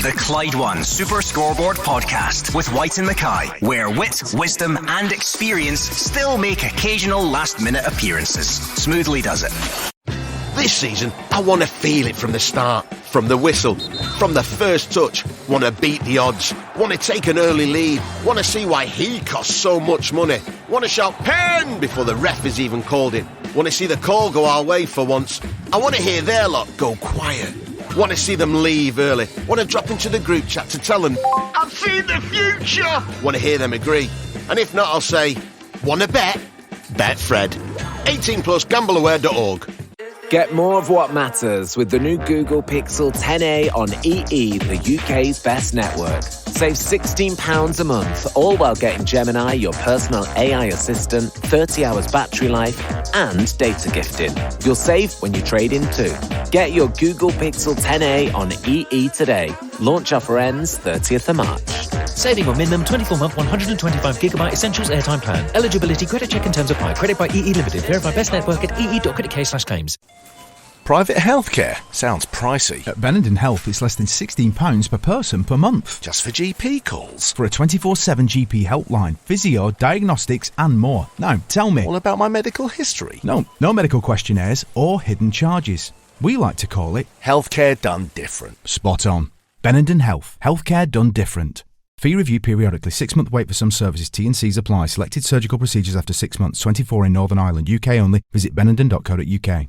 The Clyde One Super Scoreboard Podcast with White and Mackay, where wit, wisdom and experience still make occasional last-minute appearances. Smoothly does it. This season, I want to feel it from the start, from the whistle, from the first touch. Want to beat the odds, want to take an early lead, want to see why he costs so much money, want to shout pen before the ref is even called in, want to see the call go our way for once. I want to hear their lot go quiet, want to see them leave early, want to drop into the group chat to tell them I've seen the future, want to hear them agree, and if not I'll say, want to bet? Bet Fred. 18 plus gambleaware.org. Get more of what matters with the new Google Pixel 10a on EE, the UK's best network. Save £16 a month, all while getting Gemini, your personal AI assistant, 30 hours battery life, and data gifting. You'll save when you trade in too. Get your Google Pixel 10a on EE today. Launch offer ends 30th of March. Saving on minimum 24-month 125GB Essentials airtime plan. Eligibility, credit check and terms apply. Credit by EE Limited. Verify best network at ee.co.uk/claims. Private healthcare sounds pricey. At Benenden Health, it's less than £16 per person per month. Just for GP calls. For a 24/7 GP helpline, physio, diagnostics and more. Now, tell me. All about my medical history. No medical questionnaires or hidden charges. We like to call it healthcare done different. Spot on. Benenden Health. Healthcare done different. Fee review periodically. 6-month wait for some services. T&Cs apply. Selected surgical procedures after 6 months. 24 in Northern Ireland. UK only. Visit benenden.co.uk.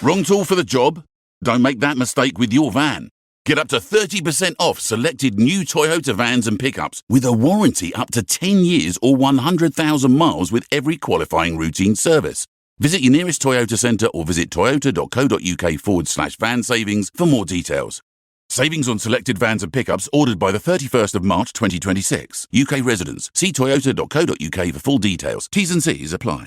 Wrong tool for the job? Don't make that mistake with your van. Get up to 30% off selected new Toyota vans and pickups with a warranty up to 10 years or 100,000 miles with every qualifying routine service. Visit your nearest Toyota centre or visit toyota.co.uk/van savings for more details. Savings on selected vans and pickups ordered by the 31st of March 2026. UK residents. See toyota.co.uk for full details. T's and C's apply.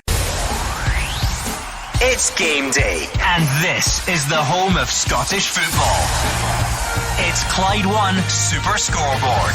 It's game day, and this is the home of Scottish football. It's Clyde One Super Scoreboard.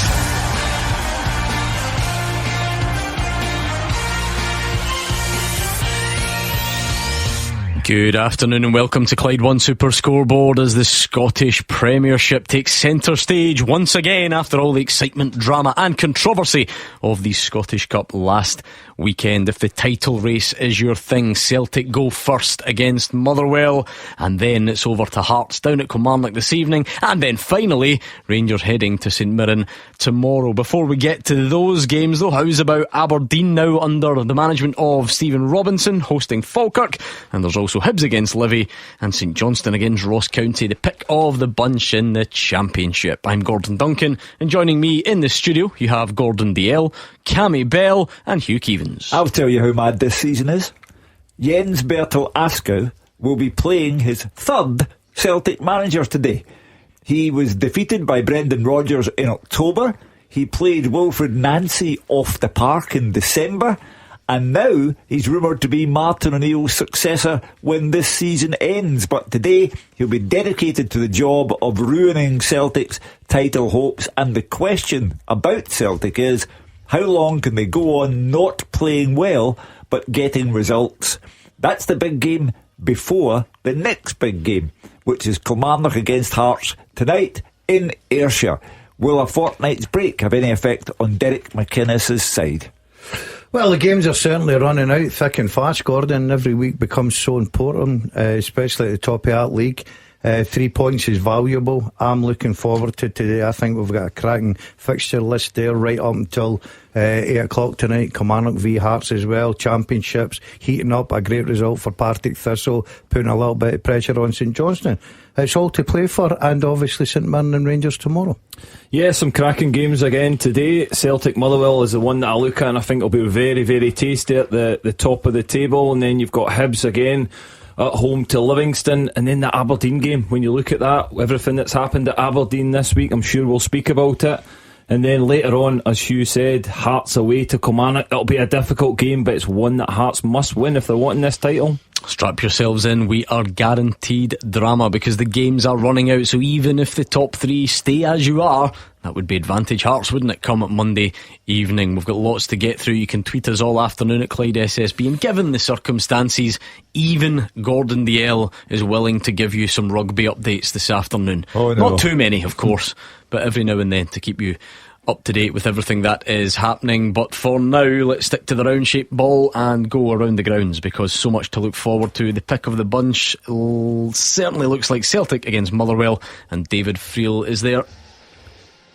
Good afternoon and welcome to Clyde One Super Scoreboard as the Scottish Premiership takes centre stage once again after all the excitement, drama and controversy of the Scottish Cup last weekend. If the title race is your thing, Celtic go first against Motherwell, and then it's over to Hearts down at Kilmarnock this evening, and then finally Rangers heading to St Mirren tomorrow. Before we get to those games though, how's about Aberdeen now under the management of Stephen Robinson hosting Falkirk? And there's also Hibs against Livy and St Johnstone against Ross County, the pick of the bunch in the Championship. I'm Gordon Duncan, and joining me in the studio you have Gordon Dalziel, Cammy Bell and Hugh Keevins. I'll tell you how mad this season is. Jens Bertel Askau will be playing his third Celtic manager today. He was defeated by Brendan Rodgers in October. He played Wilfred Nancy off the park in December, and now he's rumoured to be Martin O'Neill's successor when this season ends. But today he'll be dedicated to the job of ruining Celtic's title hopes. And the question about Celtic is, how long can they go on not playing well but getting results? That's the big game before the next big game, which is Kilmarnock against Hearts tonight in Ayrshire. Will a fortnight's break have any effect on Derek McInnes' side? Well, the games are certainly running out thick and fast, Gordon. Every week becomes so important, especially at the top of that league. 3 points is valuable. I'm looking forward to today. I think we've got a cracking fixture list there right up until 8 o'clock tonight. Kilmarnock v Hearts as well. Championships heating up. A great result for Partick Thistle, putting a little bit of pressure on St Johnstone. It's all to play for, and obviously St Mirren and Rangers tomorrow. Yeah, some cracking games again today. Celtic Motherwell is the one that I look at and I think will be very, very tasty at the top of the table. And then you've got Hibs again at home to Livingston, and then the Aberdeen game. When you look at that, everything that's happened at Aberdeen this week, I'm sure we'll speak about it. And then later on, as Hugh said, Hearts away to Kilmarnock. It'll be a difficult game, but it's one that Hearts must win if they're wanting this title. Strap yourselves in, we are guaranteed drama because the games are running out. So even if the top three stay as you are, That would be Advantage Hearts, wouldn't it, come Monday evening? We've got lots to get through. You can tweet us all afternoon at Clyde SSB. And given the circumstances, even Gordon Dalziel is willing to give you some rugby updates this afternoon. Oh, no. Not too many, of course, but every now and then to keep you up to date with everything that is happening. But for now, let's stick to the round shaped ball and go around the grounds, because so much to look forward to. The pick of the bunch certainly looks like Celtic against Motherwell, and David Friel is there.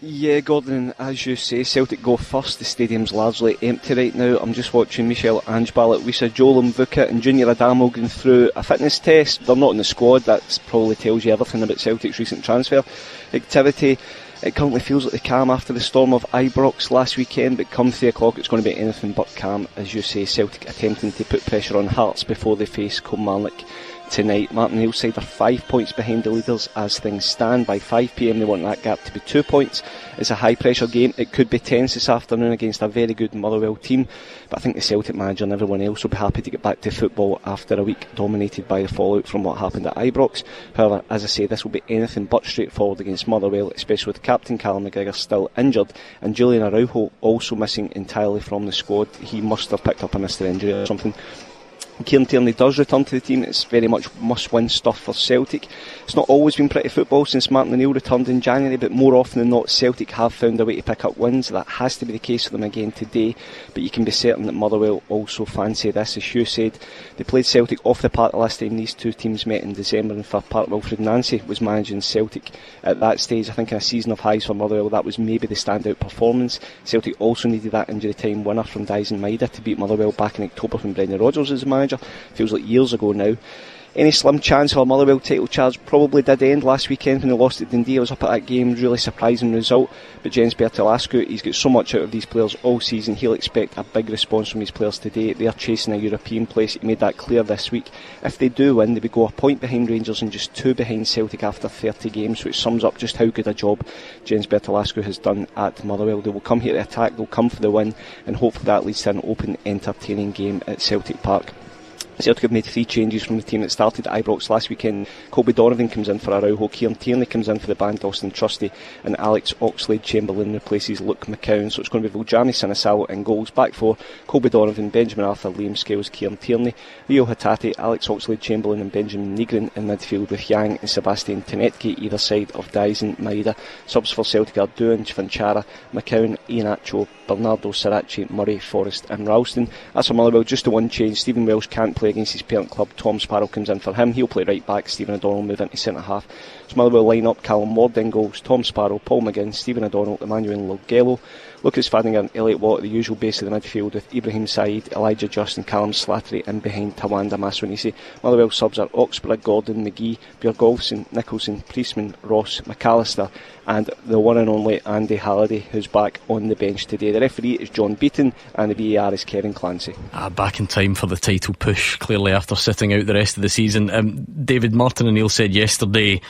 Yeah, Gordon, as you say, Celtic go first. The stadium's largely empty right now. I'm just watching Michel Angebal at Wisa, Joel Mvuka and Junior Adamo going through a fitness test. They're not in the squad. That probably tells you everything about Celtic's recent transfer activity. It currently feels like the calm after the storm of Ibrox last weekend, but come 3 o'clock it's going to be anything but calm. As you say, Celtic attempting to put pressure on Hearts before they face Kilmarnock tonight. Martin O'Neill's side are 5 points behind the leaders as things stand. By 5pm they want that gap to be 2 points. It's a high pressure game. It could be tense this afternoon against a very good Motherwell team, but I think the Celtic manager and everyone else will be happy to get back to football after a week dominated by the fallout from what happened at Ibrox. However, as I say, this will be anything but straightforward against Motherwell, especially with captain Callum McGregor still injured and Julian Araujo also missing entirely from the squad. He must have picked up a Mr. injury or something. Kieran Tierney does return to the team. It's very much must-win stuff for Celtic. It's not always been pretty football since Martin O'Neill returned in January, but more often than not Celtic have found a way to pick up wins. That has to be the case for them again today, but you can be certain that Motherwell also fancy this. As Hugh said, they played Celtic off the park the last time these two teams met in December, and for part Wilfred Nancy was managing Celtic at that stage. I think in a season of highs for Motherwell, that was maybe the standout performance. Celtic also needed that injury time winner from Dyson Maida to beat Motherwell back in October when Brendan Rodgers was the manager. Feels like years ago now. Any slim chance for a Motherwell title charge probably did end last weekend when they lost at Dundee. I was up at that game, really surprising result. But Jens Bertolascu, he's got so much out of these players all season, he'll expect a big response from his players today. They're chasing a European place. He made that clear this week. If they do win, they would go a point behind Rangers and just 2 behind Celtic after 30 games, which sums up just how good a job Jens Bertolascu has done at Motherwell. They will come here to attack, they'll come for the win, and hopefully that leads to an open, entertaining game at Celtic Park. Celtic have made 3 changes from the team that started at Ibrox last weekend. Colby Donovan comes in for Araujo, Kieran Tierney comes in for the band Austin Trusty, and Alex Oxlade-Chamberlain replaces Luke McCown. So it's going to be Vuljami Sinisalo in goals. Back 4, Colby Donovan, Benjamin Arthur, Liam Scales, Kieran Tierney, Rio Hatate, Alex Oxlade-Chamberlain and Benjamin Nigren in midfield, with Yang and Sebastian Tenetke either side of Dyson Maida. Subs for Celtic are Duan, Fanchara, McCown, Ian Acho, Bernardo Sarachi, Murray, Forrest and Ralston. As for Motherwell, just the one change. Stephen Welsh can't play against his parent club. Tom Sparrow comes in for him. He'll play right back. Stephen O'Donnell move into centre half. So Motherwell line up: Callum Ward in goals, Tom Sparrow, Paul McGinn, Stephen O'Donnell, Emmanuel Logello, Lucas Fadinger and Elliot Watt at the usual base of the midfield, with Ibrahim Said, Elijah Justin, Callum Slattery in behind Tawanda Maswanisi. Motherwell subs are Oxborough, Gordon, McGee, Björgolfsson, Nicholson, Priestman, Ross, McAllister and the one and only Andy Halliday, who's back on the bench today. The referee is John Beaton and the VAR is Kevin Clancy. Back in time for the title push, clearly, after sitting out the rest of the season. David, Martin O'Neill said yesterday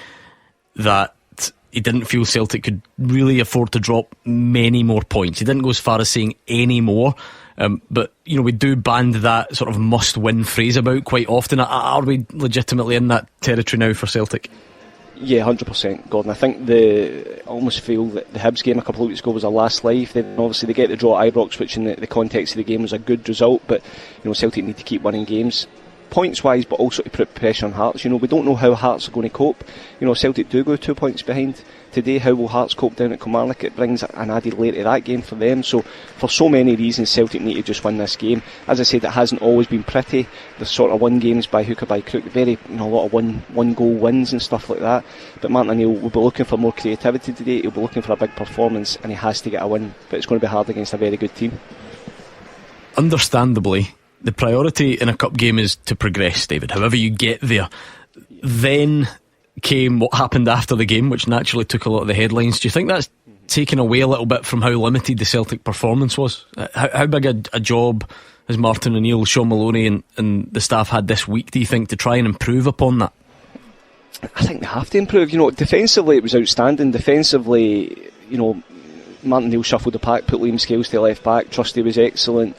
that he didn't feel Celtic could really afford to drop many more points. He didn't go as far as saying any more, but you know, we do band that sort of must-win phrase about quite often. Are we legitimately in that territory now for Celtic? Yeah, 100%, Gordon. I think I almost feel that the Hibs game a couple of weeks ago was a last life. Obviously they get the draw at Ibrox, which in the context of the game was a good result, but you know, Celtic need to keep winning games, points wise, but also to put pressure on Hearts. You know, we don't know how Hearts are going to cope. You know, Celtic do go 2 points behind today. How will Hearts cope down at Kilmarnock? It brings an added layer to that game for them. So for so many reasons, Celtic need to just win this game. As I said, it hasn't always been pretty. The sort of won games by hook or by crook, very, you know, a lot of one goal wins and stuff like that. But Martin O'Neill will be looking for more creativity today. He'll be looking for a big performance, and he has to get a win, but it's going to be hard against a very good team. Understandably, the priority in a cup game is to progress, David. However you get there. Then came what happened after the game, which naturally took a lot of the headlines. Do you think that's taken away a little bit from how limited the Celtic performance was? How big a job has Martin O'Neill, Sean Maloney and the staff had this week, do you think, to try and improve upon that? I think they have to improve. You know, defensively it was outstanding. Defensively, you know, Martin O'Neill shuffled the pack, put Liam Scales to left back. Trusty was excellent.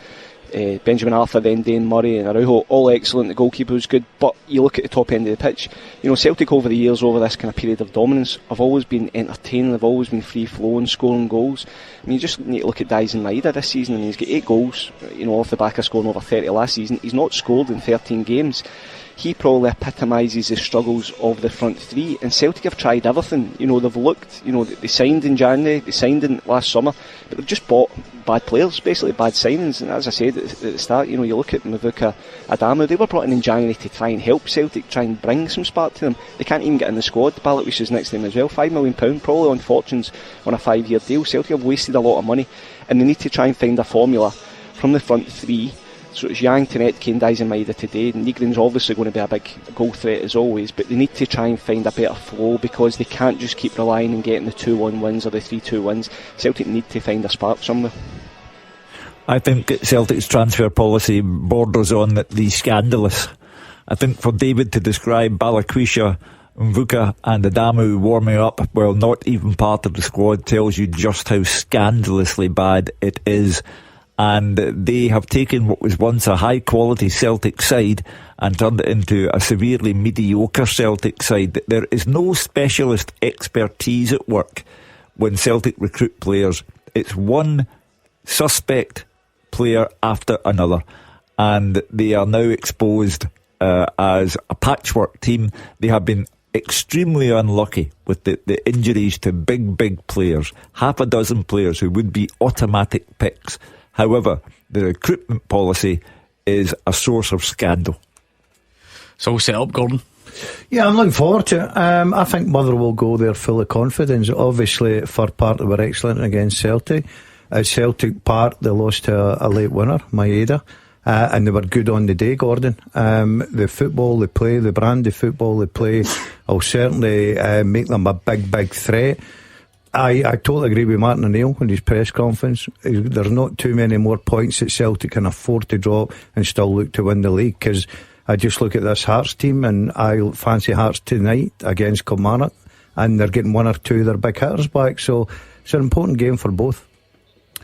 Benjamin Arthur, then Dane Murray and Araujo, all excellent. The goalkeeper was good, but you look at the top end of the pitch, Celtic over the years, over this kind of period of dominance, have always been entertaining, they've always been free flowing, scoring goals. I mean, you just need to look at Dalziel Maeda this season, and he's got 8 goals, off the back of scoring over 30 last season. He's not scored in 13 games. He probably epitomises the struggles of the front three, and Celtic have tried everything. They've looked, they signed in January, they signed in last summer, but they've just bought bad players, basically bad signings. And as I said at the start, you look at Mavuka, Adamu, they were brought in January to try and help Celtic, try and bring some spark to them. They can't even get in the squad. Balakwich is next to them as well, £5 million, probably on fortunes on a 5-year deal. Celtic have wasted a lot of money, and they need to try and find a formula from the front three. So it's Yang, Tenetke and Dalziel Maeda today. Nygren's obviously going to be a big goal threat as always, but they need to try and find a better flow, because they can't just keep relying on getting the 2-1 wins or the 3-2 wins. Celtic need to find a spark somewhere. I think Celtic's transfer policy borders on the scandalous. I think for David to describe Balakwisha, Mvuka and Adamu warming up while not even part of the squad tells you just how scandalously bad it is. And they have taken what was once a high-quality Celtic side and turned it into a severely mediocre Celtic side. There is no specialist expertise at work when Celtic recruit players. It's one suspect player after another, and they are now exposed as a patchwork team. They have been extremely unlucky with the injuries to big players, half a dozen players who would be automatic picks. However, the recruitment policy is a source of scandal. It's all set up, Gordon. Yeah, I'm looking forward to it. I think Motherwell will go there full of confidence. Obviously, third part they were excellent against Celtic. At Celtic Park, they lost to a late winner, Maeda, and they were good on the day, Gordon. The football they play, the brand of football they play, will certainly make them a big threat. I totally agree with Martin O'Neill in his press conference. There's not too many more points that Celtic can afford to drop and still look to win the league, because I just look at this Hearts team and I fancy Hearts tonight against Kilmarnock, and they're getting one or two of their big hitters back, so it's an important game for both.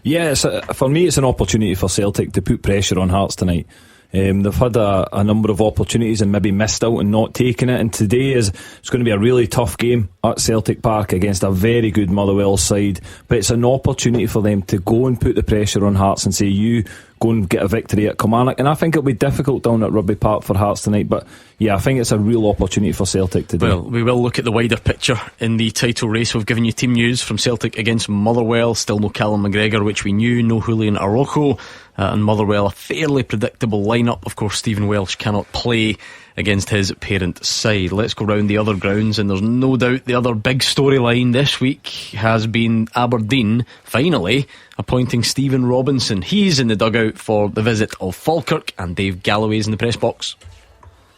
Yeah, for me it's an opportunity for Celtic to put pressure on Hearts tonight. They've had a number of opportunities and maybe missed out and not taking it, and today it's going to be a really tough game at Celtic Park against a very good Motherwell side, but it's an opportunity for them to go and put the pressure on Hearts and say, you go and get a victory at Kilmarnock. And I think it'll be difficult down at Rugby Park for Hearts tonight, but yeah, I think it's a real opportunity for Celtic today. Well, we will look at the wider picture in the title race. We've given you team news from Celtic against Motherwell. Still no Callum McGregor, which we knew, no Julian Araujo, and Motherwell a fairly predictable lineup. Of course, Stephen Welsh cannot play against his parent side. Let's go round the other grounds, and there's no doubt the other big storyline this week has been Aberdeen finally appointing Stephen Robinson. He's in the dugout for the visit of Falkirk, and Dave Galloway's in the press box.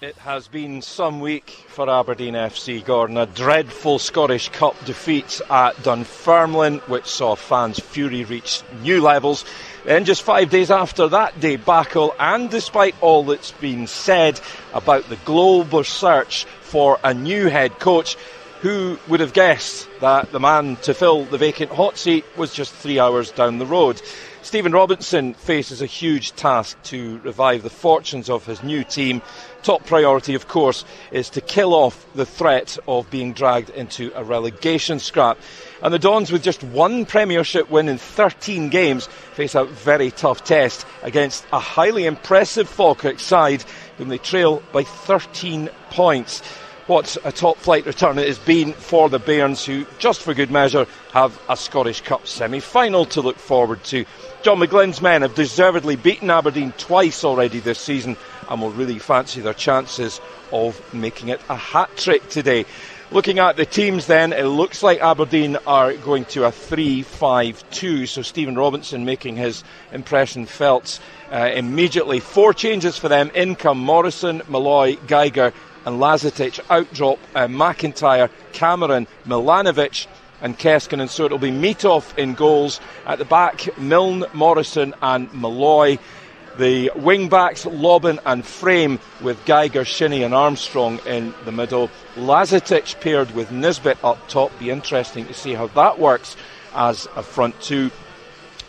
It has been some week for Aberdeen FC, Gordon. A dreadful Scottish Cup defeat at Dunfermline, which saw fans' fury reach new levels. Then just 5 days after that debacle, and despite all that's been said about the global search for a new head coach, who would have guessed that the man to fill the vacant hot seat was just 3 hours down the road? Stephen Robinson faces a huge task to revive the fortunes of his new team. Top priority, of course, is to kill off the threat of being dragged into a relegation scrap. And the Dons, with just one Premiership win in 13 games, face a very tough test against a highly impressive Falkirk side, whom they trail by 13 points. What a top-flight return it has been for the Bairns, who, just for good measure, have a Scottish Cup semi-final to look forward to. John McGlynn's men have deservedly beaten Aberdeen twice already this season, and will really fancy their chances of making it a hat-trick today. Looking at the teams then, it looks like Aberdeen are going to a 3-5-2, so Stephen Robinson making his impression felt immediately. 4 changes for them: in come Morrison, Malloy, Geiger and Lazetic. Out drop McIntyre, Cameron, Milanovic and Keskin, and so it'll be Meatoff in goals. At the back, Milne, Morrison and Malloy. The wing-backs, Lobban and Frame, with Geiger, Shinnie and Armstrong in the middle. Lazetic paired with Nisbet up top. Be interesting to see how that works as a front two.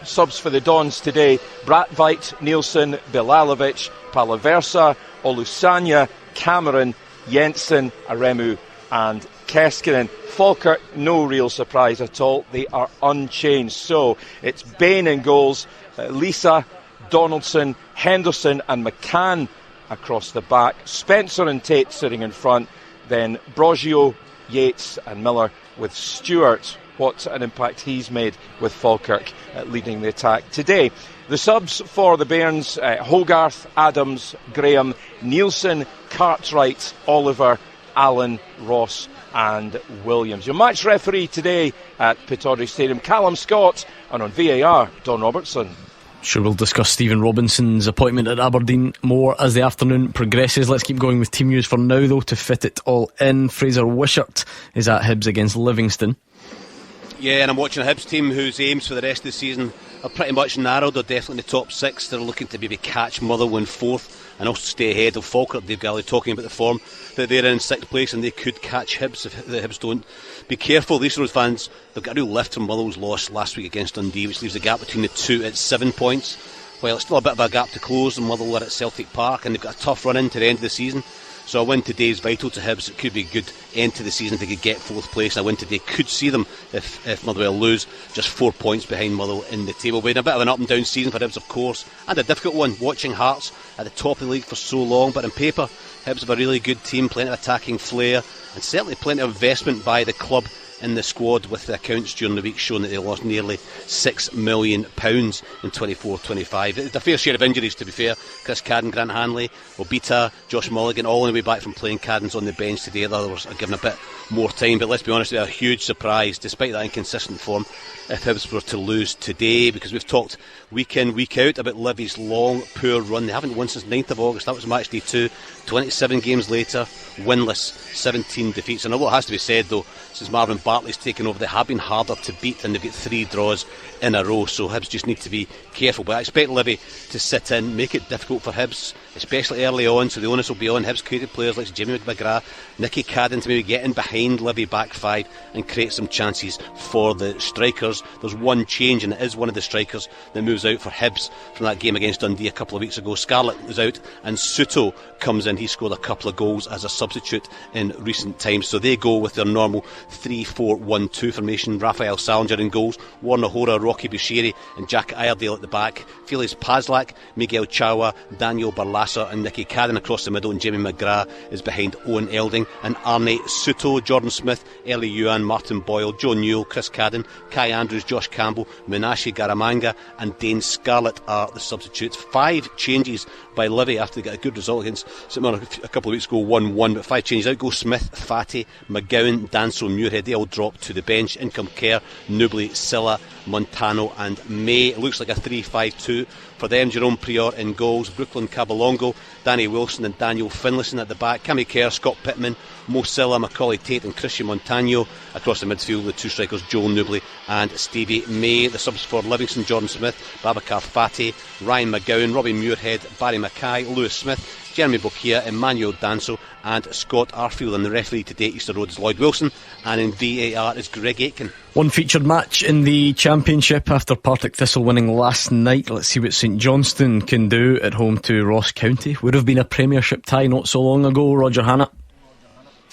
Subs for the Dons today: Brathwaite, Nielsen, Bilalovic, Palaversa, Olusanya, Cameron, Jensen, Aremu and Keskinen. Falkirk, no real surprise at all. They are unchanged. So it's Bain in goals, Lisa, Donaldson, Henderson and McCann across the back. Spencer and Tate sitting in front. Then Broggio, Yates and Miller with Stewart. What an impact he's made with Falkirk leading the attack today. The subs for the Bairns: Hogarth, Adams, Graham, Nielsen, Cartwright, Oliver, Allen, Ross and Williams. Your match referee today at Pittodrie Stadium, Callum Scott, and on VAR, Don Robertson. Sure, we'll discuss Stephen Robinson's appointment at Aberdeen more as the afternoon progresses. Let's keep going with team news for now, though, to fit it all in. Fraser Wishart is at Hibs against Livingston. Yeah, and I'm watching a Hibs team whose aims for the rest of the season are pretty much narrowed. They're definitely in the top six. They're looking to maybe catch Motherwell in fourth and also stay ahead of Falkirk. Dave Galley talking about the form that they're in sixth place, and they could catch Hibs if the Hibs don't be careful. These Road fans, they've got a real lift from Motherwell's loss last week against Dundee, which leaves the gap between the two at 7 points. Well, it's still a bit of a gap to close, and Motherwell are at Celtic Park, and they've got a tough run into the end of the season. So a win today is vital to Hibs. It could be a good end to the season if they could get fourth place. A win today could see them, if Motherwell lose, just 4 points behind Motherwell in the table. Been a bit of an up and down season for Hibs, of course, and a difficult one, watching Hearts at the top of the league for so long. But on paper, Hibs have a really good team, plenty of attacking flair, and certainly plenty of investment by the club in the squad, with the accounts during the week showing that they lost nearly £6 million in 24-25. It's a fair share of injuries, to be fair. Chris Cadden, Grant Hanley, Obita, Josh Mulligan, all on the way back from playing. Cadden's on the bench today, the others are given a bit more time, but let's be honest, they're a huge surprise despite that inconsistent form if Hibs were to lose today, because we've talked week in, week out about Livy's long, poor run. They haven't won since 9th of August, that was match day 2. 27 games later, winless, 17 defeats. And although it has to be said, though, since Marvin Bartley's taken over, they have been harder to beat, and they've got 3 draws in a row, so Hibs just need to be careful. But I expect Livy to sit in, make it difficult for Hibs, especially early on, so the onus will be on Hibs creative players like Jimmy McGrath, Nicky Cadden to maybe get in behind Livy back 5 and create some chances for the strikers. There's one change, and it is one of the strikers that moves out for Hibs from that game against Dundee a couple of weeks ago. Scarlett is out and Suto comes in. He scored a couple of goals as a substitute in recent times, so they go with their normal 3-4-1-2 formation. Raphael Salinger in goals, Warner Hora, Rocky Bushiri and Jack Iredale at the back. Felix Pazlak, Miguel Chawa, Daniel Barlasser and Nicky Cadden across the middle, and Jimmy McGrath is behind Owen Elding and Arne Suto. Jordan Smith, Ellie Yuan, Martin Boyle, Joe Newell, Chris Cadden, Kai Andrews, Josh Campbell, Menashe Garamanga and Dane Scarlett are the substitutes. 5 changes by Livy after they got a good result against St Mirren a couple of weeks ago, 1-1, but 5 changes. Out go Smith, Fatty, McGowan, Danso, Muirhead. They all drop to the bench. In come Kerr, Newbley, Silla, Montano and May. It looks like a 3-5-2 for them. Jerome Prior in goals, Brooklyn Cabalongo, Danny Wilson and Daniel Finlayson at the back. Cammy Kerr, Scott Pittman, Mo Silla, Macaulay Tate and Christian Montano. Across the midfield, the 2 strikers, Joel Newbley and Stevie May. The subs for Livingston: Jordan Smith, Babacar Fatty, Ryan McGowan, Robbie Muirhead, Barry Mackay, Lewis Smith, Jeremy Bokia, Emmanuel Danso and Scott Arfield. And the referee today at Easter Road is Lloyd Wilson, and in VAR is Greg Aitken. One featured match in the Championship after Partick Thistle winning last night. Let's see what St Johnstone can do at home to Ross County. Would have been a Premiership tie not so long ago. Roger Hannah.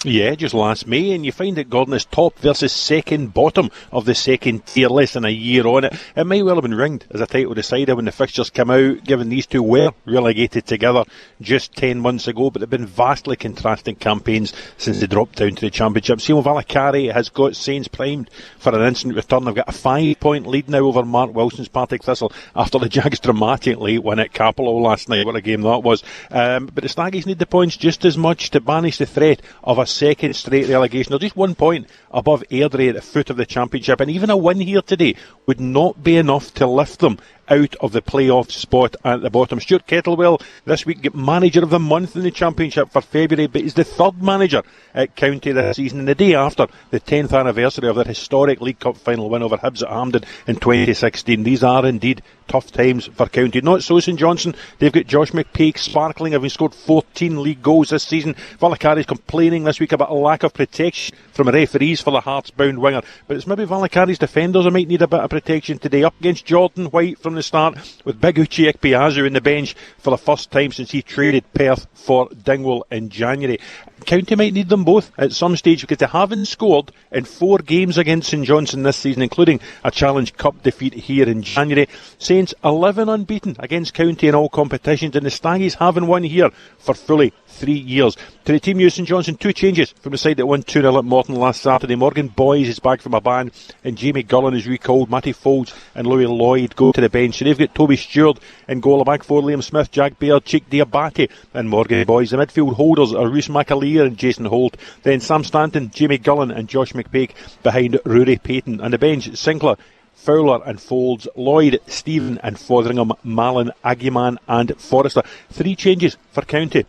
Yeah, just last May, and you find that Gordon is top versus second bottom of the second tier, less than a year on it. It might well have been ringed as a title decider when the fixtures come out, given these two were relegated together just 10 months ago, but they've been vastly contrasting campaigns since they dropped down to the Championship. Simo Valakari has got Saints primed for an instant return. They've got a 5-point lead now over Mark Wilson's Partick Thistle after the Jags dramatically win at Capello last night. What a game that was. But the Staggies need the points just as much to banish the threat of a second straight relegation. They're just 1 point above Airdrie at the foot of the Championship, and even a win here today would not be enough to lift them out of the playoff spot at the bottom. Stuart Kettlewell this week get Manager of the Month in the Championship for February, but he's the third manager at County this season, and the day after the 10th anniversary of their historic League Cup final win over Hibs at Hampden in 2016. These are indeed tough times for County. Not so St Johnstone. They've got Josh McPake sparkling, having scored 14 league goals this season. Valakari's complaining this week about a lack of protection from referees for the Hearts-bound winger, but it's maybe Valakari's defenders who might need a bit of protection today. Up against Jordan White from the start, with Big Uche Ikpeazu in the bench for the first time since he traded Perth for Dingwall in January. County might need them both at some stage, because they haven't scored in 4 games against St Johnstone this season, including a Challenge Cup defeat here in January. Saints 11 unbeaten against County in all competitions, and the Staggies haven't won here for fully 3 years. To the team news, St Johnstone, 2 changes from the side that won 2-0 at Morton last Saturday. Morgan Boys is back from a ban, and Jamie Gullen is recalled. Matty Folds and Louis Lloyd go to the bench. So they've got Toby Stewart in goal. Back 4, Liam Smith, Jack Baird, Cheek Diabate and Morgan Boys. The midfield holders are Rhys McAleer and Jason Holt. Then Sam Stanton, Jamie Gullen and Josh McPake behind Rory Payton. And the bench, Sinclair, Fowler and Folds, Lloyd, Stephen and Fotheringham, Mallon, Aguiman and Forrester. 3 changes for County.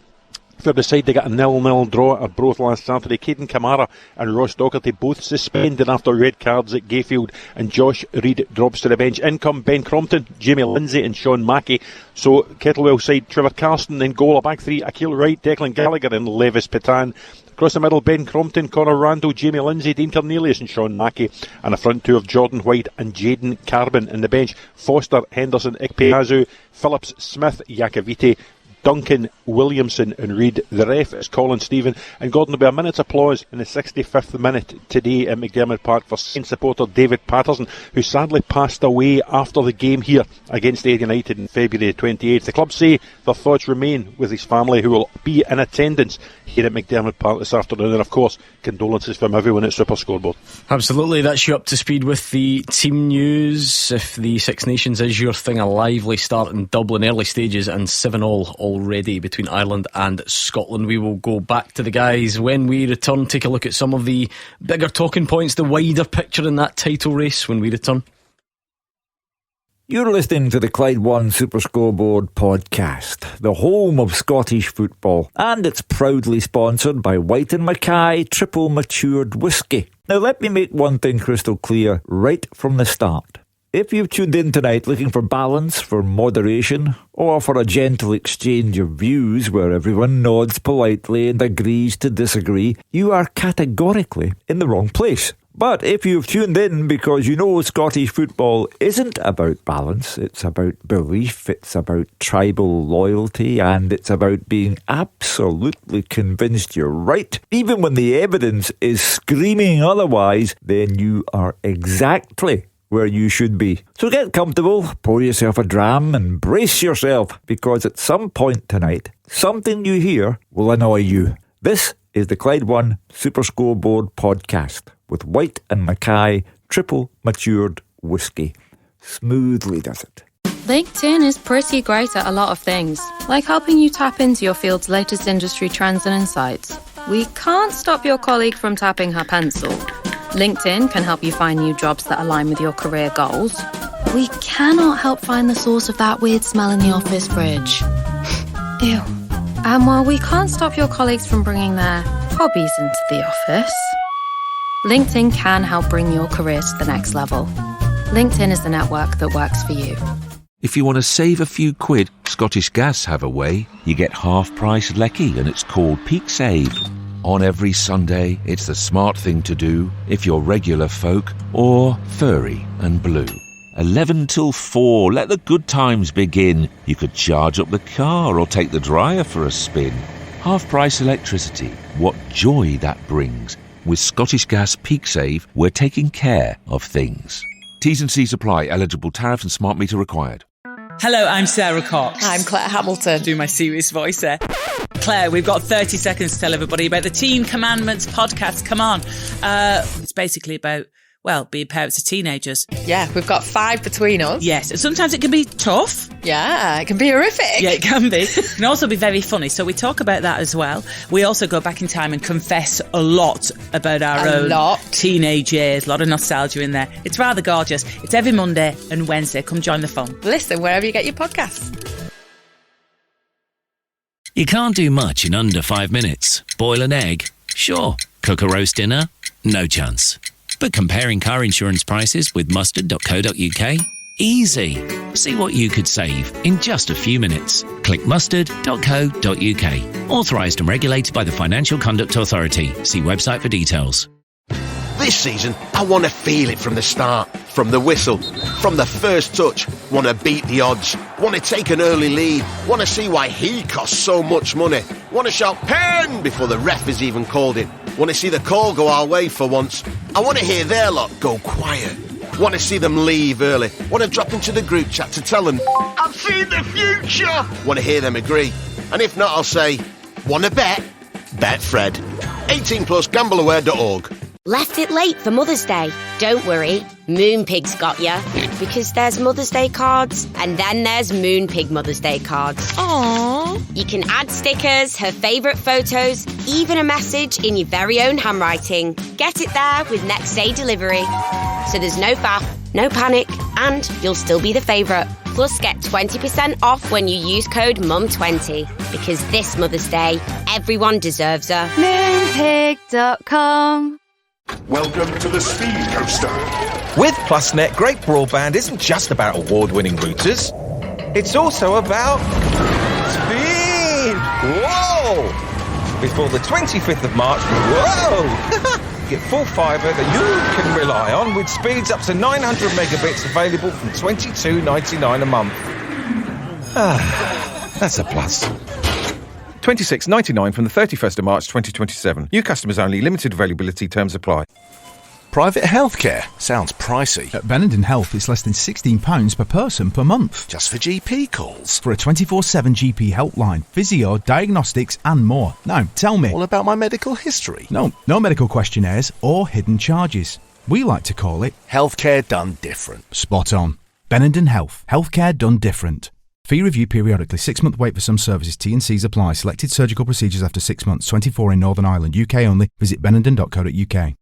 For the side, they got a 0-0 draw at Broth last Saturday. Caden Kamara and Ross Docherty both suspended after red cards at Gayfield, and Josh Reid drops to the bench. In come Ben Crompton, Jamie Lindsay and Sean Mackey. So Kettlewell side, Trevor Carston in goal. A back 3, Akil Wright, Declan Gallagher and Levis Patan. Across the middle, Ben Crompton, Conor Randall, Jamie Lindsay, Dean Cornelius and Sean Mackey. And a front 2 of Jordan White and Jaden Carbon. In the bench, Foster, Henderson, Ikpeazu, Phillips, Smith, Iacovite, Duncan, Williamson and Reid. The ref is Colin Stephen, and Gordon, will be a minute's applause in the 65th minute today at McDiarmid Park for Saints supporter David Patterson, who sadly passed away after the game here against Ayr United in February 28th. The club say their thoughts remain with his family, who will be in attendance here at McDiarmid Park this afternoon, and of course condolences from everyone at Super Scoreboard. Absolutely, that's you up to speed with the team news. If the Six Nations is your thing, a lively start in Dublin, early stages, and 7-all already between Ireland and Scotland. We will go back to the guys when we return, take a look at some of the bigger talking points, the wider picture in that title race when we return. You're listening to the Clyde One Super Scoreboard podcast, the home of Scottish football, and it's proudly sponsored by White & Mackay Triple Matured Whisky. Now let me make one thing crystal clear right from the start. If you've tuned in tonight looking for balance, for moderation, or for a gentle exchange of views where everyone nods politely and agrees to disagree, you are categorically in the wrong place. But if you've tuned in because you know Scottish football isn't about balance, it's about belief, it's about tribal loyalty, and it's about being absolutely convinced you're right, even when the evidence is screaming otherwise, then you are exactly where you should be. So get comfortable, pour yourself a dram and brace yourself, because at some point tonight, something you hear will annoy you. This is the Clyde One Super Scoreboard podcast with White & Mackay Triple Matured Whisky. Smoothly does it. LinkedIn is pretty great at a lot of things, like helping you tap into your field's latest industry trends and insights. We can't stop your colleague from tapping her pencil. LinkedIn can help you find new jobs that align with your career goals. We cannot help find the source of that weird smell in the office fridge. Ew. And while we can't stop your colleagues from bringing their hobbies into the office, LinkedIn can help bring your career to the next level. LinkedIn is the network that works for you. If you want to save a few quid, Scottish Gas have a way. You get half-price lecky and it's called Peak Save. On every Sunday, it's the smart thing to do if you're regular folk or furry and blue. 11 till 4, let the good times begin. You could charge up the car or take the dryer for a spin. Half-price electricity, what joy that brings. With Scottish Gas Peak Save, we're taking care of things. T's and C's apply. Eligible tariff and smart meter required. Hello, I'm Sarah Cox. I'm Claire Hamilton. Do my serious voice there. Claire, we've got 30 seconds to tell everybody about the Team Commandments podcast. Come on. It's basically about well, being parents of teenagers. Yeah, we've got 5 between us. Yes, and sometimes it can be tough. Yeah, it can be horrific. Yeah, it can be. It can also be very funny. So we talk about that as well. We also go back in time and confess a lot about our own teenage years. A lot of nostalgia in there. It's rather gorgeous. It's every Monday and Wednesday. Come join the fun. Listen wherever you get your podcasts. You can't do much in under 5 minutes. Boil an egg? Sure. Cook a roast dinner? No chance. But comparing car insurance prices with mustard.co.uk? Easy. See what you could save in just a few minutes. Click mustard.co.uk. Authorised and regulated by the Financial Conduct Authority. See website for details. This season, I want to feel it from the start, from the whistle, from the first touch. Want to beat the odds, want to take an early lead, want to see why he costs so much money, want to shout pen before the ref has even called it, want to see the call go our way for once. I want to hear their lot go quiet, want to see them leave early, want to drop into the group chat to tell them, I've seen the future, want to hear them agree. And if not, I'll say, want to bet? Bet Fred. 18 plus, gambleaware.org. Left it late for Mother's Day? Don't worry, Moonpig's got ya. Because there's Mother's Day cards, and then there's Moonpig Mother's Day cards. Aww. You can add stickers, her favourite photos, even a message in your very own handwriting. Get it there with next day delivery. So there's no faff, no panic, and you'll still be the favourite. Plus get 20% off when you use code MUM20. Because this Mother's Day, everyone deserves a Moonpig.com. Welcome to the Speed Coaster. With PlusNet, great broadband isn't just about award-winning routers. It's also about speed. Whoa! Before the 25th of March, whoa! Get full fibre that you can rely on with speeds up to 900 megabits available from $22.99 a month. That's a plus. $26.99 from the 31st of March 2027. New customers only. Limited availability. Terms apply. Private healthcare sounds pricey. At Benenden Health, it's less than £16 per person per month. Just for GP calls. For a 24/7 GP helpline, physio, diagnostics and more. Now, tell me. All about my medical history. No medical questionnaires or hidden charges. We like to call it healthcare done different. Spot on. Benenden Health. Healthcare done different. Fee review periodically. 6-month wait for some services. T&Cs apply. Selected surgical procedures after 6 months. 24 in Northern Ireland. UK only. Visit benenden.co.uk.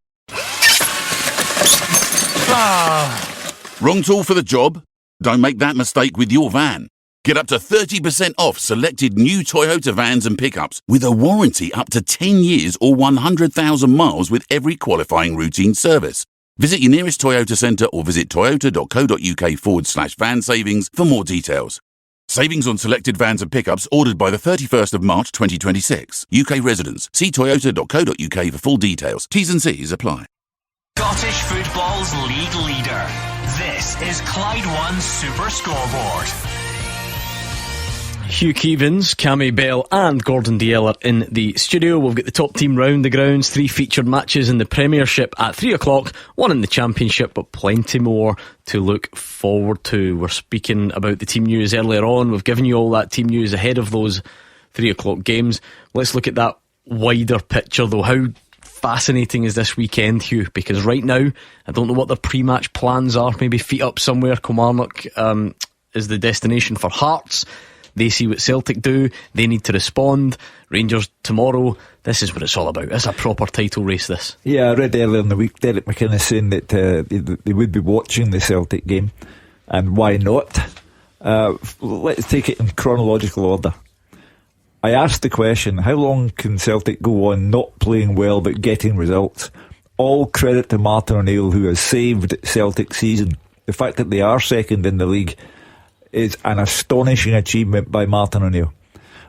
Wrong tool for the job? Don't make that mistake with your van. Get up to 30% off selected new Toyota vans and pickups with a warranty up to 10 years or 100,000 miles with every qualifying routine service. Visit your nearest Toyota centre or visit toyota.co.uk/van savings for more details. Savings on selected vans and pickups ordered by the 31st of March 2026. UK residents. See toyota.co.uk for full details. T's and C's apply. Scottish football's league leader. This is Clyde One Super Scoreboard. Hugh Keevins, Cammy Bell and Gordon Dalziel are in the studio. We've got the top team round the grounds, 3 featured matches in the Premiership at 3 o'clock, 1 in the Championship, but plenty more to look forward to. We're speaking about the team news earlier on. We've given you all that team news ahead of those 3 o'clock games. Let's look at that wider picture though. How fascinating is this weekend, Hugh? Because right now, I don't know what their pre-match plans are. Maybe feet up somewhere. Kilmarnock is the destination for Hearts. They see what Celtic do. They need to respond. Rangers tomorrow. This is what it's all about. It's a proper title race, this. Yeah, I read earlier in the week Derek McInnes saying that they would be watching the Celtic game. And why not? Let's take it in chronological order. I asked the question, how long can Celtic go on not playing well but getting results? All credit to Martin O'Neill, who has saved Celtic's season. The fact that they are second in the league is an astonishing achievement by Martin O'Neill.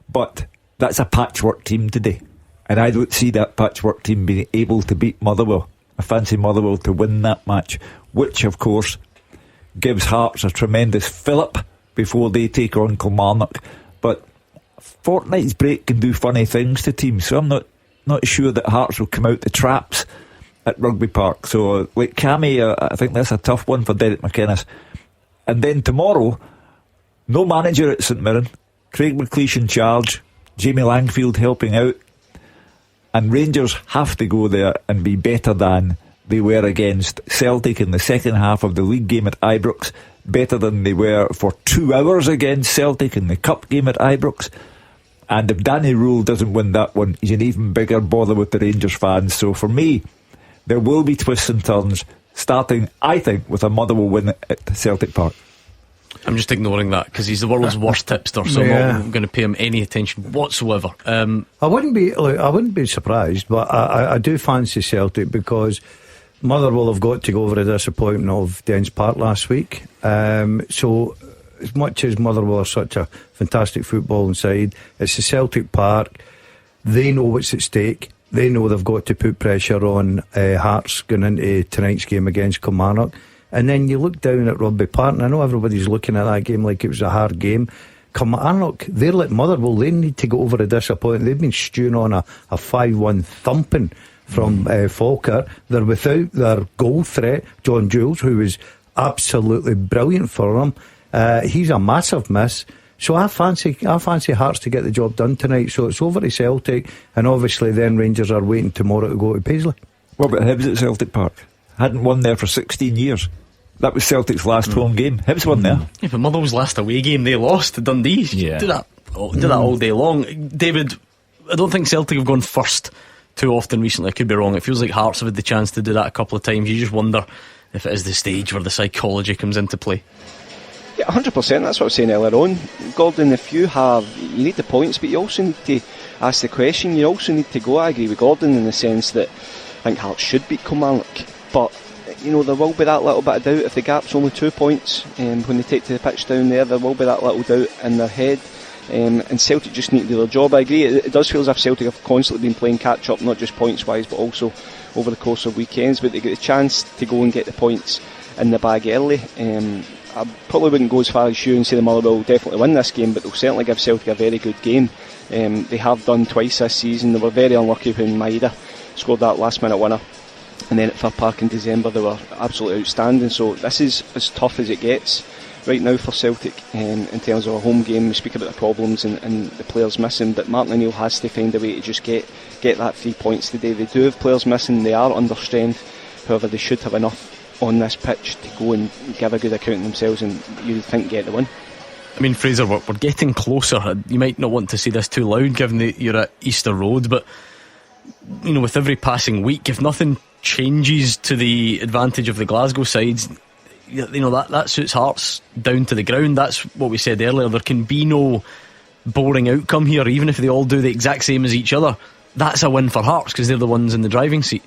But that's a patchwork team today, and I don't see that patchwork team being able to beat Motherwell. I fancy Motherwell to win that match, which of course gives Hearts a tremendous fillip before they take on Kilmarnock. But a fortnight's break can do funny things to teams, so I'm not sure that Hearts will come out the traps at Rugby Park. So like Cammy, I think that's a tough one for Derek McInnes. And then tomorrow, no manager at St Mirren, Craig McLeish in charge, Jamie Langfield helping out, and Rangers have to go there and be better than they were against Celtic in the second half of the league game at Ibrox, better than they were for 2 hours against Celtic in the cup game at Ibrox. And if Danny Rule doesn't win that one, he's an even bigger bother with the Rangers fans. So for me, there will be twists and turns, starting, I think, with a Motherwell win at Celtic Park. I'm just ignoring that because he's the world's worst tipster, so I'm not going to pay him any attention whatsoever. I wouldn't be surprised, but I do fancy Celtic because Motherwell have got to go over the disappointment of Dens Park last week. So as much as Motherwell are such a fantastic footballing side, it's the Celtic Park. They know what's at stake. They know they've got to put pressure on Hearts going into tonight's game against Kilmarnock. And then you look down at Rugby Park, and I know everybody's looking at that game like it was a hard game. Kilmarnock, they're like Motherwell. They need to go over the disappointment. They've been stewing on a 5-1 thumping from Falkirk. They're without their goal threat, John Jules, who was absolutely brilliant for them. He's a massive miss. So I fancy Hearts to get the job done tonight. So it's over to Celtic, and obviously then Rangers are waiting tomorrow to go to Paisley. What about Hibs at Celtic Park? Hadn't won there for 16 years. That was Celtic's last home game. Hibs won there. Yeah, but Motherwell's last away game they lost to Dundee. Yeah. Do that all day long. David, I don't think Celtic have gone first too often recently. I could be wrong. It feels like Hearts have had the chance to do that a couple of times. You just wonder if it is the stage where the psychology comes into play. Yeah, 100%. That's what I was saying earlier on. Gordon, if you need the points, but you also need to ask the question. You also need to go. I agree with Gordon in the sense that I think Hearts should beat Kilmarnock, but there will be that little bit of doubt if the gap's only 2 points. When they take to the pitch down there will be that little doubt in their head. And Celtic just need to do their job. I agree, it does feel as if Celtic have constantly been playing catch up, not just points wise but also over the course of weekends, but they get the chance to go and get the points in the bag early. I probably wouldn't go as far as you and say the Motherwell will definitely win this game, but they'll certainly give Celtic a very good game. They have done twice this season. They were very unlucky when Maeda scored that last minute winner, and then at Fir Park in December they were absolutely outstanding. So this is as tough as it gets right now for Celtic in terms of a home game. We speak about the problems and the players missing, but Martin O'Neill has to find a way to just get that 3 points today. They do have players missing, they are under strength, however they should have enough on this pitch to go and give a good account of themselves and you'd think get the win. I mean, Fraser, we're getting closer. You might not want to say this too loud given that you're at Easter Road, but with every passing week, if nothing changes to the advantage of the Glasgow sides, that suits Hearts down to the ground. That's what we said earlier. There can be no boring outcome here, even if they all do the exact same as each other. That's a win for Hearts because they're the ones in the driving seat.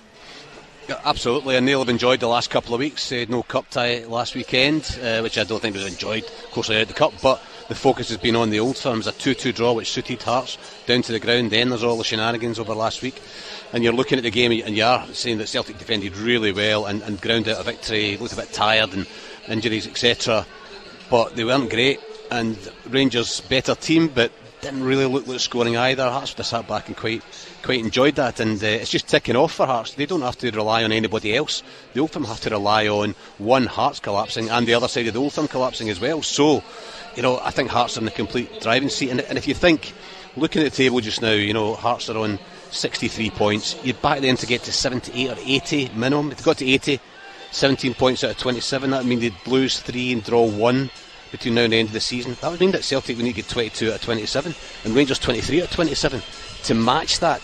Yeah, absolutely, and they'll have enjoyed the last couple of weeks. No cup tie last weekend, which I don't think was enjoyed. Of course, I had the cup, but the focus has been on the Old Firm. It was a 2-2 draw, which suited Hearts down to the ground. Then there's all the shenanigans over last week, and you're looking at the game and you are saying that Celtic defended really well and ground out a victory. Looked a bit tired and injuries, etc. But they weren't great, and Rangers better team, but didn't really look like scoring either. Hearts would have sat back and quite enjoyed that, and it's just ticking off for Hearts. They don't have to rely on anybody else. The Old Firm have to rely on one, Hearts collapsing, and the other side of the Old Firm collapsing as well. So, I think Hearts are in the complete driving seat, and if you think, looking at the table just now, Hearts are on 63 points. You'd back them to get to 78 or 80 minimum. If they got to 80, 17 points out of 27, that would mean they'd lose 3 and draw 1 between now and the end of the season. That would mean that Celtic would need to get 22 out of 27 and Rangers 23 out of 27 to match that.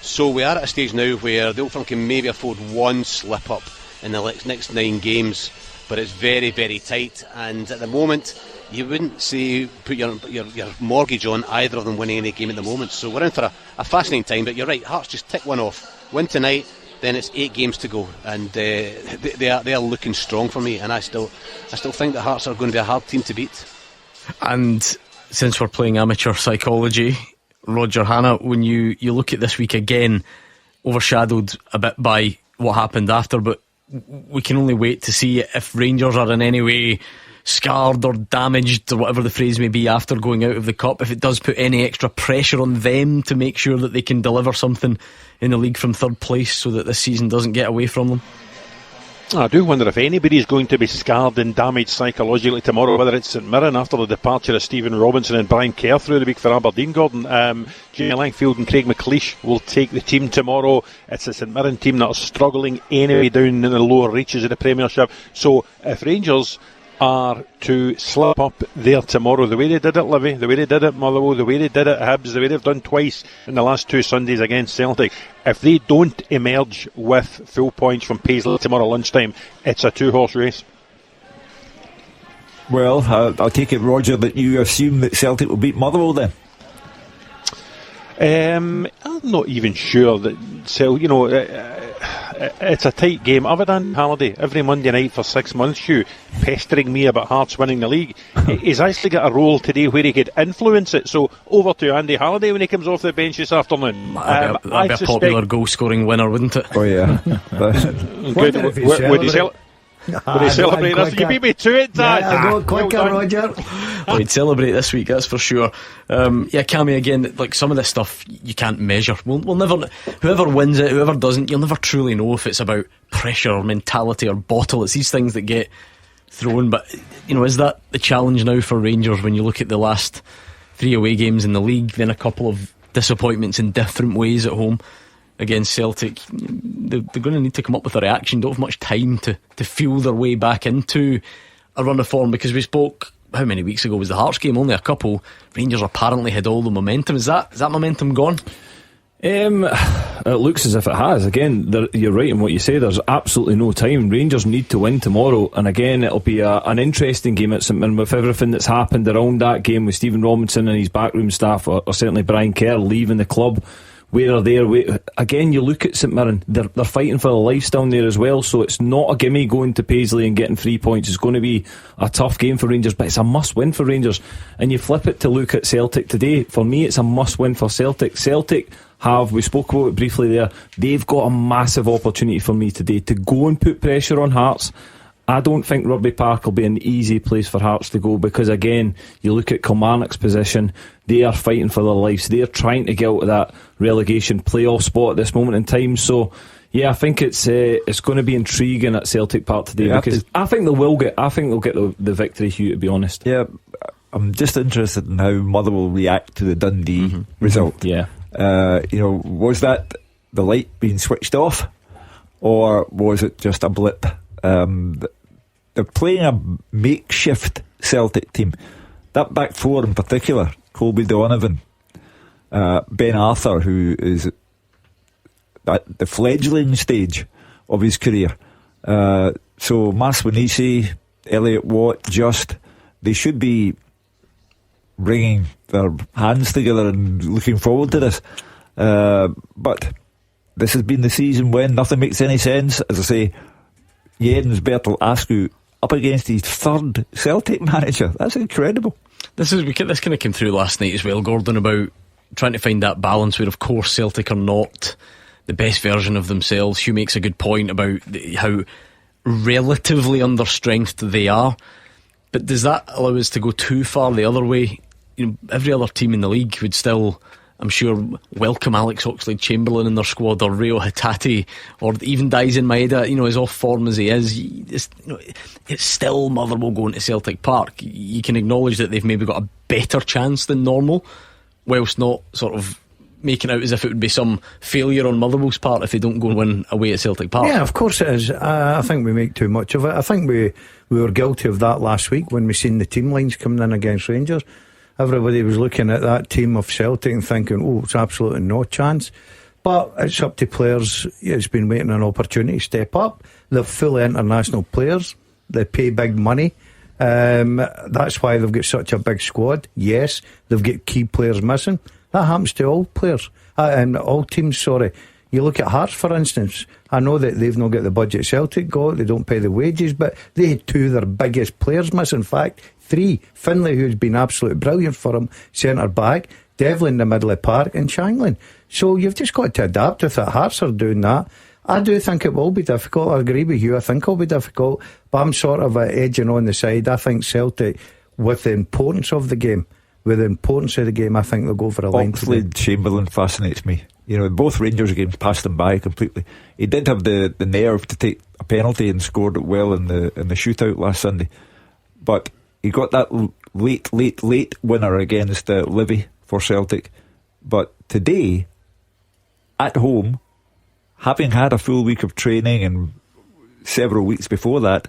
So we are at a stage now where the Old Firm can maybe afford one slip up in the next 9 games, but it's very, very tight, and at the moment you wouldn't say put your mortgage on either of them winning any game at the moment. So we're in for a fascinating time, but you're right, Hearts just tick one off, win tonight, then it's 8 games to go, and they are looking strong for me, and I still think that Hearts are going to be a hard team to beat. And since we're playing amateur psychology, Roger Hannah, when you look at this week again, overshadowed a bit by what happened after, but we can only wait to see if Rangers are in any way scarred or damaged or whatever the phrase may be after going out of the cup, if it does put any extra pressure on them to make sure that they can deliver something in the league from third place so that this season doesn't get away from them. I do wonder if anybody's going to be scarred and damaged psychologically tomorrow, whether it's St Mirren after the departure of Stephen Robinson and Brian Kerr through the week for Aberdeen, Gordon. Jamie Langfield and Craig McLeish will take the team tomorrow. It's a St Mirren team that are struggling anyway down in the lower reaches of the Premiership. So if Rangers are to slip up there tomorrow, the way they did it, Livy, the way they did it, Motherwell, the way they did it, Hibs, the way they've done twice in the last 2 Sundays against Celtic, if they don't emerge with full points from Paisley tomorrow lunchtime, it's a 2-horse race. Well, I'll take it, Roger, that you assume that Celtic will beat Motherwell then. I'm not even sure that it's a tight game. Other than Halliday every Monday night for 6 months, Hugh, pestering me about Hearts winning the league, he's actually got a role today where he could influence it. So over to Andy Halliday when he comes off the bench this afternoon. That'd be a popular goal scoring winner, wouldn't it? Oh yeah. Would he celebrate this? You beat me to it, Dad. Yeah, go quicker, Roger. We'd celebrate this week, that's for sure. Cammy, again, like some of this stuff you can't measure. We'll never, whoever wins it, whoever doesn't, you'll never truly know if it's about pressure or mentality or bottle. It's these things that get thrown. But is that the challenge now for Rangers when you look at the last 3 away games in the league, then a couple of disappointments in different ways at home against Celtic? They're going to need to come up with a reaction. Don't have much time to feel their way back into a run of form, because we spoke, how many weeks ago was the Hearts game? Only a couple. Rangers apparently had all the momentum. Is that momentum gone? It looks as if it has. Again, you're right in what you say. There's absolutely no time. Rangers need to win tomorrow, and again it'll be an interesting game at St Mirren with everything that's happened around that game, with Stephen Robinson and his backroom staff, or certainly Brian Kerr leaving the club. Where are they? Again, you look at St Mirren, they're fighting for their lives down there as well, so it's not a gimme going to Paisley and getting 3 points. It's going to be a tough game for Rangers, but it's a must win for Rangers. And you flip it to look at Celtic today, for me it's a must win for Celtic. Celtic we spoke about it briefly there, they've got a massive opportunity for me today to go and put pressure on Hearts. I don't think Rugby Park will be an easy place for Hearts to go, because again, you look at Kilmarnock's position, they are fighting for their lives. They're trying to get out of that relegation playoff spot at this moment in time. So yeah, I think it's going to be intriguing at Celtic Park today, because I think they'll get the victory, Hugh, to be honest. Yeah, I'm just interested in how Mother will react to the Dundee result. Yeah. Was that the light being switched off, or was it just a blip? They're playing a makeshift Celtic team. That back four in particular, Colby Donovan, Ben Arthur, who is at the fledgling stage of his career. So Maswanisi, Elliot Watt, they should be wringing their hands together and looking forward to this. But this has been the season when nothing makes any sense. As I say, Jens Bertel Askew up against his third Celtic manager. That's incredible. This kind of came through last night as well, Gordon, about trying to find that balance where, of course, Celtic are not the best version of themselves. Hugh makes a good point about how relatively understrengthed they are, but does that allow us to go too far the other way? Every other team in the league would still, I'm sure, welcome Alex Oxlade-Chamberlain in their squad, or Reo Hatate, or even Daisen Maeda, as off form as he is. It's still Motherwell going to Celtic Park. You can acknowledge that they've maybe got a better chance than normal, whilst not sort of making out as if it would be some failure on Motherwell's part if they don't go and win away at Celtic Park. Yeah, of course it is. I think we make too much of it. I think we were guilty of that last week when we seen the team lines coming in against Rangers. Everybody was looking at that team of Celtic and thinking, it's absolutely no chance. But it's up to players. It's been waiting an opportunity to step up. They're fully international players. They pay big money. That's why they've got such a big squad. Yes, they've got key players missing. That happens to all players and all teams, sorry. You look at Hearts, for instance. I know that they've not got the budget Celtic got. They don't pay the wages, but they had two of their biggest players miss. In fact, three. Finlay, who's been absolutely brilliant for him, centre back. Devlin in the middle of the park, and Shanklin. So you've just got to adapt with it. Hearts are doing that. I do think it will be difficult. I agree with you. I think it'll be difficult, but I'm sort of edging on the side. I think Celtic, with the importance of the game, I think they'll go for a line. Oxlade-Chamberlain fascinates me. both Rangers games passed him by completely. He did have the nerve to take a penalty and scored it well in the shootout last Sunday, but he got that late winner against Livy for Celtic. But today, at home, having had a full week of training and several weeks before that,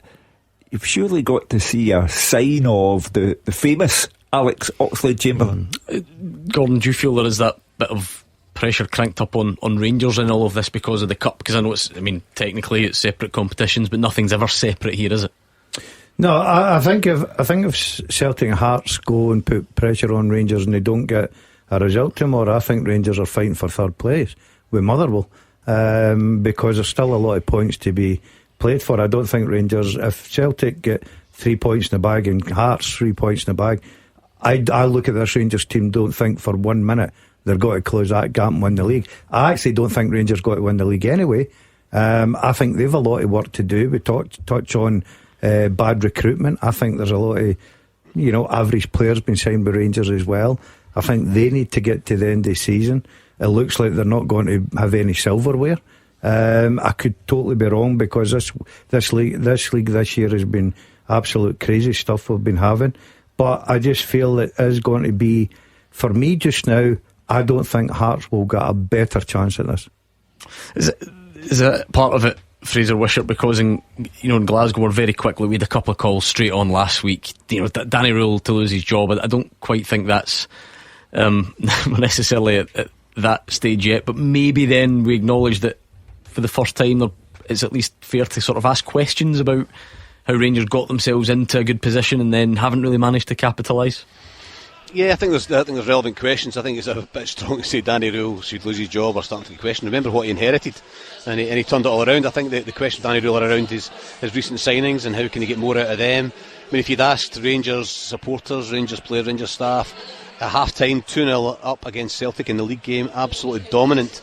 you've surely got to see a sign of the famous Alex Oxlade-Chamberlain. Gordon, do you feel there is that bit of pressure cranked up on Rangers in all of this because of the Cup? Because I know technically it's separate competitions, but nothing's ever separate here, is it? No, I think if Celtic and Hearts go and put pressure on Rangers and they don't get a result tomorrow, I think Rangers are fighting for third place with Motherwell, because there's still a lot of points to be played for. I don't think Rangers, if Celtic get 3 points in the bag and Hearts 3 points in the bag, I look at this Rangers team, don't think for 1 minute they're got to close that gap and win the league. I actually don't think Rangers got to win the league anyway. I think they've a lot of work to do. We touch on bad recruitment. I think there's a lot of average players been signed by Rangers as well. I think they need to get to the end of the season. It looks like they're not going to have any silverware. I could totally be wrong, because this league this year has been absolute crazy stuff we've been having. But I just feel it is going to be, for me just now, I don't think Hearts will get a better chance at this. Is it part of it, Fraser Wishart, because in Glasgow we're very quickly, we had a couple of calls straight on last week, Danny Rule to lose his job. I don't quite think that's necessarily at that stage yet, but maybe then we acknowledge that for the first time it's at least fair to sort of ask questions about how Rangers got themselves into a good position and then haven't really managed to capitalise. Yeah, I think there's relevant questions. I think it's a bit strong to say Danny Rule should lose his job or starting to be questioned. Remember what he inherited, and he turned it all around. I think the question Danny Rule are around his recent signings and how can he get more out of them. I mean, if you'd asked Rangers supporters, Rangers players, Rangers staff at half time, 2-0 up against Celtic in the league game, absolutely dominant,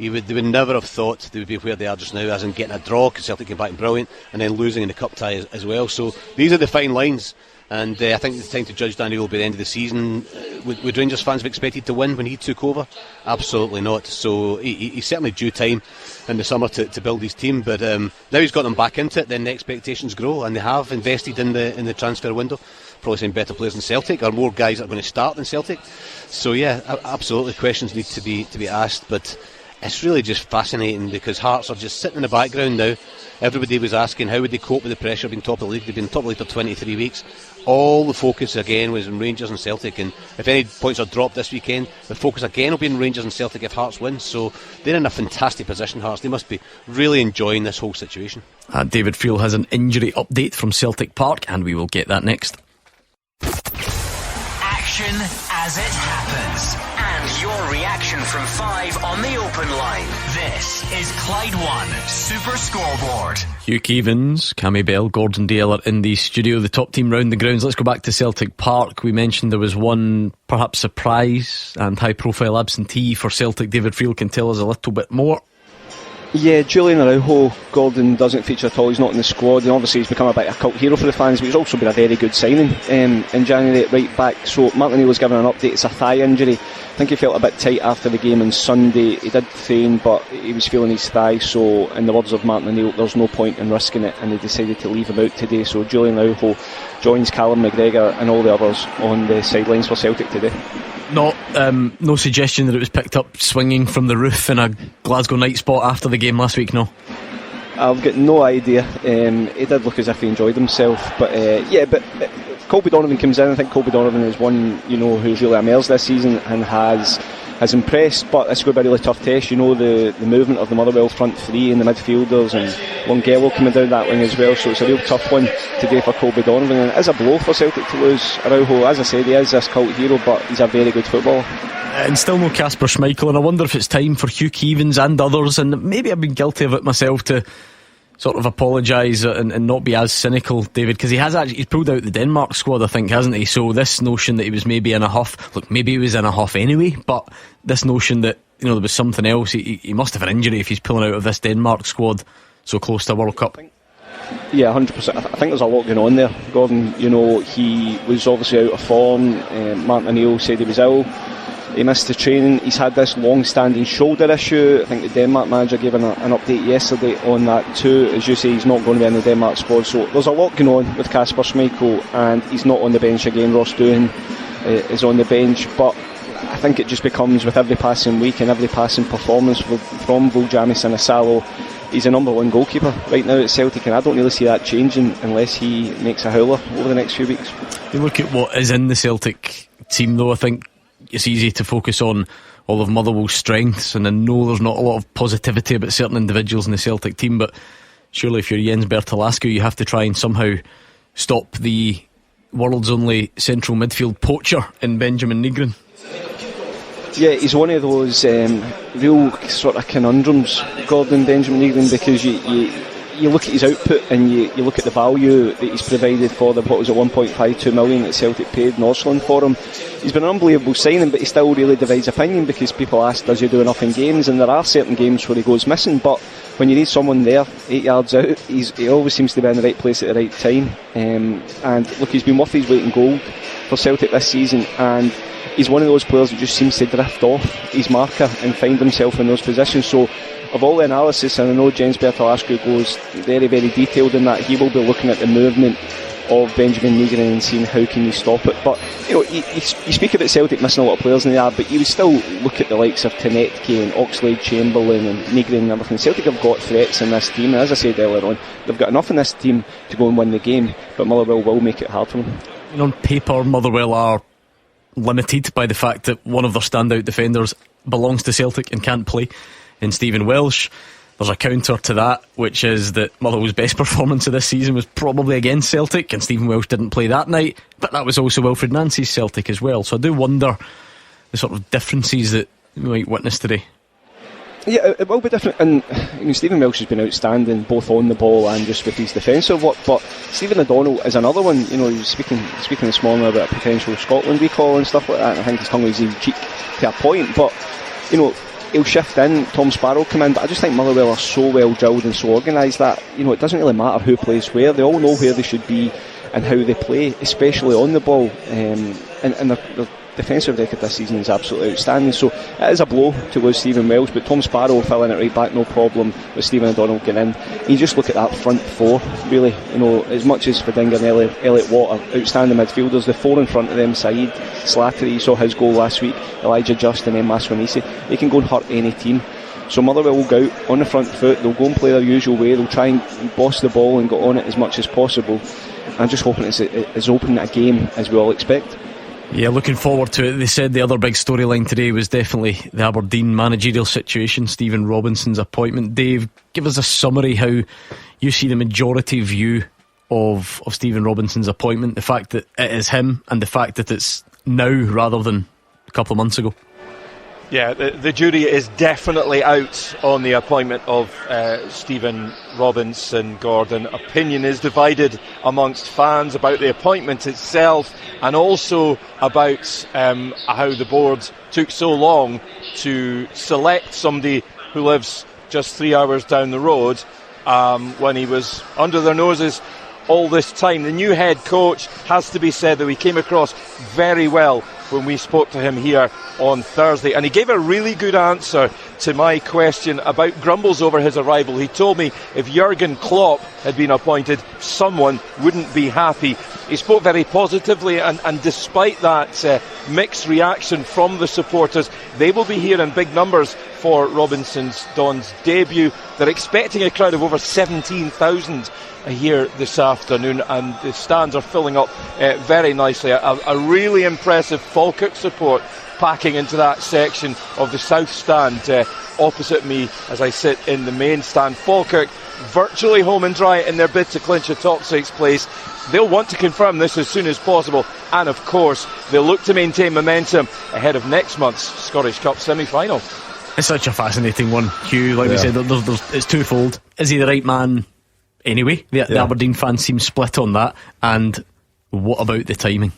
they would never have thought they would be where they are just now, as in getting a draw because Celtic came back brilliant, and then losing in the cup tie as well. So these are the fine lines. And I think it's time to judge Danny Rule by the end of the season. Would Rangers fans have expected to win when he took over? Absolutely not. So he's certainly due time in the summer to build his team. But now he's got them back into it, then the expectations grow, and they have invested in the transfer window. Probably saying better players than Celtic, or more guys that are going to start than Celtic. So yeah, absolutely, questions need to be asked. But it's really just fascinating, because Hearts are just sitting in the background now. Everybody was asking how would they cope with the pressure of being top of the league. They've been top of the league for 23 weeks. All the focus again was on Rangers and Celtic, and if any points are dropped this weekend, the focus again will be on Rangers and Celtic if Hearts win. So they're in a fantastic position, Hearts. They must be really enjoying this whole situation. David Friel has an injury update from Celtic Park, and we will get that next. Action as it happens, and your reaction from 5 on the open line. This is Clyde One Super Scoreboard. Hugh Keevins, Cammy Bell, Gordon Dalziel are in the studio. The top team round the grounds. Let's go back to Celtic Park. We mentioned there was one perhaps surprise and high profile absentee for Celtic. David Friel can tell us a little bit more. Yeah, Julian Araujo, Gordon, doesn't feature at all. He's not in the squad, and obviously he's become a bit of a cult hero for the fans, but he's also been a very good signing in January at right back. So Martin O'Neill was given an update. It's a thigh injury. I think he felt a bit tight after the game on Sunday. He did train, but he was feeling his thigh, so in the words of Martin O'Neill, there's no point in risking it, and they decided to leave him out today. So Julian Araujo joins Callum McGregor and all the others on the sidelines for Celtic today. No suggestion that it was picked up swinging from the roof in a Glasgow night spot after the game last week, no? I've got no idea. He did look as if he enjoyed himself, but Colby Donovan comes in. I think Colby Donovan is one who's really emerged this season and has impressed, but it's going to be a really tough test. The movement of the Motherwell front three and the midfielders, and Longello coming down that wing as well, so it's a real tough one today for Colby Donovan, and it is a blow for Celtic to lose Araujo. As I said, he is this cult hero, but he's a very good footballer. And still no Kasper Schmeichel, and I wonder if it's time for Hugh Keevins and others, and maybe I've been guilty of it myself, to sort of apologise and not be as cynical, David, because he's pulled out the Denmark squad, I think, hasn't he? So this notion that he was maybe in a huff, look, maybe he was in a huff anyway, but this notion that there was something else, he must have an injury if he's pulling out of this Denmark squad so close to a World Cup. Yeah, 100%. I think there's a lot going on there, Gordon. He was obviously out of form. Martin O'Neill said he was ill. He missed the training. He's had this long-standing shoulder issue. I think the Denmark manager gave an update yesterday on that too. As you say, he's not going to be in the Denmark squad. So there's a lot going on with Kasper Schmeichel, and he's not on the bench again. Ross Doohan is on the bench, but I think it just becomes, with every passing week and every passing performance from Vuljami Sinisalo, he's a number one goalkeeper right now at Celtic, and I don't really see that changing unless he makes a howler over the next few weeks. You look at what is in the Celtic team though, I think it's easy to focus on all of Motherwell's strengths, and I know there's not a lot of positivity about certain individuals in the Celtic team, but surely if you're Jens Bertel, you have to try and somehow stop the world's only central midfield poacher in Benjamin Nygren. Yeah, he's one of those real sort of conundrums, Gordon Benjamin Nygren, because you look at his output and you look at the value that he's provided for them. What was it, 1.52 million that Celtic paid Northland for him? He's been an unbelievable signing, but he still really divides opinion, because people ask, does he do enough in games? And there are certain games where he goes missing, but when you need someone there 8 yards out, he always seems to be in the right place at the right time. And look, he's been worth his weight in gold for Celtic this season, and he's one of those players that just seems to drift off his marker and find himself in those positions. So of all the analysis, and I know Jens Bertel goes very, very detailed in that, he will be looking at the movement of Benjamin Nygren and seeing how can he stop it. But you speak about Celtic missing a lot of players in the yard, but you would still look at the likes of Tenetke and Oxlade-Chamberlain and Nygren and everything. Celtic have got threats in this team, and as I said earlier on, they've got enough in this team to go and win the game, but Motherwell will make it hard for them. On paper, Motherwell are limited by the fact that one of their standout defenders belongs to Celtic and can't play in Stephen Welsh. There's a counter to that, which is that Motherwell's best performance of this season was probably against Celtic, and Stephen Welsh didn't play that night, but that was also Wilfred Nancy's Celtic as well. So I do wonder the sort of differences that we might witness today. Yeah, it will be different, and Stephen Welsh has been outstanding both on the ball and just with his defensive work, but Stephen O'Donnell is another one. He was speaking this morning about a potential Scotland recall and stuff like that, and I think he's tongue his cheek to a point, but he'll shift in, Tom Sparrow come in, but I just think Motherwell are so well drilled and so organised that it doesn't really matter who plays where. They all know where they should be and how they play, especially on the ball, and their defensive record this season is absolutely outstanding. So it is a blow to lose Stephen Welsh, but Tom Sparrow will fill in it right back, no problem, with Stephen O'Donnell getting in. You just look at that front four, really, as much as Verdinga and Elliot Watt are outstanding midfielders, the four in front of them, Said Slattery, you saw his goal last week, Elijah Just and then Maswanisi, they can go and hurt any team. So Motherwell will go out on the front foot, they'll go and play their usual way, they'll try and boss the ball and get on it as much as possible. I'm just hoping it's as open a game as we all expect. Yeah, looking forward to it. They said the other big storyline today was definitely the Aberdeen managerial situation, Stephen Robinson's appointment. Dave, give us a summary how you see the majority view of Stephen Robinson's appointment, the fact that it is him and the fact that it's now rather than a couple of months ago. Yeah, the jury is definitely out on the appointment of Stephen Robinson, Gordon. Opinion is divided amongst fans about the appointment itself, and also about how the board took so long to select somebody who lives just 3 hours down the road when he was under their noses all this time. The new head coach, has to be said that he came across very well when we spoke to him here on Thursday, and he gave a really good answer to my question about grumbles over his arrival. He told me if Jurgen Klopp had been appointed, someone wouldn't be happy. He spoke very positively, and despite that mixed reaction from the supporters, they will be here in big numbers for Robinson's Don's debut. They're expecting a crowd of over 17,000 here this afternoon, and the stands are filling up very nicely. A really impressive Falkirk support packing into that section of the south stand opposite me as I sit in the main stand. Falkirk virtually home and dry in their bid to clinch a top six place. They'll want to confirm this as soon as possible, and of course they'll look to maintain momentum ahead of next month's Scottish Cup semi-final. It's such a fascinating one, Hugh. Like we said, it's twofold. Is he the right man anyway? The Aberdeen fans seem split on that. And what about the timing?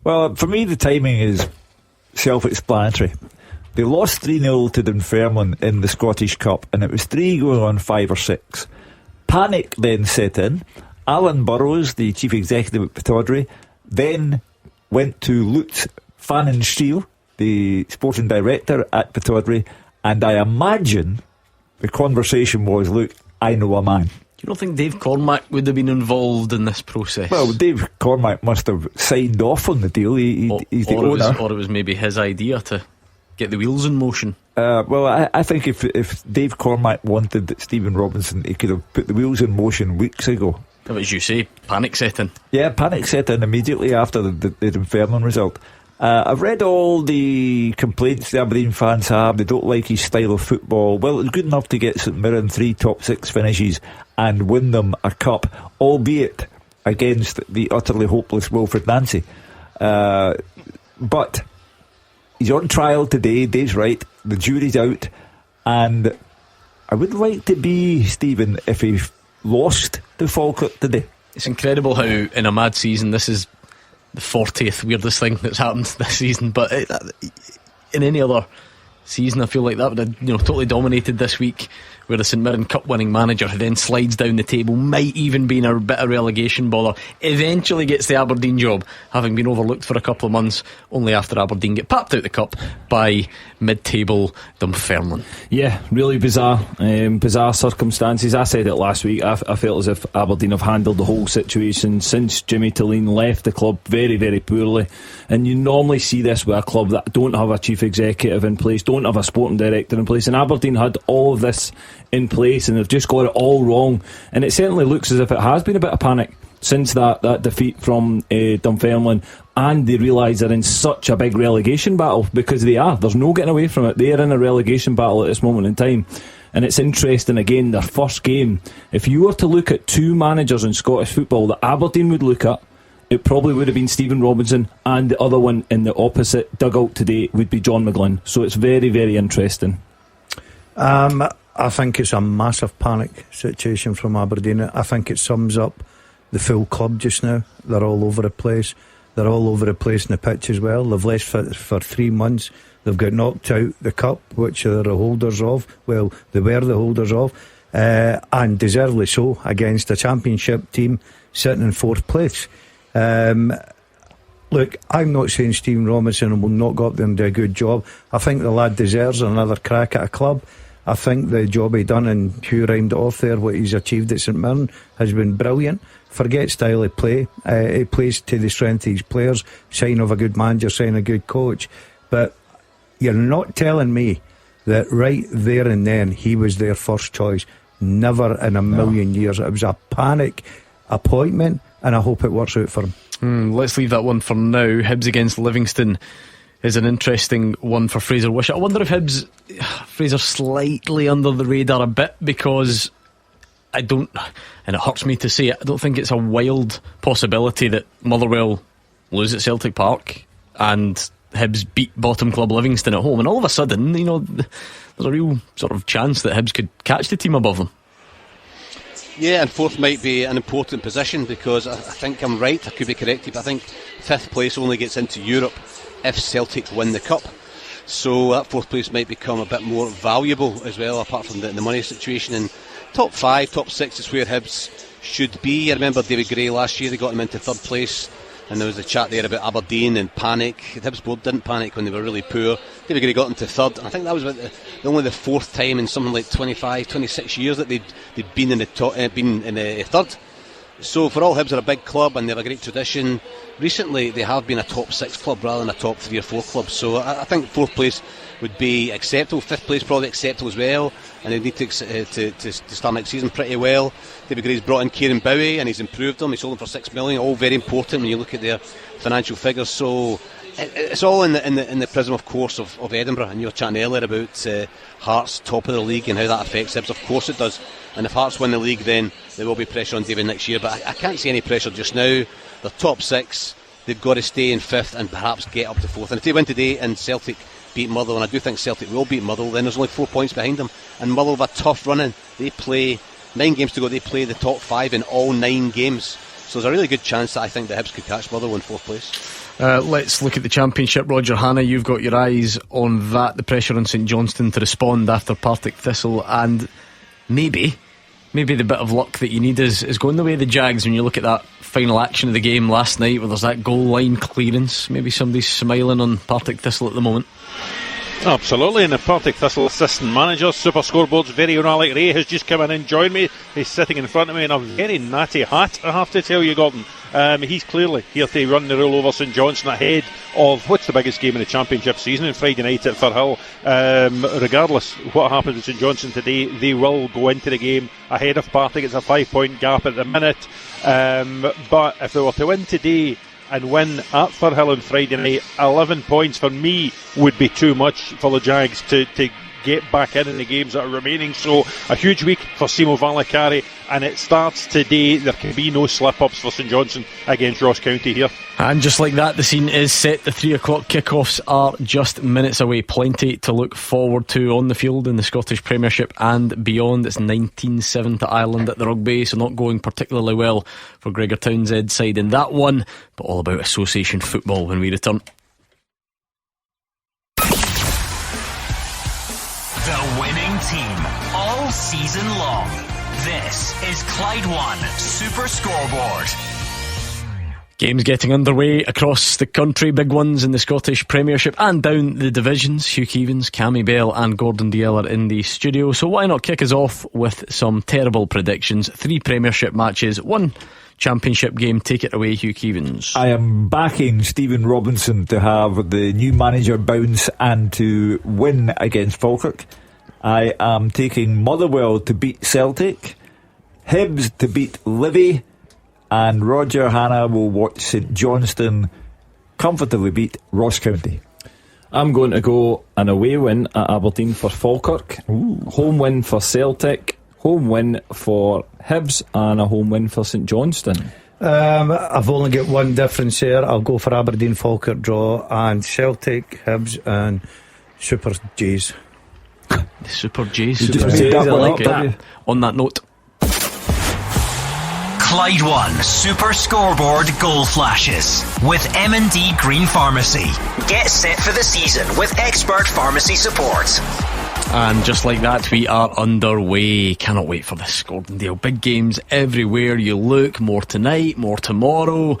Well, for me the timing is self-explanatory. They lost 3-0 to Dunfermline in the Scottish Cup, and it was 3 going on 5 or 6. Panic then set in. Alan Burrows, the chief executive at Pittodrie, then went to Lutz Pfannenstiel, the sporting director at Pittodrie, and I imagine the conversation was, look, I know a man. You don't think Dave Cormack would have been involved in this process? Well, Dave Cormack must have signed off on the deal. He's the owner. Or it was maybe his idea to get the wheels in motion. Well, I think if Dave Cormack wanted Stephen Robinson, he could have put the wheels in motion weeks ago. As you say, panic set in. Yeah, panic set in immediately after the Dunfermline result. I've read all the complaints the Aberdeen fans have. They don't like his style of football. Well, it's good enough to get St Mirren 3 top 6 finishes and win them a cup, albeit against the utterly hopeless Wilfred Nancy. But he's on trial today. Dave's right. The jury's out, and I would like to be Stephen if he lost to Falkirk today. It's incredible how in a mad season this is the 40th weirdest thing that's happened this season, but in any other season I feel like that would have totally dominated this week, where the St Mirren Cup winning manager who then slides down the table, might even be in a bit of relegation bother, eventually gets the Aberdeen job, having been overlooked for a couple of months, only after Aberdeen get papped out the cup by mid-table Dunfermline. Yeah, really bizarre circumstances. I said it last week. I felt as if Aberdeen have handled the whole situation since Jimmy Tilleen left the club very, very poorly, and you normally see this with a club that don't have a chief executive in place, don't have a sporting director in place, and Aberdeen had all of this in place and they've just got it all wrong, and it certainly looks as if it has been a bit of panic since that defeat from Dunfermline, and they realise they're in such a big relegation battle, because there's no getting away from it. They're in a relegation battle at this moment in time, and it's interesting again, their first game, if you were to look at 2 managers in Scottish football that Aberdeen would look at, it probably would have been Stephen Robinson, and the other one in the opposite dugout today would be John McGlynn. So it's very, very interesting. I think it's a massive panic situation from Aberdeen. I think it sums up the full club just now. They're all over the place. They're all over the place in the pitch as well. They've left for 3 months. They've got knocked out the cup, which they're the holders of. Well, they were the holders of, and deservedly so, against a championship team sitting in 4th place. Look, I'm not saying Stephen Robinson will not go up there and do a good job. I think the lad deserves another crack at a club. I think the job he done, and Hugh rhymed it off there, what he's achieved at St Mirren has been brilliant. Forget style of play, he plays to the strength of his players, sign of a good manager, sign a good coach. But you're not telling me that right there and then he was their first choice. Never in a million years. It was a panic appointment, and I hope it works out for him. Let's leave that one for now. Hibs against Livingston is an interesting one for Fraser Wishart. I wonder if Fraser's slightly under the radar a bit, because I don't, and it hurts me to say it, I don't think it's a wild possibility that Motherwell lose at Celtic Park and Hibs beat bottom club Livingston at home, and all of a sudden, there's a real sort of chance that Hibs could catch the team above them. Yeah, and 4th might be an important position, because I think I'm right, I could be corrected, but I think 5th place only gets into Europe if Celtic win the cup. So that 4th place might become a bit more valuable as well, apart from the money situation. And top 5, top 6 is where Hibs should be. I remember David Gray last year, they got him into 3rd place, and there was a chat there about Aberdeen and panic. The Hibs board didn't panic when they were really poor. David Gray got into 3rd. I think that was only the 4th time in something like 25, 26 years that they'd been in the 3rd. So for all, Hibs are a big club and they have a great tradition. Recently they have been a top 6 club rather than a top 3 or 4 club, so I think 4th place would be acceptable. 5th place probably acceptable as well, and they need to start next season pretty well. David Gray's brought in Kieran Bowie and he's improved them. He sold them for $6 million, all very important when you look at their financial figures. So it's all in the prism, of course, of Edinburgh. And you were chatting earlier about Hearts top of the league and how that affects Hibs. Of course it does, and if Hearts win the league, then there will be pressure on David next year, but I can't see any pressure just now. They're top 6, they've got to stay in 5th and perhaps get up to 4th. And if they win today and Celtic beat Motherwell, and I do think Celtic will beat Motherwell, then there's only 4 points behind them, and Motherwell have a tough run in. They play 9 games to go, they play the top 5 in all 9 games, so there's a really good chance that I think the Hibs could catch Motherwell in 4th place. Let's look at the Championship. Roger Hanna, you've got your eyes on that, the pressure on St Johnstone to respond after Partick Thistle, and maybe the bit of luck that you need is going the way of the Jags when you look at that final action of the game last night where there's that goal line clearance. Maybe somebody's smiling on Partick Thistle at the moment. Absolutely, and the Partick Thistle assistant manager, Super Scoreboard's very own Alec Ray, has just come in and joined me. He's sitting in front of me in a very natty hat, I have to tell you, Gordon. He's clearly here to run the rule over St Johnstone ahead of what's the biggest game in the Championship season on Friday night at Firhill. Regardless what happens with St Johnstone today, they will go into the game ahead of Partick. It's a 5-point gap at the minute, but if they were to win today and win at Firhill on Friday night, 11 points for me would be too much for the Jags to get back in the games that are remaining. So a huge week for Simo Valakari, and it starts today. There can be no slip-ups for St Johnstone against Ross County here. And just like that, the scene is set. The 3 o'clock kickoffs are just minutes away. Plenty to look forward to on the field in the Scottish Premiership and beyond. It's 19-7 to Ireland at the Rugby, so not going particularly well for Gregor Townsend's side in that one, but all about association football when we return. The winning team all season long. This is Clyde One Super Scoreboard. Games getting underway across the country, big ones in the Scottish Premiership and down the divisions. Hugh Keevins, Cammy Bell and Gordon Dalziel are in the studio, so why not kick us off with some terrible predictions. 3 Premiership matches, 1 Championship game. Take it away, Hugh Keevins. I am backing Stephen Robinson to have the new manager bounce and to win against Falkirk. I am taking Motherwell to beat Celtic, Hibs to beat Livy, and Roger Hanna will watch St Johnstone comfortably beat Ross County. I'm going to go an away win at Aberdeen for Falkirk. Ooh. Home win for Celtic, home win for Hibs, and a home win for St Johnstone. I've only got one difference here. I'll go for Aberdeen Falkirk draw and Celtic, Hibs and Super Jays. The Super Jays. Super Jays, I like that. On that note, Clyde One Super Scoreboard Goal Flashes with M&D Green Pharmacy. Get set for the season with expert pharmacy support. and just like that we are underway. Cannot wait for this, Gordon Dale. Big games everywhere you look. More tonight, more tomorrow.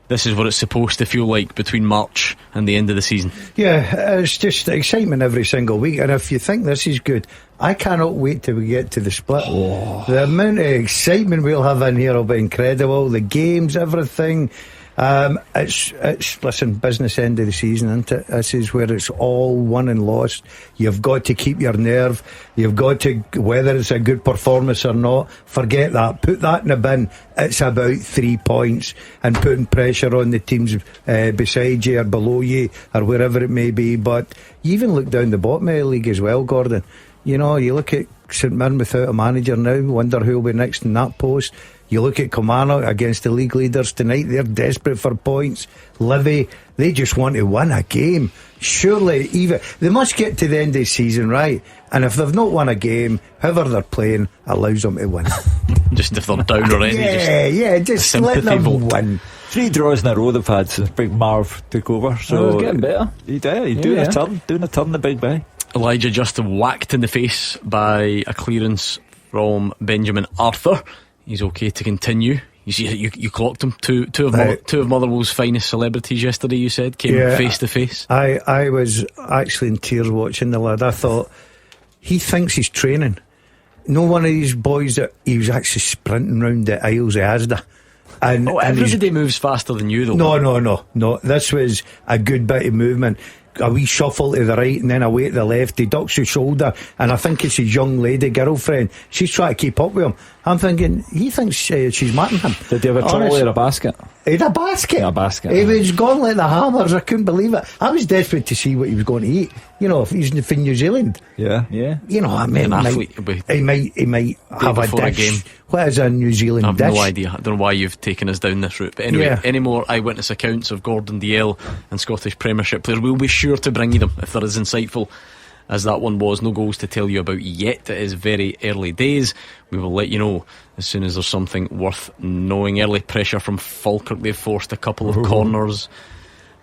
This is what it's supposed to feel like between March and the end of the season. Yeah, it's just excitement every single week. And if you think this is good, I cannot wait till we get to the split. The amount of excitement we'll have in here will be incredible. The games, everything. It's listen, business end of the season, isn't it? This is where it's all won and lost. You've got to keep your nerve. You've got to, whether it's a good performance or not, forget that. Put that in the bin. It's about 3 points and putting pressure on the teams beside you or below you or wherever it may be. But you even look down the bottom of the league as well, Gordon. You know, you look at St Mirren without a manager now, wonder who'll be next in that post. You look at Kilmarnock against the league leaders tonight, they're desperate for points. Livy, they just want to win a game. Surely, even they must get to the end of the season, right? And if they've not won a game, whoever they're playing allows them to win. Just if they're down already. just let them win. 3 draws in a row they've had since Big Marv took over. So it's getting better. He's doing a turn, the big guy. Elijah just whacked in the face by a clearance from Benjamin Arthur. He's okay to continue. You see, you clocked him. Two of Motherwell's finest celebrities yesterday, you said, came face to face. I was actually in tears watching the lad. I thought, he thinks he's training. No one of these boys that he was actually sprinting round the aisles of Asda. And everybody moves faster than you, though. No. This was a good bit of movement. A wee shuffle to the right and then away to the left. He ducks his shoulder, and I think it's his young lady girlfriend. She's trying to keep up with him. I'm thinking, he thinks she's matting him. Did he have a trolley or a basket? He had a basket. Yeah, a basket. He was gone like the hammers. I couldn't believe it. I was desperate to see what he was going to eat. You know, if he's from New Zealand. Yeah. You know, I mean, an athlete. He might have a dish. A game. What is a New Zealand I've dish? no idea. I don't know why you've taken us down this route. But anyway, any more eyewitness accounts of Gordon Dalziel and Scottish Premiership players, we'll be sure to bring you them if they're as insightful as that one was. No goals to tell you about yet. It is very early days. We will let you know as soon as there's something worth knowing. Early pressure from Falkirk. They've forced a couple of corners.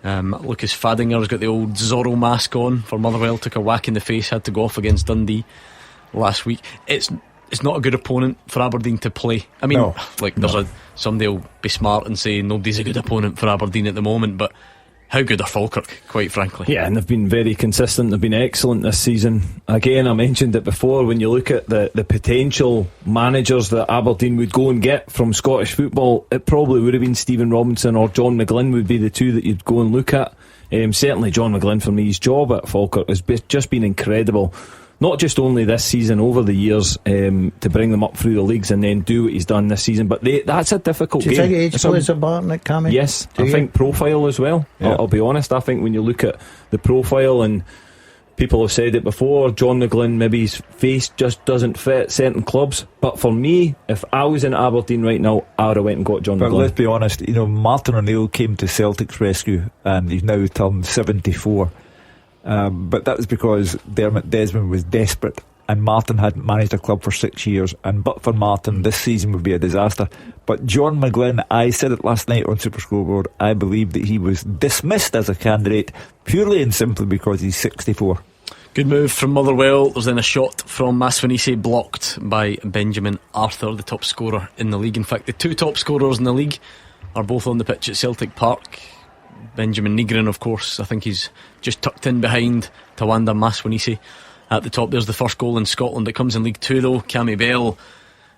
Lucas Fadinger's got the old Zorro mask on for Motherwell. Took a whack in the face, had to go off against Dundee last week. It's it's not a good opponent for Aberdeen to play. I mean, somebody will be smart and say nobody's a good opponent for Aberdeen at the moment, but how good are Falkirk, quite frankly? Yeah, and they've been very consistent. They've been excellent this season. Again, I mentioned it before, when you look at the potential managers that Aberdeen would go and get from Scottish football, it probably would have been Stephen Robinson or John McGlynn would be the two that you'd go and look at. Certainly John McGlynn, for me, his job at Falkirk has just been incredible. Not just only this season, over the years, to bring them up through the leagues and then do what he's done this season. But that's a difficult game. Do you think age plays a part in it, Cammy? Yes, I think profile as well. Yeah. I'll be honest, I think when you look at the profile, and people have said it before, John McGlynn, maybe his face just doesn't fit certain clubs. But for me, if I was in Aberdeen right now, I would have went and got John McGlynn. But let's be honest, Martin O'Neill came to Celtic's rescue and he's now turned 74. But that was because Dermot Desmond was desperate and Martin hadn't managed a club for 6 years, and but for Martin this season would be a disaster. But John McGlynn, I said it last night on Super Scoreboard, I believe that he was dismissed as a candidate purely and simply because he's 64. Good move from Motherwell. There's then a shot from Masvanise blocked by Benjamin Arthur, the top scorer in the league. In fact, the two top scorers in the league are both on the pitch at Celtic Park. Benjamin Nygren, of course, I think he's just tucked in behind Tawanda Masvanise at the top. There's the first goal in Scotland. It comes in League 2 though. Cammy Bell,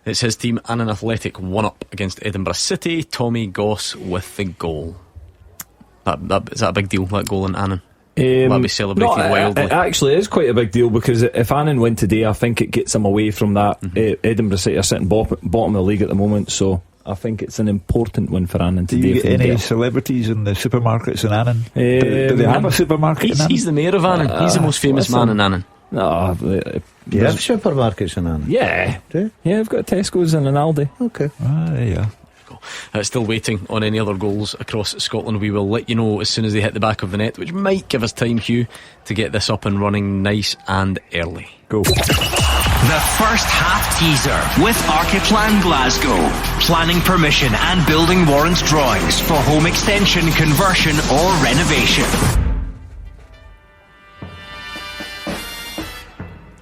it's his team, Annan Athletic 1-up against Edinburgh City. Tommy Goss with the goal. Is that a big deal, that goal in Annan? That'll be celebrated wildly. It actually is quite a big deal, because if Annan win today, I think it gets them away from that. Edinburgh City are sitting bottom of the league at the moment, so I think it's an important win for Annan today. Do you get any celebrities in the supermarkets in Annan? Do they have a supermarket in Annan? He's the mayor of Annan. He's the most famous man in Annan. No, do you have supermarkets in Annan? Yeah. Do you? Yeah, I've got a Tesco's and an Aldi. Okay. There you are. Still waiting on any other goals across Scotland. We will let you know as soon as they hit the back of the net, which might give us time, Hugh, to get this up and running nice and early. Go. The first half teaser with Archiplan Glasgow. Planning permission and building warrant drawings for home extension, conversion or renovation.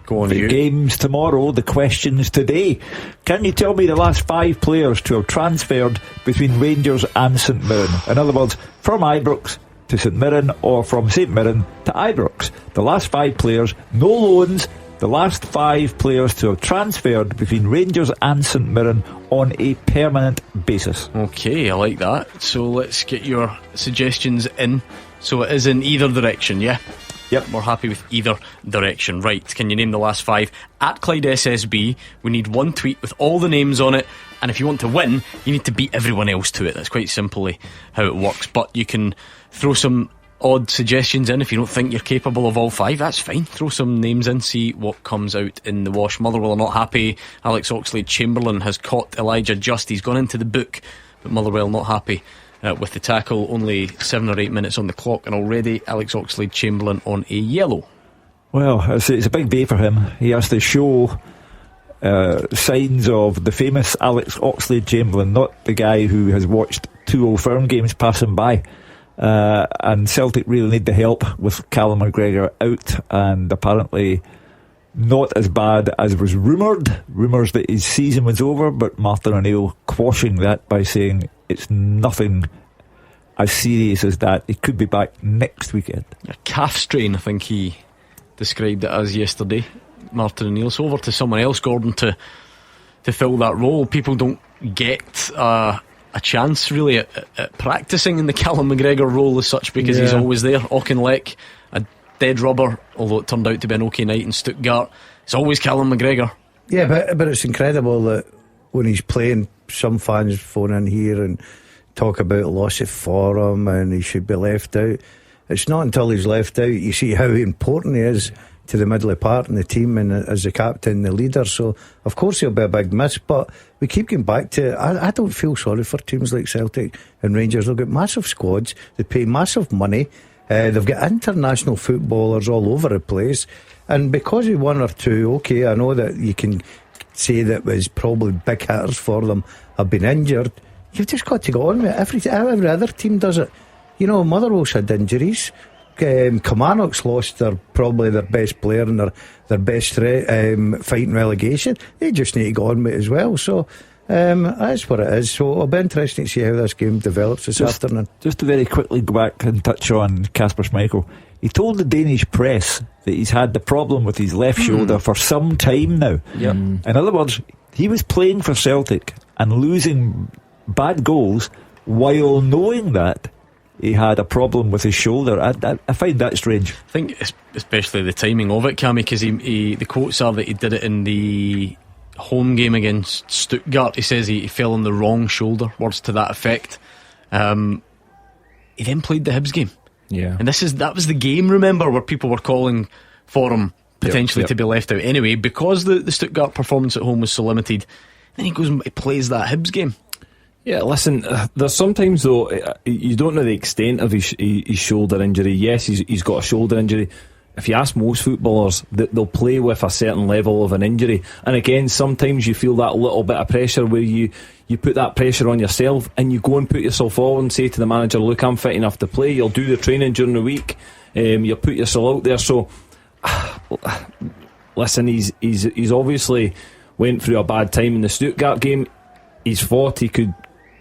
Go on, the games tomorrow, the questions today. Can you tell me the last 5 players to have transferred between Rangers and St Mirren? In other words, from Ibrox to St Mirren or from St Mirren to Ibrox. The last 5 players, no loans. The last 5 players to have transferred between Rangers and St Mirren on a permanent basis. Okay, I like that. So let's get your suggestions in. So it is in either direction, yeah? Yep. We're happy with either direction. Right, can you name the last 5? At Clyde SSB, we need one tweet with all the names on it, and if you want to win, you need to beat everyone else to it. That's quite simply how it works. But you can throw some odd suggestions in if you don't think you're capable of all 5. That's fine. Throw some names in, see what comes out in the wash. Motherwell are not happy. Alex Oxlade-Chamberlain has caught Elijah Just. He's gone into the book, but Motherwell not happy with the tackle. Only 7 or 8 minutes on the clock, and already Alex Oxlade-Chamberlain on a yellow. Well, it's a big day for him. He has to show signs of the famous Alex Oxlade-Chamberlain, not the guy who has watched 2 Old Firm games pass him by. And Celtic really need the help with Callum McGregor out, and apparently not as bad as was rumours that his season was over, but Martin O'Neill quashing that by saying it's nothing as serious as that. He could be back next weekend. A calf strain, I think he described it as yesterday, Martin O'Neill. So over to someone else, Gordon, to fill that role. People don't get a chance really at practising in the Callum McGregor role as such, because he's always there. Auchinleck, a dead rubber, although it turned out to be an okay night in Stuttgart. It's always Callum McGregor. Yeah, but it's incredible that when he's playing, some fans phone in here and talk about loss of form and he should be left out. It's not until he's left out you see how important he is to the middle part in the team and as the captain, the leader. So of course he'll be a big miss, but we keep getting back to I don't feel sorry for teams like Celtic and Rangers. They've got massive squads, they pay massive money, they've got international footballers all over the place, and because of 1 or 2, okay, I know that you can say that was probably big hitters for them have been injured. You've just got to go on with it. Every other team does it. You know, Motherwell's had injuries. Kilmarnock's lost probably their best player and their best threat fighting relegation. They just need to go on with it as well. So that's what it is. So it'll be interesting to see how this game develops this afternoon. Just to very quickly go back and touch on Kasper Schmeichel. He told the Danish press that he's had the problem with his left shoulder for some time now. Yep. In other words, he was playing for Celtic and losing bad goals while knowing that he had a problem with his shoulder. I find that strange. I think especially the timing of it, Cammy, because the quotes are that he did it in the home game against Stuttgart. He says he fell on the wrong shoulder, words to that effect. He then played the Hibs game. Yeah. And that was the game, remember, where people were calling for him potentially to be left out anyway, because the Stuttgart performance at home was so limited. Then he goes and he plays that Hibs game. Yeah, listen, there's sometimes though you don't know the extent of his shoulder injury. Yes, he's got a shoulder injury. If you ask most footballers, they'll play with a certain level of an injury. And again, sometimes you feel that little bit of pressure where you put that pressure on yourself and you go and put yourself forward and say to the manager, look, I'm fit enough to play. You'll do the training during the week. You'll put yourself out there. So listen, he's obviously went through a bad time in the Stuttgart game. He's thought he could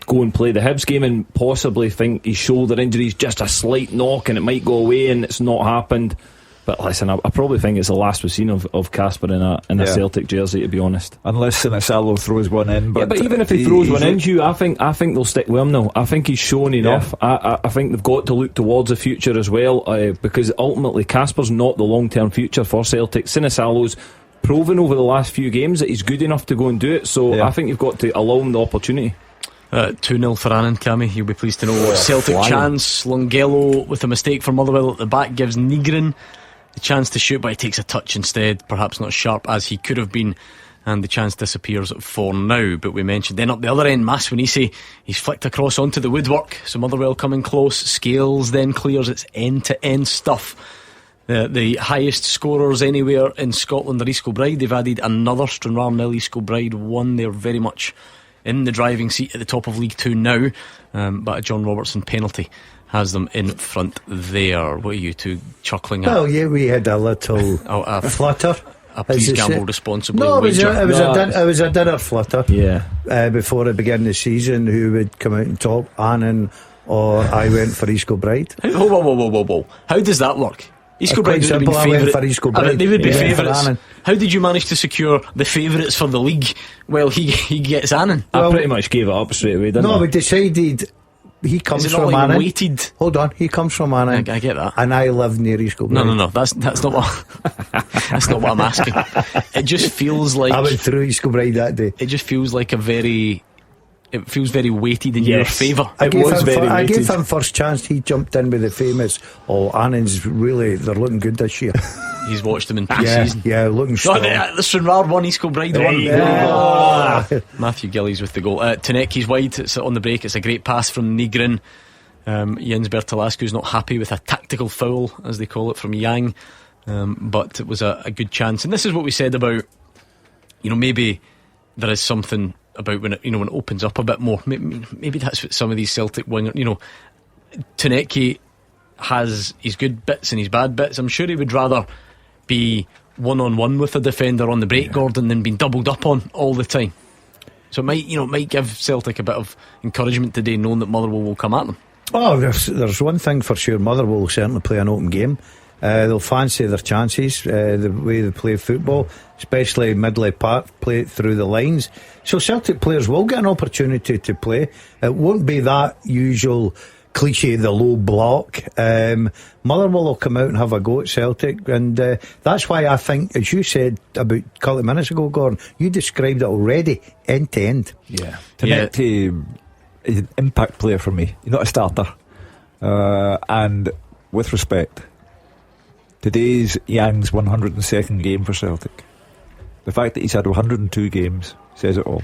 go and play the Hibs game and possibly think his shoulder injury is just a slight knock and it might go away, and it's not happened. But listen, I probably think it's the last we've seen of Kasper in a Celtic jersey, to be honest. Unless Sinisalo throws one in. But even if he throws one in, Hugh, I think they'll stick with him now. I think he's shown enough. I think they've got to look towards the future as well, because ultimately Kasper's not the long-term future for Celtic. Sinisalo's proven over the last few games that he's good enough to go and do it, so I think you've got to allow him the opportunity. 2-0 for Annan, Cammy. You'll be pleased to know. Celtic chance. Longello with a mistake for Motherwell at the back gives Nygren the chance to shoot, but he takes a touch instead, perhaps not sharp as he could have been, and the chance disappears for now. But we mentioned then up the other end, Maswinisi, he's flicked across onto the woodwork, so Motherwell coming close. Scales then clears. It's end-to-end stuff. The highest scorers anywhere in Scotland are East Kilbride. They've added another, Stranraer 0, East Kilbride 1. They're very much in the driving seat at the top of League 2 now, but a John Robertson penalty has them in front there. What are you two chuckling at? Well, yeah, we had a little flutter. Please gamble responsibly. No, it was a dinner flutter. Yeah. Before the beginning of the season, who would come out and talk, Annan or I went for East Kilbride. Whoa. How does that work? East Kilbride would have been favourite. They would be favourites. How did you manage to secure the favourites for the league? Well, he gets Annan. I pretty much gave it up straight away, didn't I? No, we decided he comes from Annan. Weighted? Hold on, he comes from Annan. I get that. And I live near East Kilbride. No. That's not what that's not what I'm asking. It just feels like I went through East Kilbride that day. It just feels like it feels very weighted in your favour. I gave him first chance. He jumped in with the famous, Annan's really, they're looking good this year. He's watched them in pre-season. Yeah, looking strong. The Stranraer 1, East Kilbride 1. Matthew Gillies with the goal. Taneki's wide, it's on the break. It's a great pass from Nygren. Jens Bertolascu's not happy with a tactical foul, as they call it, from Yang, but it was a good chance. And this is what we said about, maybe there is something about when it opens up a bit more. Maybe that's what some of these Celtic wingers, Taneki has his good bits and his bad bits. I'm sure he would rather be one-on-one with a defender on the break, Gordon, than being doubled up on all the time. So it might give Celtic a bit of encouragement today, knowing that Motherwell will come at them. Oh, there's one thing for sure. Motherwell will certainly play an open game. They'll fancy their chances, the way they play football, especially Midley Park, play it through the lines. So Celtic players will get an opportunity to play. It won't be that usual cliche, the low block. Motherwell will come out and have a go at Celtic, and that's why I think, as you said about a couple of minutes ago, Gordon, you described it already, end to end. Yeah. Tanetti is an impact player for me. He's not a starter. And with respect, today's Yang's 102nd game for Celtic. The fact that he's had 102 games says it all.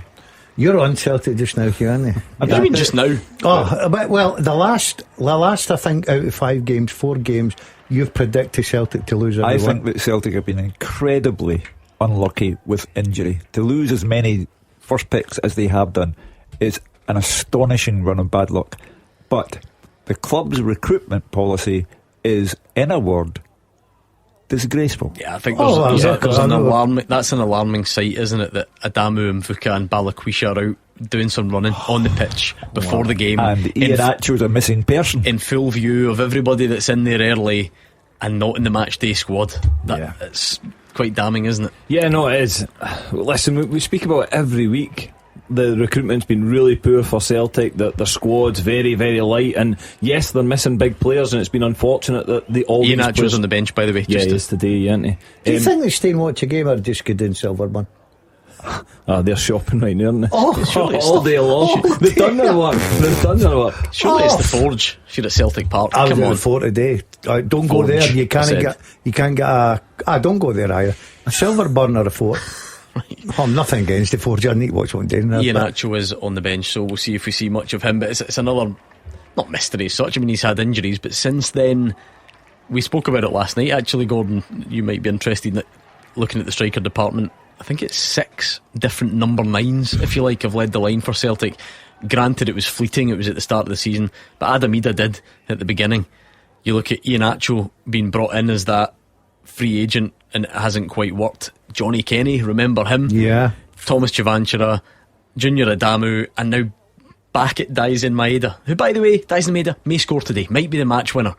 You're on Celtic just now, Hugh, aren't you? What do you mean just now? Well, the last I think out of 5 games, 4 games, you've predicted Celtic to lose every I think that Celtic have been incredibly unlucky with injury. To lose as many first picks as they have done is an astonishing run of bad luck. But the club's recruitment policy is, in a word, disgraceful. Yeah, I think there's an alarming. That's an alarming sight, isn't it? That Adamu, Mvuka and Balakwisha are out doing some running on the pitch before the game, and Iheanacho's a missing person in full view of everybody that's in there early and not in the match day squad. It's quite damning, isn't it? Yeah, no, it is. Listen, we speak about it every week. The recruitment's been really poor for Celtic. Their squad's very, very light, and yes, they're missing big players, and it's been unfortunate that they all. Iheanacho's on the bench, by the way. Yeah, he is today, isn't he? Do you think they stay and watch a game, or just go down Silverburn? They're shopping right now, aren't they? All day long. They've done their work. Surely it's the Forge. If you're at Celtic Park, I was come at on. the Fort today. Don't go there. You can't get a. Don't go there either. Silverburn or a Fort. I'm nothing against the Forge. I need to watch one day. Iheanacho is on the bench, so we'll see if we see much of him. But it's another, not mystery as such. I mean, he's had injuries, but since then, we spoke about it last night. Actually, Gordon, you might be interested in looking at the striker department. I think it's 6 different number 9s, if you like, have led the line for Celtic. Granted, it was fleeting, it was at the start of the season, but Adam Ida did at the beginning. You look at Iheanacho being brought in as that free agent, and it hasn't quite worked. Johnny Kenny, remember him? Yeah. Thomas Chivanchira, Junior Adamu, and now back at Daisen Maeda, who, by the way, Daisen Maeda may score today, might be the match winner,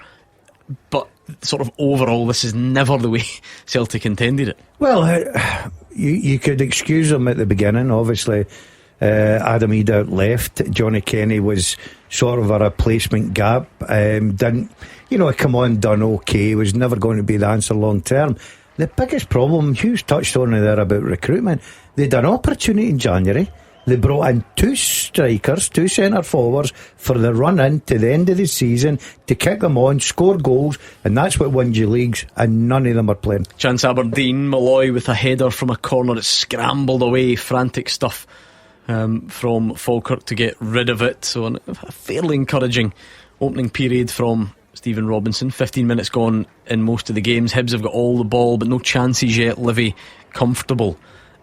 but sort of overall, this is never the way Celtic intended it. Well, you could excuse him at the beginning. Obviously, Adam Ida left. Johnny Kenny was sort of a replacement gap. Didn't, come on, done okay. Was never going to be the answer long term. The biggest problem, Hugh's touched on it there about recruitment. They had an opportunity in January. They brought in 2 strikers, 2 centre forwards for the run in to the end of the season to kick them on, score goals, and that's what wins you leagues, and none of them are playing. Chance Aberdeen, Malloy with a header from a corner, it's scrambled away, frantic stuff from Falkirk to get rid of it. So a fairly encouraging opening period from Stephen Robinson. 15 minutes gone in most of the games. Hibs have got all the ball but no chances yet. Livy comfortable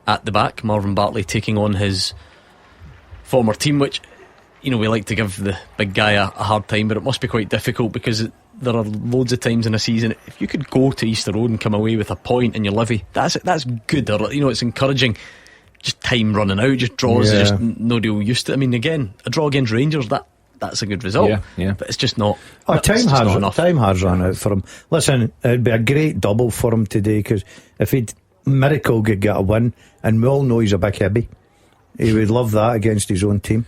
at the back. Marvin Bartley taking on his former team, which, we like to give the big guy a hard time, but it must be quite difficult because there are loads of times in a season, if you could go to Easter Road and come away with a point in your Livy, that's good. Or, it's encouraging. Just time running out, just draws, just no deal used to. I mean, again, a draw against Rangers, that's a good result. Yeah. But it's just not. Time has run out for him. Listen, it'd be a great double for him today, because if he'd miracle could get a win, and we all know he's a big hibby, he would love that against his own team.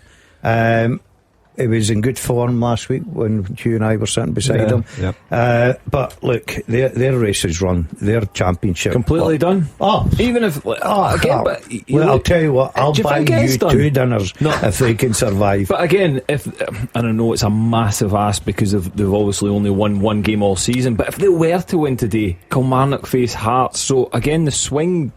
He was in good form last week when Hugh and I were sitting beside him. But look, their race is run. Their championship completely done. Even if I'll tell you what, I'll buy you 2 dinners if they can survive. But again, I don't know, it's a massive ask because they've obviously only won 1 game all season. But if they were to win today, Kilmarnock face Hearts. So again, the swing.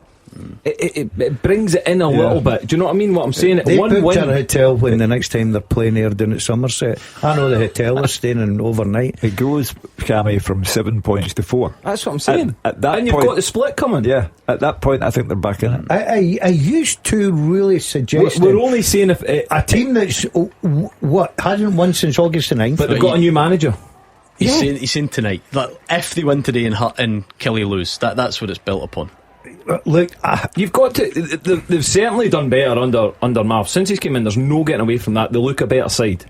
It brings it in a little bit. Do you know what I mean? What I'm saying? They booked a hotel when the next time they're playing here down at Somerset. I know the hotel is staying in overnight. It goes, Cammy, from 7 points to 4. That's what I'm saying. At that and point, you've got the split coming. Yeah, at that point I think they're back in it. I used to really suggest we're only saying if a team that's hasn't won since August the 9th, but they've got a new manager. He's saying tonight that if they win today and Kelly lose, that's what it's built upon. Look, you've got to. They've certainly done better under Marv since he's came in. There's no getting away from that. They look a better side.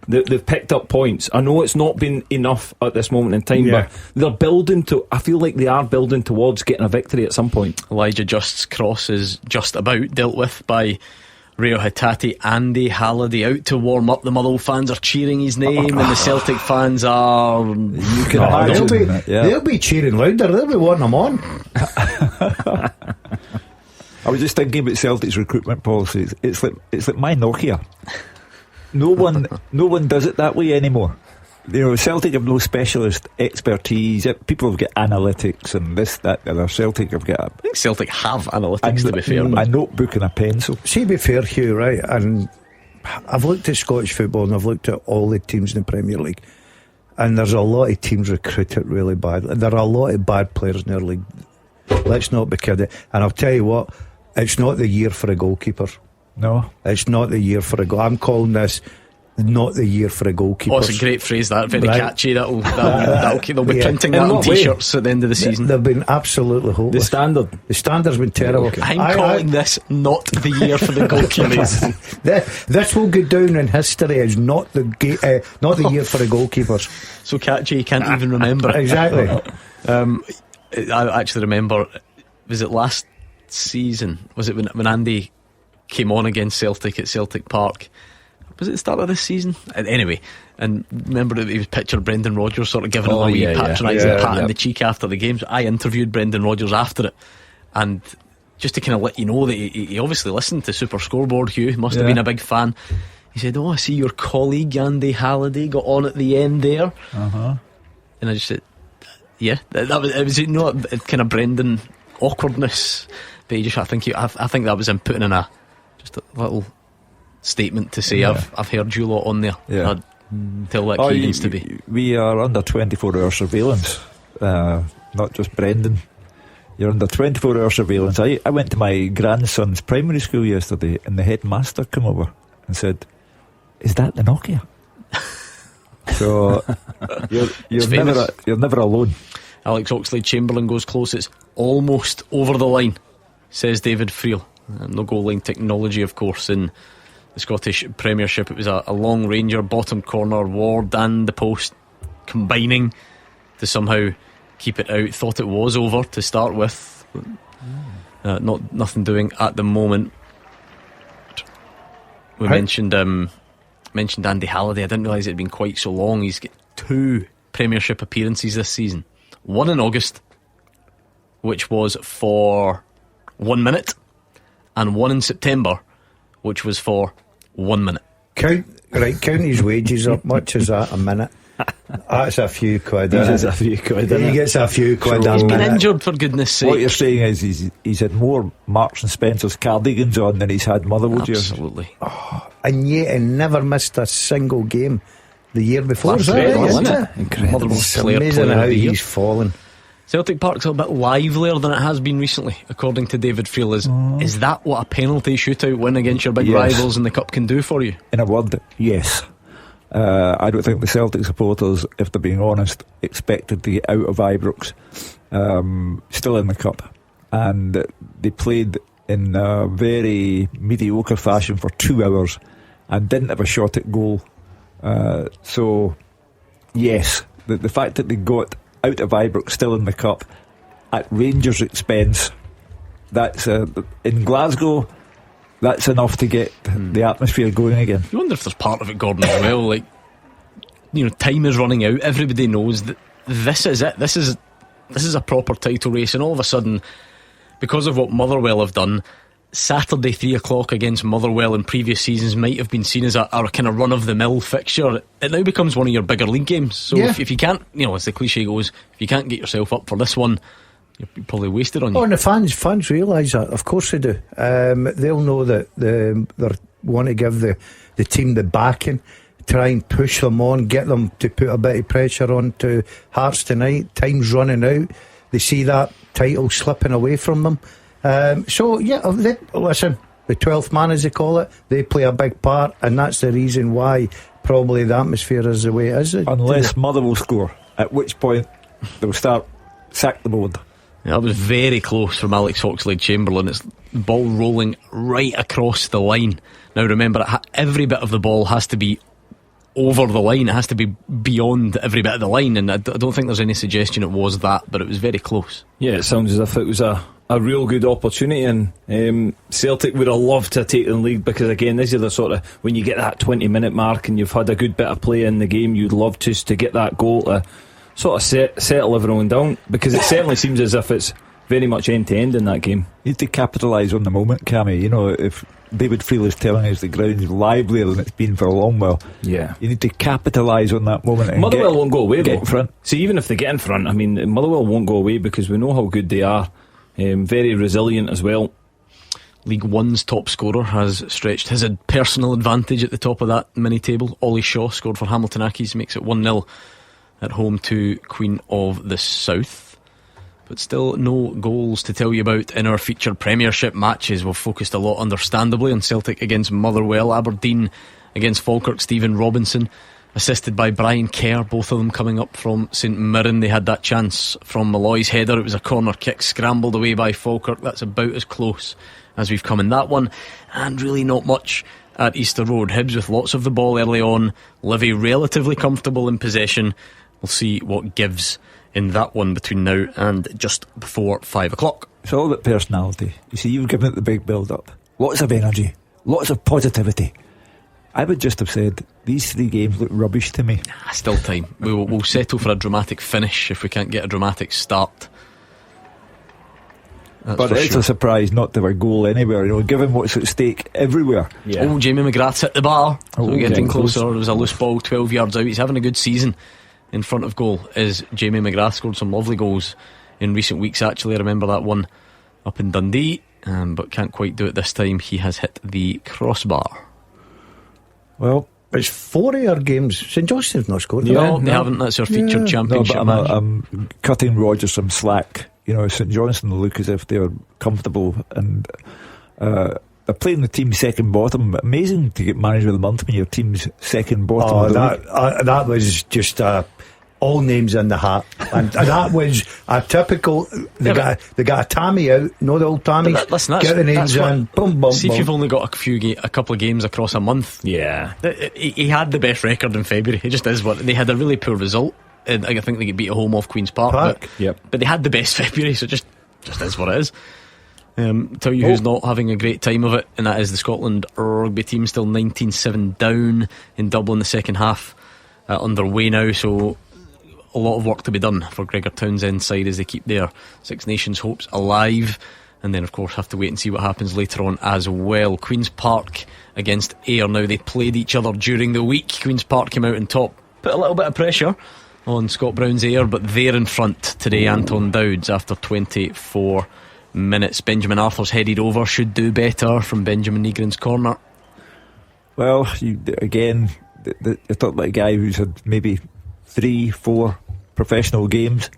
They've picked up points. I know it's not been enough at this moment in time, but they're building to. I feel like they are building towards getting a victory at some point. Elijah Just's cross is just about dealt with by Rio Hitati. Andy Halliday out to warm up. The Motherwell fans are cheering his name, and the Celtic fans are. You can imagine. They'll be cheering louder. They'll be wanting them on. I was just thinking about Celtic's recruitment policies. It's like my Nokia. No one does it that way anymore. Celtic have no specialist expertise. People have got analytics and this, that, the other. Celtic have got. I think Celtic have analytics, to be fair. A notebook and a pencil. See, be fair, Hugh, right? And I've looked at Scottish football and I've looked at all the teams in the Premier League, and there's a lot of teams recruited really badly. There are a lot of bad players in their league. Let's not be kidding. And I'll tell you what, it's not the year for a goalkeeper. No, it's not the year for a goal. I'm calling this not the year for a goalkeeper. Oh, it's a great phrase, that. Very catchy. They'll be printing that on t-shirts at the end of the season. They've been absolutely hopeless. The standard's been terrible. Okay. I'm calling this not the year for the goalkeepers. This will go down in history as not the year for the goalkeepers. So catchy you can't even remember it. Exactly. I actually remember, was it last season? Was it when Andy came on against Celtic at Celtic Park? Was it the start of this season? Anyway, and remember that he was pictured Brendan Rodgers sort of giving him a wee patronising pat in the cheek after the games. I interviewed Brendan Rodgers after it, and just to kind of let you know that he obviously listened to Super Scoreboard. Hugh must have been a big fan. He said, "Oh, I see your colleague Andy Halliday got on at the end there," and I just said, "Yeah, that was kind of Brendan awkwardness." But he just, I think that was him putting in just a little statement to say, I've heard you lot on there. I'd tell that Keevins to be. We are under 24-hour surveillance, not just Brendan. You're under 24-hour surveillance. I went to my grandson's primary school yesterday, and the headmaster came over and said, "Is that the Nokia?" So you're never alone. Alex Oxlade-Chamberlain goes close. It's almost over the line, says David Friel. No goal line technology, of course, in the Scottish Premiership. It was a long ranger, bottom corner, Ward and the post combining to somehow keep it out. Thought it was over to start with. Nothing doing at the moment. We mentioned Andy Halliday. I didn't realise it had been quite so long. He's got 2 Premiership appearances this season. One in August, which was for 1 minute, and one in September, which was for 1 minute. Count his wages up. Much is that a minute? That's a few quid. That's a few quid. He gets a few quid. He's been injured, for goodness sake. What you're saying is he's had more Marks and Spencer's cardigans on than he's had Motherwell. Absolutely. And yet he never missed a single game the year before. That's incredible, isn't it? Incredible. It's amazing how he's fallen. Celtic Park's a bit livelier than it has been recently, according to David Friel. Is that what a penalty shootout win against your big rivals in the Cup can do for you? In a word, yes. I don't think the Celtic supporters, if they're being honest, expected to get out of Ibrox still in the Cup, and they played in a very mediocre fashion for 2 hours and didn't have a shot at goal. So yes, the fact that they got out of Ibrox still in the Cup at Rangers' expense, that's in Glasgow, that's enough to get the atmosphere going again. You wonder if there's part of it, Gordon, as well. Like, time is running out. Everybody knows that this is it. This is a proper title race, and all of a sudden, because of what Motherwell have done, Saturday 3 o'clock against Motherwell in previous seasons might have been seen as a kind of run-of-the-mill fixture. It now becomes one of your bigger league games. So if you can't, as the cliche goes, if you can't get yourself up for this one, you're probably wasted on you. Oh, and the fans realise that. Of course they do. They'll know that they want to give the team the backing, try and push them on, get them to put a bit of pressure on to Hearts tonight. Time's running out. They see that title slipping away from them. Listen, the 12th man, as they call it, they play a big part, and that's the reason why probably the atmosphere is the way it is. Unless Motherwell score, at which point they'll start sack the board. That was very close from Alex Oxlade-Chamberlain. It's the ball rolling right across the line. Now remember, every bit of the ball has to be over the line. It has to be beyond every bit of the line, and I don't think there's any suggestion it was that, but it was very close. Yeah, it sounds as if it was a real good opportunity, and Celtic would have loved to take the lead, because again, this is the sort of, when you get that 20-minute mark and you've had a good bit of play in the game, you'd love to get that goal to sort of settle everyone down, because it certainly seems as if it's very much end to end in that game. You need to capitalise on the moment, Cammy. If David Friel is telling us the ground's livelier than it's been for a long while, you need to capitalise on that moment. And Motherwell won't go away, get in front. See, even if they get in front, Motherwell won't go away, because we know how good they are. Very resilient as well. League One's top scorer has stretched his personal advantage at the top of that mini table. Ollie Shaw scored for Hamilton Accies, makes it 1-0 at home to Queen of the South. But still no goals to tell you about in our featured Premiership matches. We've focused a lot, understandably, on Celtic against Motherwell. Aberdeen against Falkirk. Stephen Robinson assisted by Brian Kerr, both of them coming up from St Mirren. They had that chance from Malloy's header. It was a corner kick scrambled away by Falkirk. That's about as close as we've come in that one, and really not much at Easter Road. Hibs with lots of the ball early on, Livy relatively comfortable in possession. We'll see what gives in that one between now and just before 5 o'clock. It's all about personality. You see, you've given it the big build up, lots of energy, lots of positivity. I would just have said these 3 games look rubbish to me. Still time. We'll settle for a dramatic finish if we can't get a dramatic start. But it's a surprise not to have a goal anywhere, given what's at stake everywhere. Oh, Jamie McGrath's hit the bar. So we're getting closer. There was a loose ball 12 yards out. He's having a good season in front of goal. Is Jamie McGrath scored some lovely goals in recent weeks, actually. I remember that one up in Dundee, but can't quite do it this time. He has hit the crossbar. Well, it's 4 of our games. St Johnstone's not scored. No, they haven't. That's our featured championship match. I'm cutting Rogers some slack. St Johnstone look as if they're comfortable, and they're playing the team second bottom. Amazing to get manager of the month when your team's second bottom. That was just all names in the hat, and that was a typical. They got a Tammy out, not the old Tammy. Listen, get the names in. Boom, boom. See, if you've only got a couple of games across a month, he had the best record in February. It just is what they had a really poor result. And I think they get beat at home off Queen's Park. But they had the best February, so just is what it is. Tell you who's not having a great time of it, and that is the Scotland rugby team, still 19-7 down in Dublin. The second half underway now, so a lot of work to be done for Gregor Townsend's side as they keep their Six Nations hopes alive, and then of course have to wait and see what happens later on as well. Queen's Park against Ayr. Now, they played each other during the week. Queen's Park came out on top, put a little bit of pressure on Scott Brown's Ayr, but they're in front today. Anton Dowds after 24 minutes. Benjamin Arthur's headed over, should do better from Benjamin Negrin's corner. Well, you're talking about a guy who's had maybe 3-4 professional games.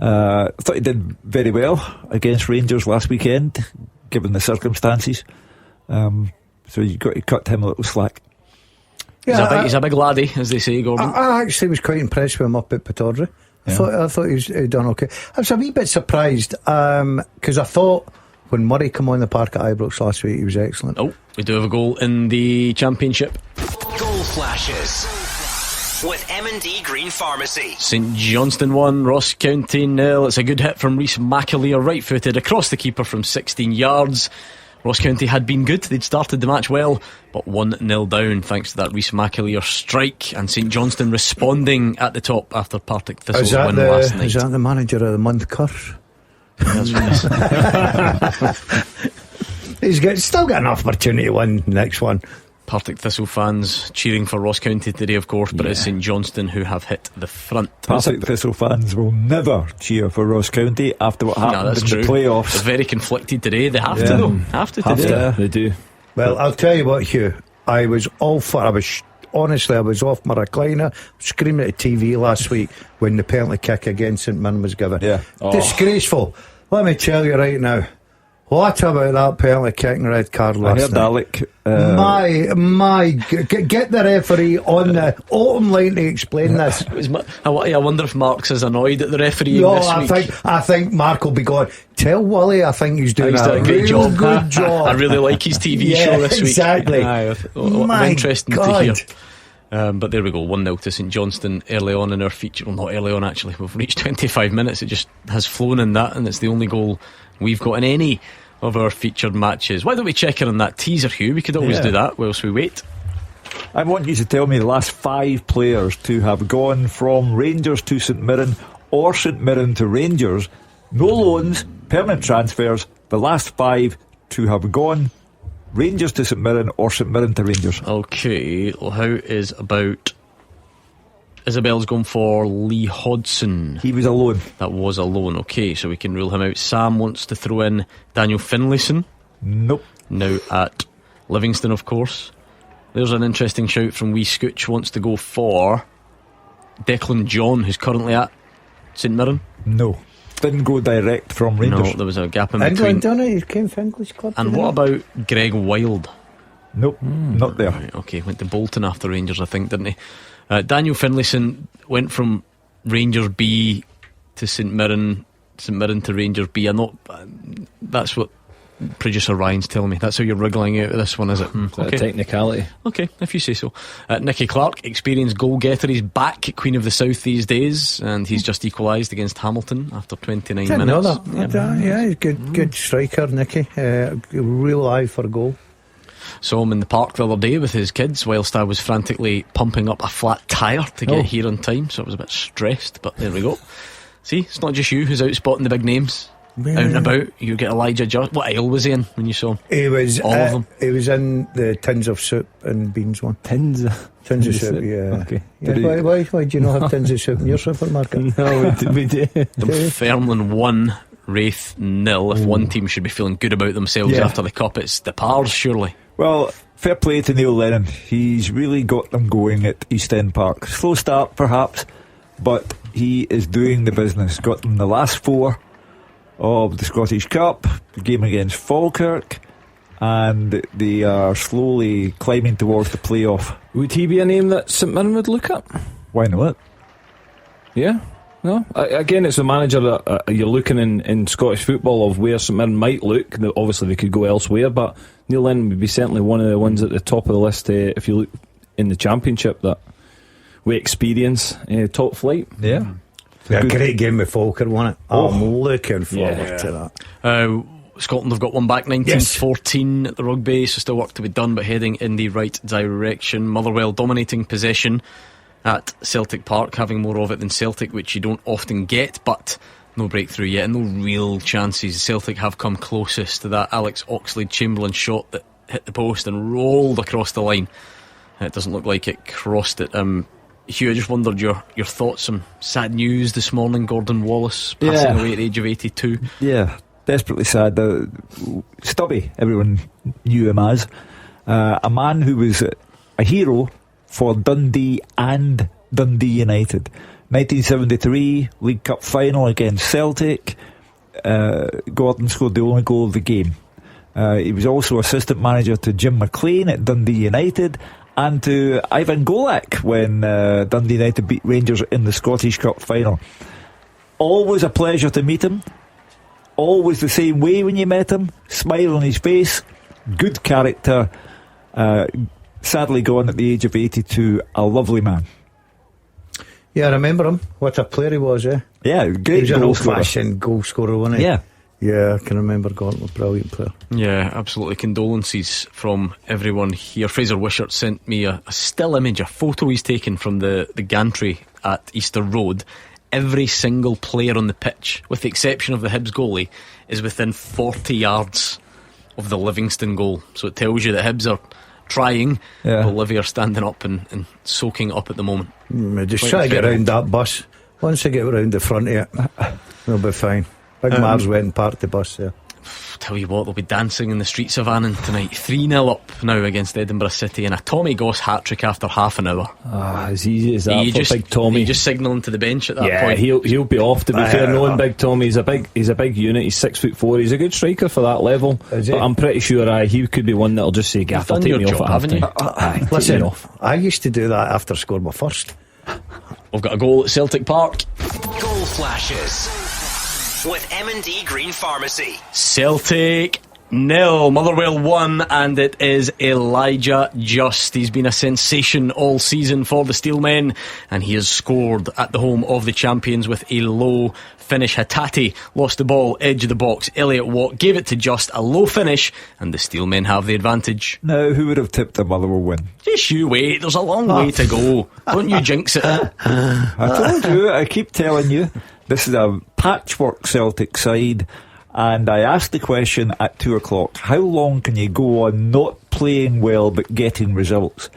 I thought he did very well against Rangers last weekend, given the circumstances. So you've got to cut him a little slack. Yeah, he's a big laddie, as they say, Gordon. I actually was quite impressed with him up at Pittodrie. I thought he'd done okay. I was a wee bit surprised because I thought when Murray came on the park at Ibrox last week, he was excellent. Oh, we do have a goal in the championship. Goal flashes with M&D Green Pharmacy. St Johnstone 1, Ross County 0. It's a good hit from Rhys McAleer, right footed across the keeper from 16 yards. Ross County had been good, they'd started the match well, but 1-0 down thanks to that Rhys McAleer strike, and St Johnstone responding at the top after Partick Thistle's win last night. Is that the manager of the month curse? He's still got an opportunity to win the next one. Partick Thistle fans cheering for Ross County today, of course, but it's St Johnstone who have hit the front. Partick Thistle fans will never cheer for Ross County after what happened in the playoffs. They're very conflicted today. They have to, though. Have to today. They do. Well, I'll tell you what, Hugh. I was off my recliner, screaming at the TV last week when the penalty kick against St Mirren was given. Disgraceful. Let me tell you right now. What about that penalty kick and red card last night? Alec, get the referee on the open line to explain this. I wonder if Mark's is annoyed at the referee this week. I think Mark will be going, tell Wally I think he's doing a great real job. good job. I really like his TV show this week. Exactly. Interesting to hear. But there we go, 1-0 to St Johnstone early on in our feature. Well, not early on actually, we've reached 25 minutes. It just has flown in that, and it's the only goal we've got in any of our featured matches. Why don't we check in on that teaser, Hugh? We could always do that whilst we wait. I want you to tell me the last 5 players to have gone from Rangers to St Mirren or St Mirren to Rangers. No loans, permanent transfers. The last 5 to have gone Rangers to St Mirren or St Mirren to Rangers. Okay, well, how is about Isabel's gone for Lee Hodson? He was a loan. That was a loan. Okay, so we can rule him out. Sam wants to throw in Daniel Finlayson. Nope. Now at Livingston, of course. There's an interesting shout from Wee Scooch. Wants to go for Declan John, who's currently at St Mirren. No, didn't go direct from Rangers. No, there was a gap in between. England done it. He came from English club. And what about Greg Wild? Nope, not there. Right, okay, went to Bolton after Rangers, I think, didn't he? Daniel Finlayson went from Rangers B to St Mirren to Rangers B. That's what producer Ryan's telling me. That's how you're wriggling out of this one, is it? Okay. Technicality. Okay, if you say so. Nicky Clark, experienced goal getter. He's back at Queen of the South these days, and he's just equalised against Hamilton after 29 Didn't minutes. know that. Yeah, he's good striker, Nicky. Real eye for a goal. Saw him in the park the other day with his kids whilst I was frantically pumping up a flat tyre to get here on time, so I was a bit stressed, but there we go. See, it's not just you who's out spotting the big names. Yeah. Out and about. You get Elijah Just. What aisle was he in when you saw him? He was all of them. He was in the tins of soup and beans one. Tins of soup, yeah. Okay. Yeah, why do you not have tins of soup in your supermarket? No, we do. Dunfermline 1, Wraith 0. If one team should be feeling good about themselves after the cup, it's the Pars, surely. Well, fair play to Neil Lennon. He's really got them going at East End Park. Slow start, perhaps, but he is doing the business. Got them the last 4 of the Scottish Cup, the game against Falkirk, and they are slowly climbing towards the playoff. Would he be a name that St Mirren would look at? Why not? Yeah. No, again, it's a manager that you're looking in Scottish football of where St Mirren might look. Obviously, they could go elsewhere, but Neil Lennon would be certainly one of the ones at the top of the list if you look in the Championship that we experience top flight. Yeah. A great game with Falkirk, wasn't it? I'm looking forward to that. Scotland have got one back, 19-14 at the rugby, so still work to be done, but heading in the right direction. Motherwell dominating possession at Celtic Park, having more of it than Celtic, which you don't often get, but no breakthrough yet and no real chances. Celtic have come closest to that Alex Oxlade-Chamberlain shot that hit the post and rolled across the line. It doesn't look like it crossed it. Hugh, I just wondered your thoughts. Some sad news this morning. Gordon Wallace passing away at the age of 82. Yeah, desperately sad. Stubby, everyone knew him as. A man who was a hero for Dundee and Dundee United. 1973 League Cup final against Celtic. Gordon scored the only goal of the game. He was also assistant manager to Jim McLean at Dundee United, and to Ivan Golak when Dundee United beat Rangers in the Scottish Cup final. Always a pleasure to meet him. Always the same way when you met him. Smile on his face. Good character. Sadly gone at the age of 82. A lovely man. Yeah, I remember him. What a player he was, eh? Yeah, great. He was an old-fashioned goal scorer, wasn't he? Yeah. Yeah, I can remember Gordon, a brilliant player. Yeah, absolutely. Condolences from everyone here. Fraser Wishart sent me a still image, a photo he's taken from the gantry at Easter Road. Every single player on the pitch, with the exception of the Hibs goalie, is within 40 yards of the Livingston goal. So it tells you that Hibs are trying, but Livy are standing up and soaking up at the moment. Just try to get around that bus. Once they get around the front of it, they'll be fine. Big Mars went and parked the bus there. Tell you what, they'll be dancing in the streets of Annan tonight. 3-0 up now against Edinburgh City, and a Tommy Goss hat-trick after half an hour. As easy as that for Big Tommy. Just signalling to the bench at that point. He'll be off, to be fair. Knowing Big Tommy, he's a big unit. He's 6'4". He's a good striker for that level. But I'm pretty sure he could be one that'll just say, "Gaffer, take me off at half-time." Listen, I used to do that after I scored my first. We've got a goal at Celtic Park. Goal flashes with M&D Green Pharmacy. Celtic 0, Motherwell 1, and it is Elijah Just. He's been a sensation all season for the Steelmen, and he has scored at the home of the champions with a low finish. Hatate lost the ball, edge of the box. Elliot Watt gave it to Just, a low finish, and the Steelmen have the advantage. Now, who would have tipped a Motherwell win? Just you wait, there's a long way to go. Don't you jinx it. I told you, I keep telling you, this is a patchwork Celtic side, and I asked the question at 2 o'clock, how long can you go on not playing well but getting results?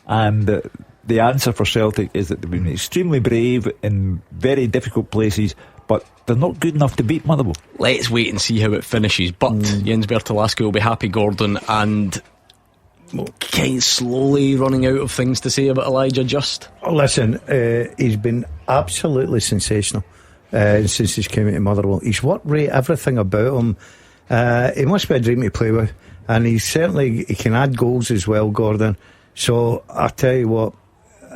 And the answer for Celtic is that they've been extremely brave in very difficult places, but they're not good enough to beat Motherwell. Let's wait and see how it finishes, but Jens Bertolaska will be happy, Gordon, and kind of slowly running out of things to say about Elijah Just. Listen, he's been absolutely sensational since he's came into Motherwell. He's worked right, everything about him. He must be a dream to play with. and he can add goals as well, Gordon. So I tell you what,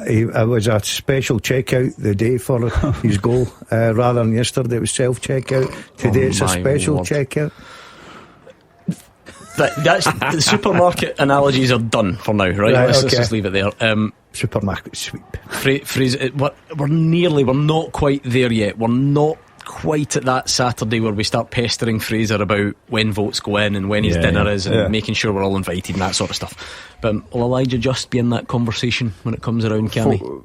it was a special checkout the day for his goal, rather than yesterday it was self-checkout. Today it's a special checkout. That's the supermarket analogies are done for now, right? Let's just leave it there. Supermarket sweep. Fraser, we're not quite there yet. We're not quite at that Saturday where we start pestering Fraser about when votes go in and when his dinner is, and making sure we're all invited and that sort of stuff. But will Elijah just be in that conversation when it comes around, Cammy?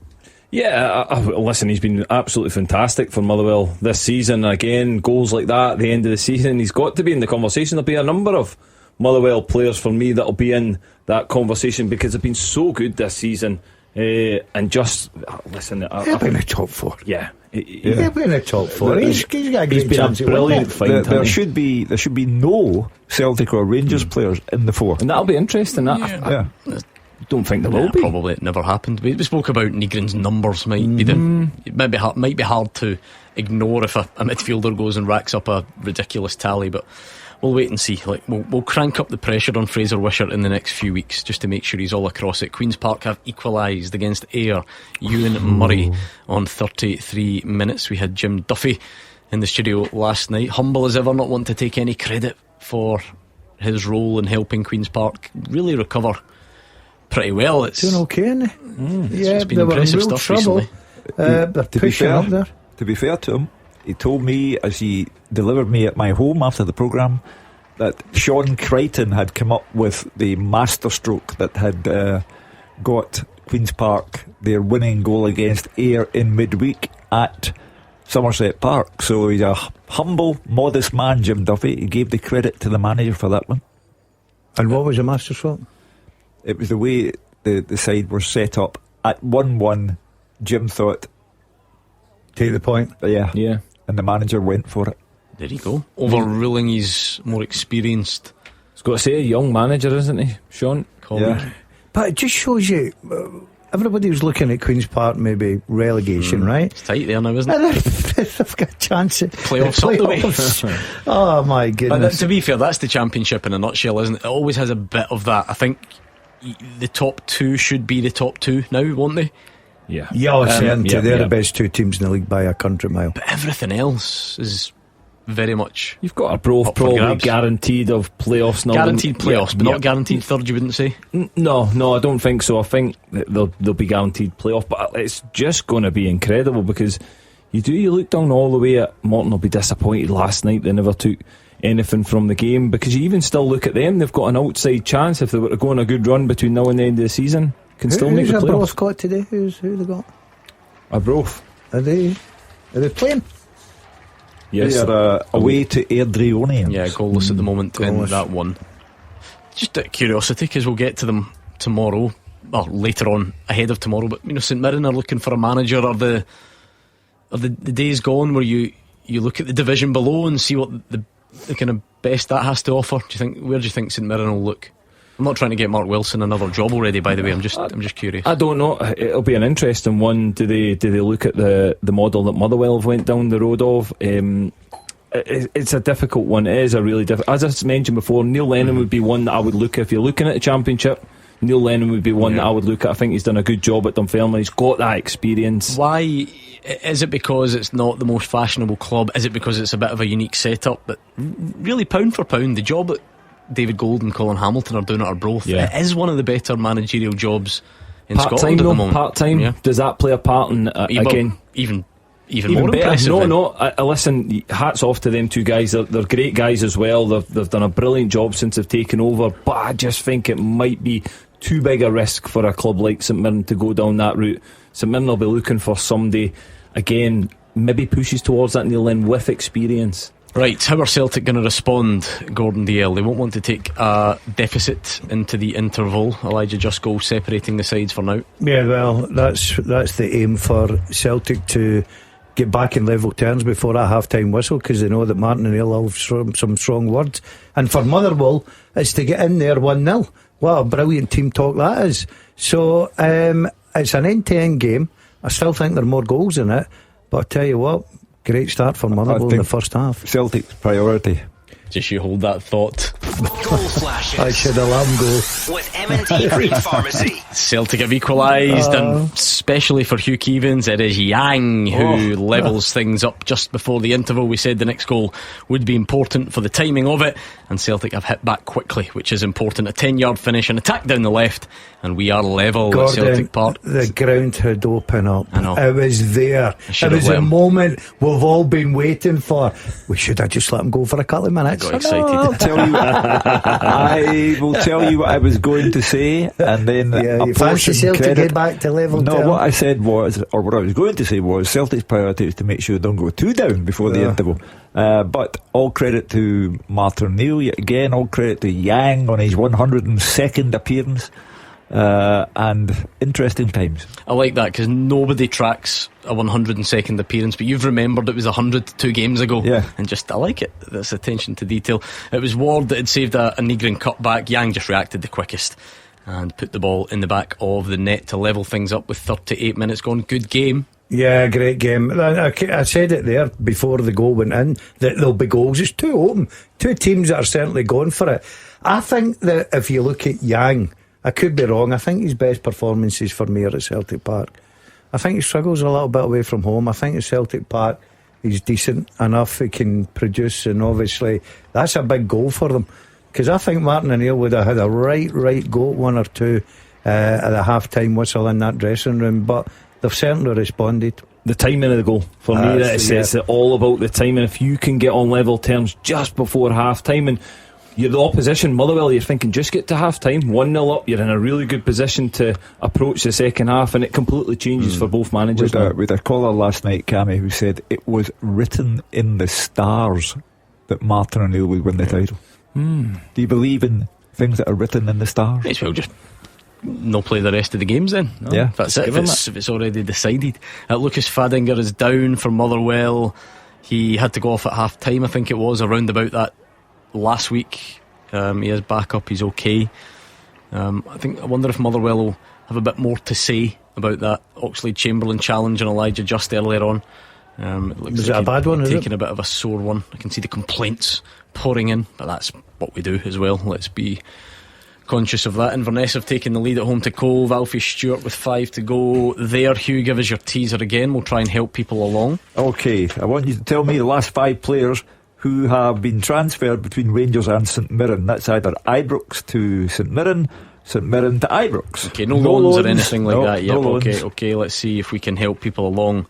Listen, he's been absolutely fantastic for Motherwell this season. Again, goals like that at the end of the season, he's got to be in the conversation. There'll be a number of Motherwell players for me that'll be in that conversation because they've been so good this season. And just listen, he'll be in the top 4. He'll be in the top 4. He's got a great been chance. A brilliant find. There should be no Celtic or Rangers players in the 4, and that'll be interesting. I don't think there will be. Probably it never happened. We spoke about Nygren's numbers. It might be hard to ignore if a midfielder goes and racks up a ridiculous tally, but we'll wait and see. We'll crank up the pressure on Fraser Wishart in the next few weeks just to make sure he's all across it. Queen's Park have equalised against Ayr. Ewan Murray on 33 minutes. We had Jim Duffy in the studio last night, humble as ever, not wanting to take any credit for his role in helping Queen's Park really recover pretty well. It's doing okay, isn't it? It's been impressive stuff trouble. recently. They're pushing up there. To be fair to him, he told me as he delivered me at my home after the programme that Sean Crichton had come up with the masterstroke that had got Queen's Park their winning goal against Ayr in midweek at Somerset Park. So he's a humble, modest man, Jim Duffy. He gave the credit to the manager for that one. And what was the masterstroke? It was the way the side were set up. At 1-1, Jim thought, take the point. Yeah. And the manager went for it. There you go. Overruling his more experienced. He's got to say, a young manager, isn't he, Sean? Yeah. But it just shows you, everybody was looking at Queen's Park, maybe relegation, right? It's tight there now, isn't it? They've got a chance at playoffs up the way. Oh my goodness. To be fair, that's the Championship in a nutshell, isn't it? It always has a bit of that. I think the top 2 should be the top 2 now, won't they? Yeah, certainly. They're the best 2 teams in the league by a country mile. But everything else is very much. You've got a Broth probably guaranteed of playoffs. Guaranteed playoffs, but not guaranteed third, you wouldn't say? No, I don't think so. I think they'll be guaranteed playoff, but it's just going to be incredible because you look down all the way at Morton. Will be disappointed last night they never took anything from the game, because you even still look at them, they've got an outside chance if they were to go on a good run between now and the end of the season. Still make the playoffs. Who's Broth got today? Who they got? A Broth. Are they playing? Yes. They are away to Airdrieonians. Yeah, goalless at the moment in that one. Just out of curiosity, because we'll get to them tomorrow, or later on ahead of tomorrow, but St Mirren are looking for a manager. Are the days gone where you look at the division below and see what the kind of best that has to offer? Where do you think St Mirren will look? I'm not trying to get Mark Wilson another job already, by the way. I'm just curious. I don't know. It'll be an interesting one. Do they look at the model that Motherwell have went down the road of? It's a difficult one. It is a really difficult. As I mentioned before, Neil Lennon would be one that I would look at. If you're looking at the Championship, Neil Lennon would be one that I would look at. I think he's done a good job at Dunfermline. He's got that experience. Why? Is it because it's not the most fashionable club? Is it because it's a bit of a unique setup? But really, pound for pound, the job that David Gold and Colin Hamilton are doing at Arbroath, it is one of the better managerial jobs in Scotland at the moment. Part-time, does that play a part in again? Even more better. impressive. No. Listen, hats off to them 2 guys. They're great guys as well. They've done a brilliant job since they've taken over. But I just think it might be too big a risk for a club like St Mirren to go down that route. St Mirren will be looking for somebody, again, maybe pushes towards that Neil Lennon with experience. Right, how are Celtic going to respond, Gordon Dalziel? They won't want to take a deficit into the interval. Elijah Jusko separating the sides for now. Yeah, well, that's the aim for Celtic, to get back in level terms before a half-time whistle, because they know that Martin and Hill have some strong words. And for Motherwell, it's to get in there 1-0. What a brilliant team talk that is. So it's an end-to-end game. I still think there are more goals in it, but I tell you what, great start for Motherwell in the first half. Celtic's priority Just you hold that thought. Goal flashes. I should have let him go. With M&T Green Pharmacy. Celtic have equalised, and especially for Hugh Keevins, it is Yang who levels things up just before the interval. We said the next goal would be important for the timing of it, and Celtic have hit back quickly, which is important. A 10-yard finish, an attack down the left, and we are level Gordon, at Celtic Park. The ground had opened up. I know. It was there. It was a moment we've all been waiting for. We should have just let him go for a couple of minutes. I got excited. I'll tell you. I will tell you what I was going to say, and then you fancy Celtic get back to level. No, what I said was, or what I was going to say was, Celtic's priority is to make sure they don't go too down before the interval. But all credit to Martin O'Neill yet again. All credit to Yang on his 102nd appearance. And interesting times. I like that because nobody tracks a 102nd appearance, but you've remembered it was 102 games ago. Yeah. And just, I like it. This attention to detail. It was Ward that had saved a Negrin cutback. Yang just reacted the quickest and put the ball in the back of the net to level things up with 38 minutes gone. Good game. Yeah, great game. I said it there before the goal went in that there'll be goals. It's too open. Two teams that are certainly going for it. I think that if you look at Yang, I could be wrong, I think his best performances for me are at Celtic Park. I think he struggles a little bit away from home. I think at Celtic Park he's decent enough, he can produce, and obviously that's a big goal for them, because I think Martin O'Neill would have had a right go at one or two at the half-time whistle in that dressing room, but they've certainly responded. The timing of the goal, for me, it's all about the timing. If you can get on level terms just before half-time, and you're the opposition, Motherwell, you're thinking just get to half-time, 1-0 up, you're in a really good position to approach the second half, and it completely changes for both managers. With a caller last night, Cammy, who said it was written in the stars that Martin O'Neill would win the title. Do you believe in things that are written in the stars? May as well just no play the rest of the games then. No, yeah, that's it. If it's already decided. Lucas Fadinger is down for Motherwell. He had to go off at half-time, I think it was, around about that last week. He is back up, he's okay. I wonder if Motherwell will have a bit more to say about that Oxlade-Chamberlain challenge on Elijah just earlier on. It looks was like it a bad one? Taking a bit of a sore one. I can see the complaints pouring in, but that's what we do as well. Let's be conscious of that. Inverness have taken the lead at home to Cove. Alfie Stewart with 5 to go. There, Hugh, give us your teaser again. We'll try and help people along. Okay, I want you to tell me the last 5 players who have been transferred between Rangers and St Mirren. That's either Ibrox to St Mirren to Ibrox. Okay, no loans or anything like that yet. Okay, let's see if we can help people along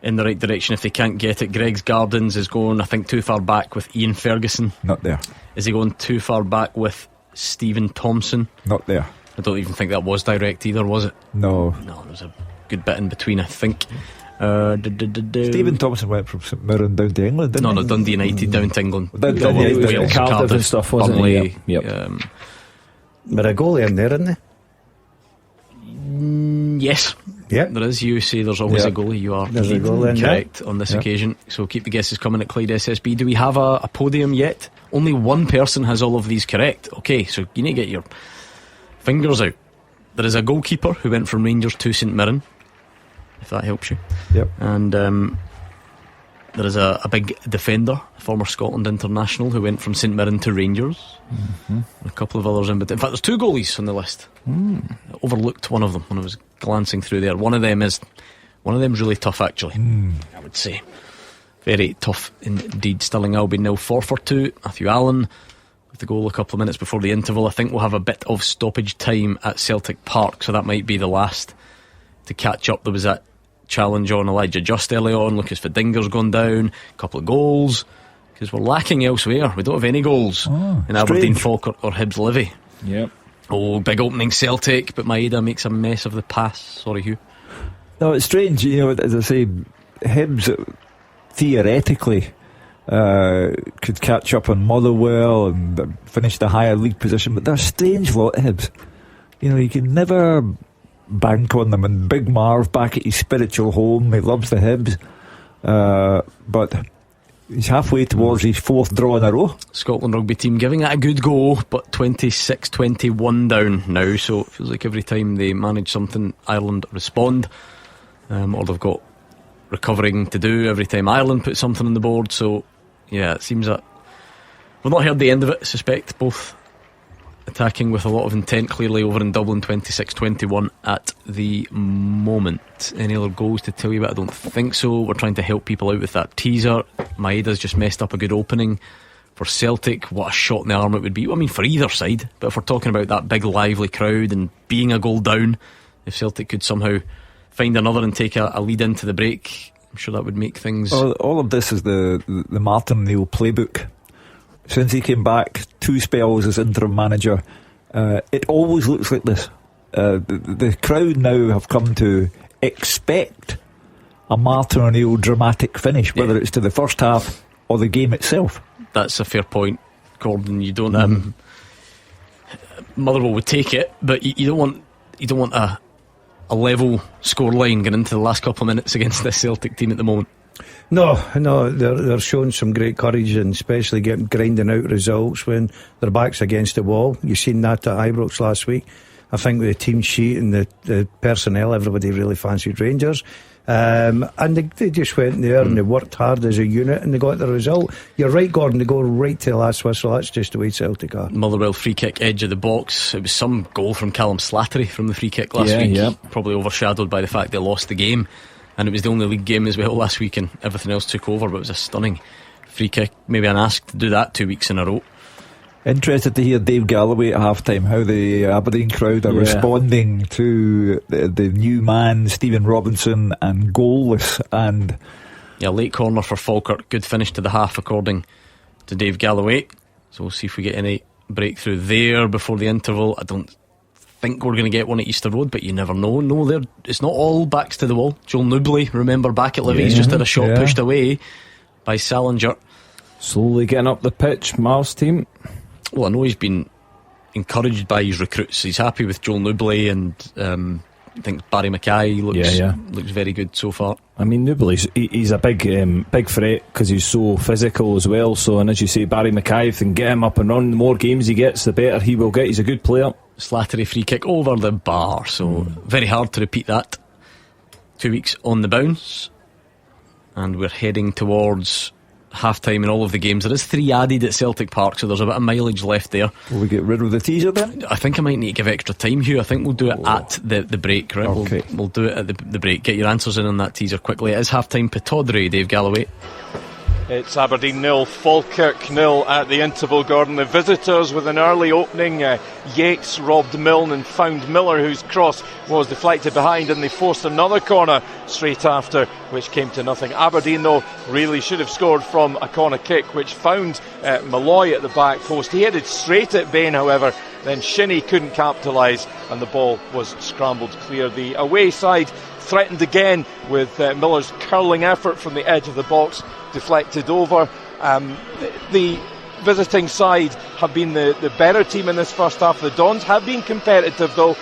in the right direction if they can't get it. Greg's Gardens is going, I think, too far back with Ian Ferguson. Not there. Is he going too far back with Stephen Thompson? Not there. I don't even think that was direct either, was it? No, there was a good bit in between, I think. Stephen Thompson went from St Mirren down to England, didn't he? No, Dundee United down to England. Cardiff and stuff, wasn't he? Yep. But a goalie in there, isn't there? Yes. Yep. There is. You say there's always a goalie. You are correct on this occasion. So keep the guesses coming at Clyde SSB. Do we have a podium yet? Only one person has all of these correct. Okay, so you need to get your fingers out. There is a goalkeeper who went from Rangers to St Mirren, if that helps you. Yep. And there is a big defender, a former Scotland international, who went from St Mirren to Rangers. A couple of others in, but in fact there's 2 goalies on the list. I overlooked one of them when I was glancing through there. One of them's really tough, actually. I would say very tough indeed. Stirling Albion now 4-2. Matthew Allen with the goal a couple of minutes before the interval. I think we'll have a bit of stoppage time at Celtic Park, so that might be the last to catch up. There was that challenge on Elijah just early on. Lucas Fadinger's gone down, a couple of goals, because we're lacking elsewhere. We don't have any goals in Aberdeen, Falkirk or Hibs Livy. Yep. Oh, big opening Celtic, but Maeda makes a mess of the pass. Sorry, Hugh. No, it's strange, as I say, Hibs theoretically could catch up on Motherwell and finish the higher league position, but they're a strange lot, Hibs. You can never bank on them. And Big Marv back at his spiritual home, he loves the Hibs, but he's halfway towards his 4th draw in a row. Scotland rugby team giving it a good go, but 26-21 down now, so it feels like every time they manage something, Ireland respond, or they've got recovering to do every time Ireland put something on the board. So yeah, it seems that We've not heard the end of it. I suspect both attacking with a lot of intent, clearly over in Dublin, 26-21 at the moment. Any other goals to tell you about? I don't think so. We're trying to help people out with that teaser. Maeda's just messed up a good opening for Celtic. What a shot in the arm it would be. I mean, for either side, but if we're talking about that big lively crowd and being a goal down, if Celtic could somehow find another and take a lead into the break, I'm sure that would make things... All of this is the Martin Neil playbook. Since he came back, 2 spells as interim manager, it always looks like this. The crowd now have come to expect a Martin O'Neill dramatic finish, whether it's to the first half or the game itself. That's a fair point, Gordon. You don't Motherwell would take it, but you don't want a level score line going into the last couple of minutes against this Celtic team at the moment. No, they're showing some great courage, and especially grinding out results when their back's against the wall. You've seen that at Ibrox last week. I think with the team sheet and the personnel, everybody really fancied Rangers. And they just went there and they worked hard as a unit and they got the result. You're right, Gordon, they go right to the last whistle. That's just the way Celtic are. Motherwell free kick, edge of the box. It was some goal from Callum Slattery from the free kick last week. Yeah. Probably overshadowed by the fact they lost the game, and it was the only league game as well last week and everything else took over, but it was a stunning free kick. Maybe an ask to do that 2 weeks in a row. Interested to hear Dave Galloway at half-time, how the Aberdeen crowd are responding to the new man Stephen Robinson and goalless. And late corner for Falkirk, good finish to the half according to Dave Galloway. So we'll see if we get any breakthrough there before the interval. I don't think we're going to get one at Easter Road, but you never know. No, it's not all backs to the wall. Joel Newbley, remember, back at Livy, he's just had a shot pushed away by Salinger. Slowly getting up the pitch, Mar's team. Well, I know he's been encouraged by his recruits. He's happy with Joel Newbley, and I think Barry Mackay looks very good so far. I mean, Newbley's he's a big threat because he's so physical as well. So, and as you say, Barry Mackay, if they can get him up and running, the more games he gets, the better he will get. He's a good player. Slattery free kick over the bar, so very hard to repeat that. 2 weeks on the bounce, and we're heading towards half-time in all of the games. There is 3 added at Celtic Park, so there's a bit of mileage left there. Will we get rid of the teaser then? I think I might need to give extra time, Hugh. I think we'll do it at the break, right? Okay. We'll do it at the break. Get your answers in on that teaser quickly. It is half-time. Pittodrie, Dave Galloway. It's Aberdeen 0, Falkirk 0 at the interval, Gordon. The visitors with an early opening. Yates robbed Milne and found Miller, whose cross was deflected behind, and they forced another corner straight after, which came to nothing. Aberdeen, though, really should have scored from a corner kick, which found Malloy at the back post. He headed straight at Bain, however. Then Shinnie couldn't capitalise, and the ball was scrambled clear. The away side threatened again with Miller's curling effort from the edge of the box, deflected over. The visiting side have been the better team in this first half. The Dons have been competitive, though,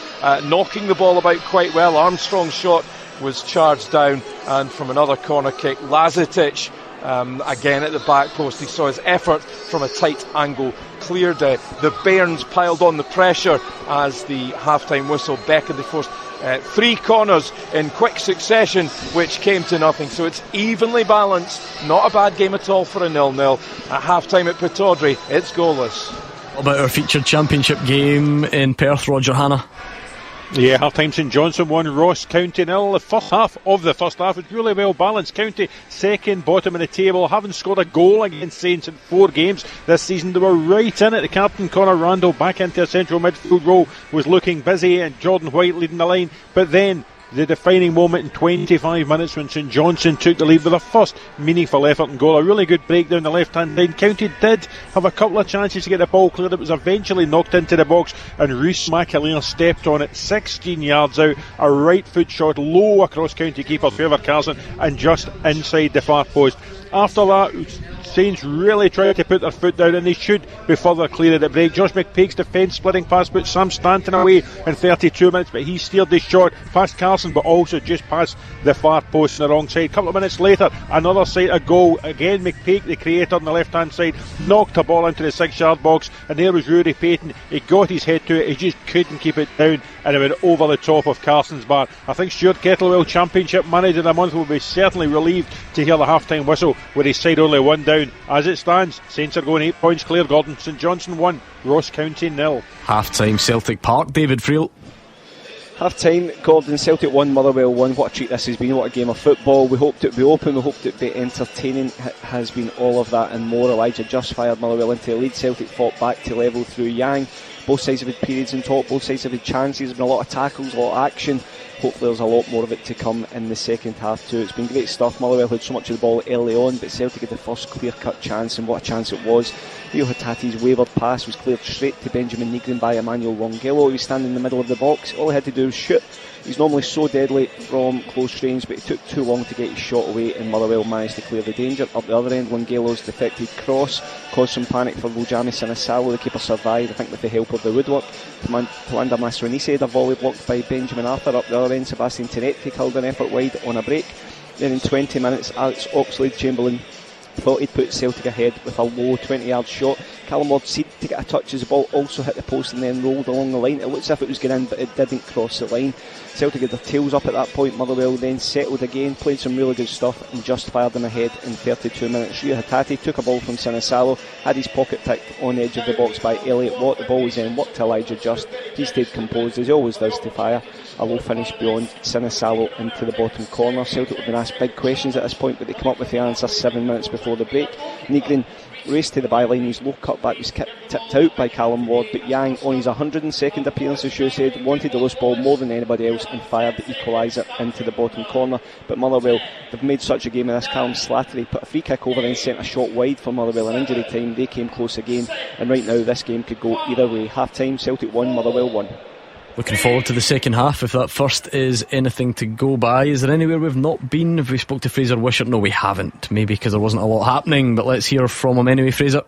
knocking the ball about quite well. Armstrong's shot was charged down, and from another corner kick, Lazetic again at the back post. He saw his effort from a tight angle cleared. The Bairns piled on the pressure as the half-time whistle beckoned. They forced 3 corners in quick succession, which came to nothing. So it's evenly balanced. Not a bad game at all for a 0-0. At half-time at Pittodrie, it's goalless. What about our featured championship game in Perth, Roger Hanna? Yeah, half-time St Johnstone 1, Ross County 0. The first half was really well balanced. County second bottom of the table, haven't scored a goal against Saints in 4 games this season. They were right in it. The captain Conor Randall back into a central midfield role was looking busy, and Jordan White leading the line. But then the defining moment in 25 minutes when St Johnstone took the lead with a first meaningful effort and goal. A really good break down the left hand line. County did have a couple of chances to get the ball cleared. It was eventually knocked into the box, and Rhys McAleer stepped on it 16 yards out. A right foot shot low across County keeper Trevor Carson and just inside the far post. After that, Saints really tried to put their foot down, and they should be further clear at the break. Josh McPake's defence splitting pass put Sam Stanton away in 32 minutes, but he steered his shot past Carson, but also just past the far post on the wrong side. A couple of minutes later, another sight of goal. Again, McPake, the creator on the left hand side, knocked a ball into the 6-yard box, and there was Rudy Payton. He got his head to it, he just couldn't keep it down, and it went over the top of Carson's bar. I think Stuart Kettlewell, Championship Manager of the Month, will be certainly relieved to hear the half-time whistle with his side only 1 down. down. As it stands, Saints are going 8 points clear. Gordon St Johnstone 1, Ross County 0. Half-time Celtic Park, David Friel. Half time, Gordon, Celtic 1, Motherwell 1. What a treat this has been, what a game of football. We hoped it would be open, we hoped it would be entertaining. It has been all of that and more. Elijah just fired Motherwell into the lead. Celtic fought back to level through Yang. Both sides have had periods in top, both sides have had chances. There's been a lot of tackles, a lot of action. Hopefully there's a lot more of it to come in the second half too. It's been great stuff. Motherwell had so much of the ball early on, but Celtic had the first clear-cut chance, and what a chance it was. Rio Hatate's wayward pass was cleared straight to Benjamin Negrin by Emmanuel Wongelo. He was standing in the middle of the box. All he had to do was shoot. He's normally so deadly from close range, but it took too long to get his shot away, and Motherwell managed to clear the danger. Up the other end, Wongelo's deflected cross caused some panic for Vojami Sinisalo. The keeper survived, I think, with the help of the woodwork. Tawanda Masronise had a volley blocked by Benjamin Arthur. Up the other end, Sebastian Tenetti curled an effort wide on a break. Then in 20 minutes, Alex Oxlade-Chamberlain thought he'd put Celtic ahead with a low 20-yard shot. Callum Ward seemed to get a touch as the ball also hit the post and then rolled along the line. It looked as if it was going in, but it didn't cross the line. Celtic had their tails up at that point. Motherwell then settled again, played some really good stuff, and just fired them ahead in 32 minutes. Rio Hatate took a ball from Sinisalo, had his pocket picked on the edge of the box by Elliot Watt. The ball was then worked to Elijah Just. He stayed composed, as he always does, to fire a low finish beyond Sinisalo into the bottom corner. Celtic have been asked big questions at this point, but they come up with the answer 7 minutes before the break. Negrin raced to the byline. His low cutback was tipped out by Callum Ward, but Yang, on his 102nd appearance, as Hugh said, wanted the loose ball more than anybody else and fired the equaliser into the bottom corner. But Motherwell, they've made such a game of this. Callum Slattery put a free kick over and sent a shot wide for Motherwell in injury time. They came close again, and right now this game could go either way. Half time, Celtic 1, Motherwell 1. Looking forward to the second half, if that first is anything to go by. Is there anywhere we've not been? Have we spoke to Fraser Wishart? No, we haven't. Maybe because there wasn't a lot happening, but let's hear from him anyway. Fraser?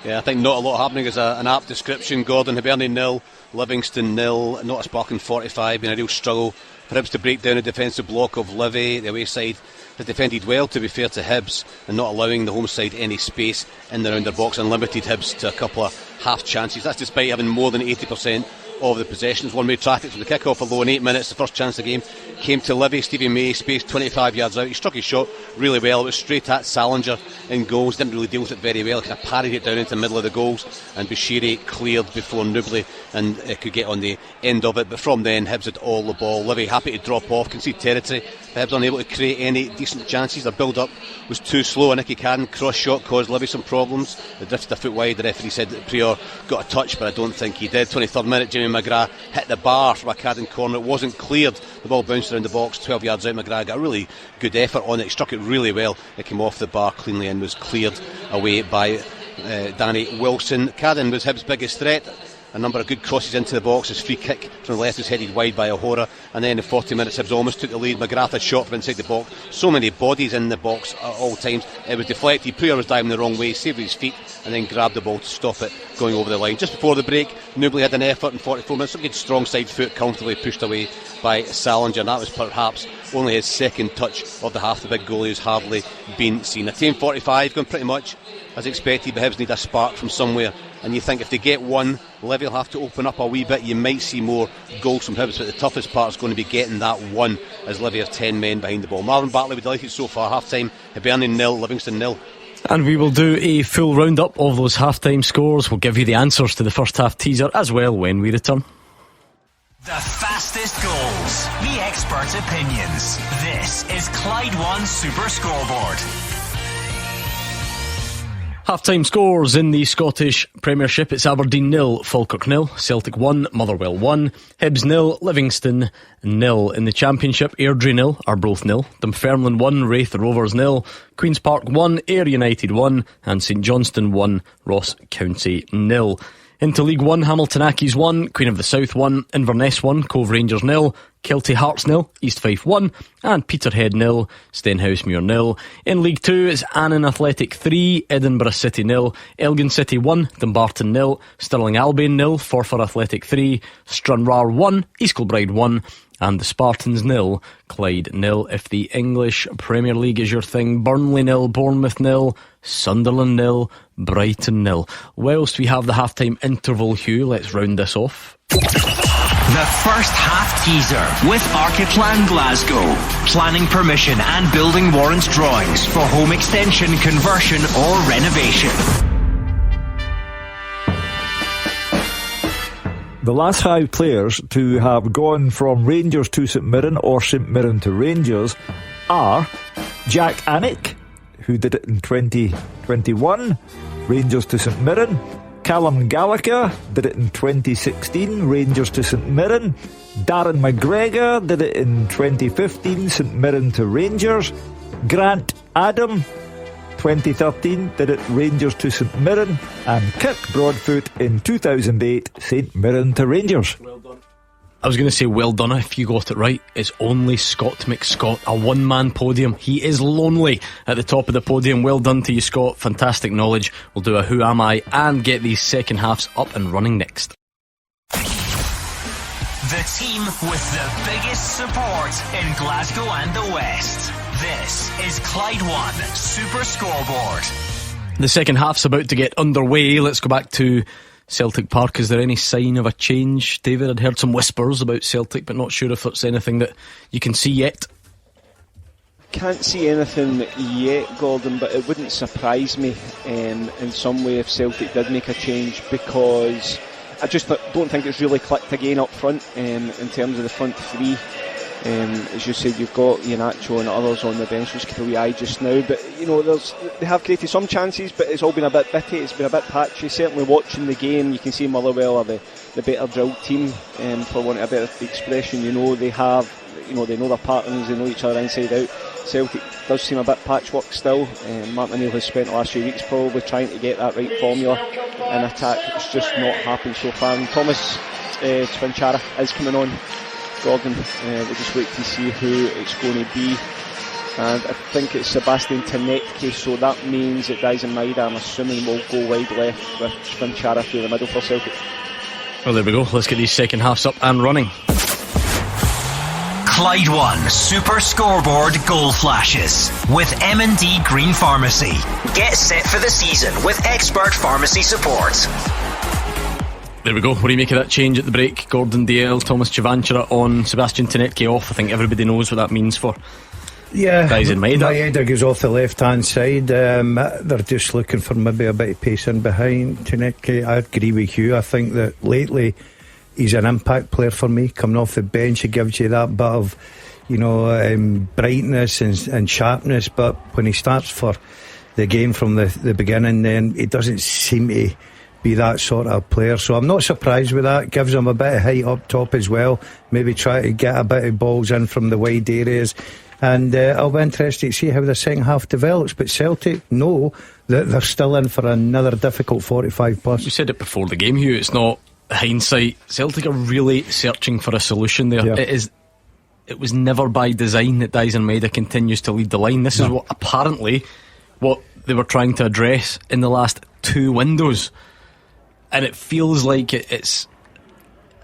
Yeah, I think not a lot happening is an apt description. Gordon, Hibernian 0, Livingston 0, not a spark in 45, been a real struggle for Hibs to break down a defensive block of Livy. The away side has defended well, to be fair to Hibs, and not allowing the home side any space in and around their box, and limited Hibs to a couple of half chances. That's despite having more than 80% of the possessions. One-way traffic from the kick-off, although in 8 minutes the first chance of the game came to Livy. Stevie May spaced 25 yards out. He struck his shot really well. It was straight at Salinger in goals. Didn't really deal with it very well. Kind of parried it down into the middle of the goals, and Bushiri cleared before Nubli and could get on the end of it. But from then Hibs had all the ball. Livy happy to drop off, concede territory. Hibs unable to create any decent chances. Their build-up was too slow. A Nicky Cadden cross shot caused Livy some problems. They drifted a foot wide. The referee said that Prior got a touch, but I don't think he did. 23rd minute, Jimmy McGrath hit the bar from a Cadden corner. It wasn't cleared. The ball bounced around the box 12 yards out. McGrath got a really good effort on it. He struck it really well. It came off the bar cleanly and was cleared away by Danny Wilson. Cadden was Hibs' biggest threat. A number of good crosses into the box. His free kick from the left was headed wide by O'Hora, and then in 40 minutes Hibs almost took the lead. McGrath had shot from inside the box. So many bodies in the box at all times. It was deflected. Prior was diving the wrong way, saved with his feet, and then grabbed the ball to stop it going over the line. Just before the break, Nubli had an effort in 44 minutes. A good strong side foot, comfortably pushed away by Salinger, and that was perhaps only his second touch of the half. The big goalie who's hardly been seen. A team 45 going pretty much as expected, but Hibs need a spark from somewhere. And you think if they get one, Livy will have to open up a wee bit. You might see more goals from Hibs, but the toughest part is going to be getting that one, as Livy have 10 men behind the ball. Marvin Bartley, we're delighted so far. Half time, Hibernian 0, Livingston 0. And we will do a full roundup of those half-time scores. We'll give you the answers to the first half teaser as well when we return. The fastest goals, the experts' opinions. This is Clyde One Super Scoreboard. Half-time scores in the Scottish Premiership. It's Aberdeen 0, Falkirk 0, Celtic 1, Motherwell 1, Hibs 0, Livingston 0. In the Championship, Airdrie 0, Arbroath 0, Dunfermline 1, Wraith Rovers 0, Queen's Park 1, Ayr United 1, and St Johnstone 1, Ross County 0. Into League 1, Hamilton Accies 1, Queen of the South 1, Inverness 1, Cove Rangers 0, Kelty Hearts 0, East Fife 1, and Peterhead 0, Stenhousemuir 0. In League 2, it's Annan Athletic 3, Edinburgh City 0, Elgin City 1, Dumbarton 0, Stirling Albion 0, Forfar Athletic 3, Stranraer 1, East Kilbride 1, and the Spartans 0, Clyde 0. If the English Premier League is your thing, Burnley 0, Bournemouth 0, Sunderland 0, Brighton 0. Whilst we have the half-time interval, Hugh, let's round this off. The first half teaser with Archiplan Glasgow. Planning permission and building warrants drawings for home extension, conversion or renovation. The last 5 players to have gone from Rangers to St Mirren or St Mirren to Rangers are Jack Anick, who did it in 2021, Rangers to St Mirren. Callum Gallagher did it in 2016, Rangers to St Mirren. Darren McGregor did it in 2015, St Mirren to Rangers. Grant Adam, 2013, did it Rangers to St Mirren. And Kirk Broadfoot in 2008, St Mirren to Rangers. Well done. I was going to say well done if you got it right. It's only Scott McScott, a one-man podium. He is lonely at the top of the podium. Well done to you, Scott. Fantastic knowledge. We'll do a Who Am I and get these second halves up and running next. The team with the biggest support in Glasgow and the West. This is Clyde One Super Scoreboard. The second half's about to get underway. Let's go back to Celtic Park. Is there any sign of a change, David? I'd heard some whispers about Celtic, but not sure if it's anything that you can see yet. Can't see anything yet, Gordon, but it wouldn't surprise me in some way if Celtic did make a change, because I just don't think it's really clicked again up front in terms of the front three. As you said, you've got Iheanacho and others on the bench, which keep a wee eye just now, but they have created some chances, but it's all been a bit bitty, it's been a bit patchy. Certainly watching the game, you can see Motherwell are the better drilled team, for want of a better expression. They know their patterns, they know each other inside out. Celtic does seem a bit patchwork still. Martin O'Neill has spent the last few weeks probably trying to get that right formula in attack. It's just not happened so far. And Thomas Trinchara is coming on, Gordon. We'll just wait to see who it's going to be. And I think it's Sebastian Tenetke, so that means that Dyson Maida, I'm assuming, will go wide left with Trinchara through the middle for Celtic. Well, there we go. Let's get these second halves up and running. Clyde One Super Scoreboard Goal Flashes with M&D Green Pharmacy. Get set for the season with expert pharmacy support. There we go. What do you make of that change at the break? Gordon Dalziel, Thomas Chivanchara on, Sebastian Tenetke off. I think everybody knows what that means for Dyson Maida. Maida goes off the left hand side. They're just looking for maybe a bit of pace in behind Tenetke. I agree with Hugh. I think that lately he's an impact player for me. Coming off the bench, he gives you that bit of brightness and sharpness, but when he starts for the game from the beginning, then he doesn't seem to be that sort of player. So I'm not surprised with that. Gives him a bit of height up top as well. Maybe try to get a bit of balls in from the wide areas. And I'll be interested to see how the second half develops. But Celtic know that they're still in for another difficult 45 plus. You said it before the game, Hugh. It's not hindsight. Celtic are really searching for a solution there. Yeah. It was never by design that Dyson Maida continues to lead the line. This is what they were trying to address in the last 2 windows. And it feels like it's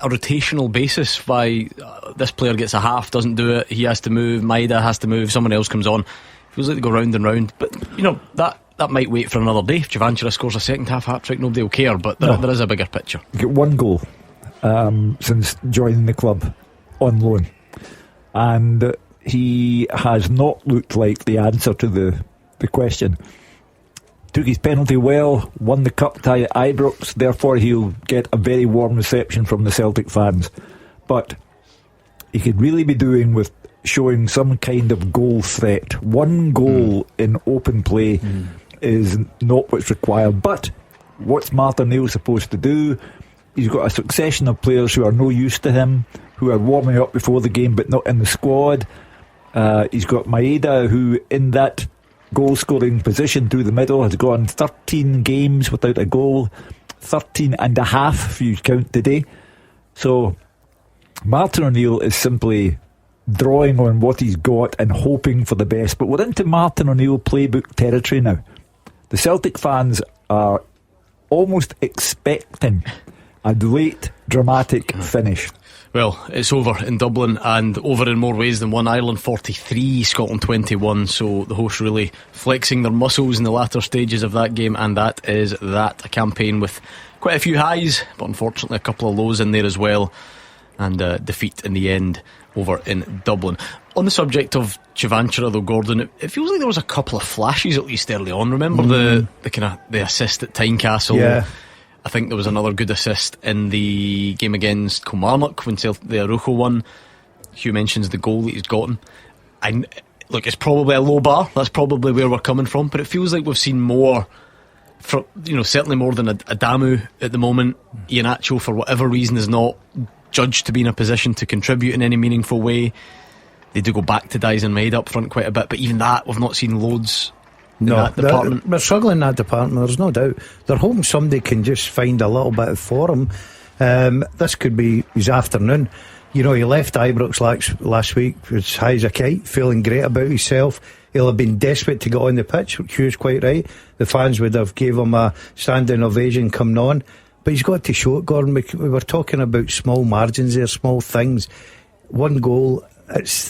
a rotational basis. Why this player gets a half, doesn't do it, he has to move, Maida has to move, someone else comes on. Feels like they go round and round. But that might wait for another day. If Chivanchara scores a second half hat-trick, nobody will care. But there is a bigger picture. He got 1 goal since joining the club on loan, and he has not looked like the answer to the question. Took his penalty well, won the cup tie at Ibrox, therefore he'll get a very warm reception from the Celtic fans. But he could really be doing with showing some kind of goal threat. 1 goal in open play is not what's required. But what's Martin O'Neill supposed to do? He's got a succession of players who are no use to him, who are warming up before the game but not in the squad. He's got Maeda, who in that goal scoring position through the middle has gone 13 games without a goal, 13 and a half if you count today. So Martin O'Neill is simply drawing on what he's got and hoping for the best. But we're into Martin O'Neill playbook territory now. The Celtic fans are almost expecting a late dramatic finish. Well, it's over in Dublin and over in more ways than one. Ireland 43, Scotland 21. So the hosts really flexing their muscles in the latter stages of that game, and that is that. A campaign with quite a few highs, but unfortunately a couple of lows in there as well. and defeat in the end over in Dublin. On the subject of Chivanchera though, Gordon, it feels like there was a couple of flashes at least early on. Remember the kind of the assist at Tynecastle? Yeah. I think there was another good assist in the game against Kilmarnock when the Arujo won. Hugh mentions the goal that he's gotten. Look, it's probably a low bar. That's probably where we're coming from. But it feels like we've seen more, certainly more than Adamu at the moment. Iheanacho, for whatever reason, is not judged to be in a position to contribute in any meaningful way. They do go back to Dyson Maid up front quite a bit, but even that, we've not seen loads in that department. We're struggling in that department, there's no doubt. They're hoping somebody can just find a little bit for him. This could be his afternoon. He left Ibrox last week as high as a kite, feeling great about himself. He'll have been desperate to get on the pitch. Hugh's quite right. The fans would have gave him a standing ovation coming on, but he's got to show it, Gordon. We were talking about small margins there, small things. One goal,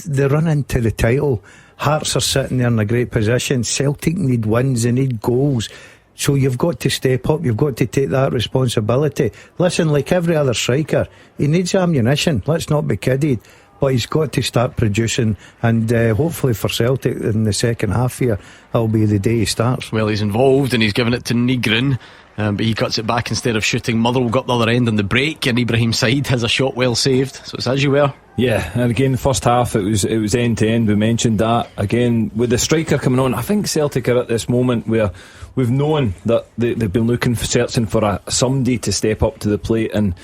they run into the title. Hearts are sitting there in a great position. Celtic need wins, they need goals. So you've got to step up, you've got to take that responsibility. Listen, like every other striker, he needs ammunition, let's not be kidded, but he's got to start producing, and hopefully for Celtic in the second half here, that'll be the day he starts. Well, he's involved and he's given it to Nygren, but he cuts it back instead of shooting. Motherwell got the other end on the break, and Ibrahim Said has a shot well saved, so it's as you were. Yeah, and again, the first half it was end to end. We mentioned that again with the striker coming on. I think Celtic are at this moment where we've known that they've been searching for somebody to step up to the plate, and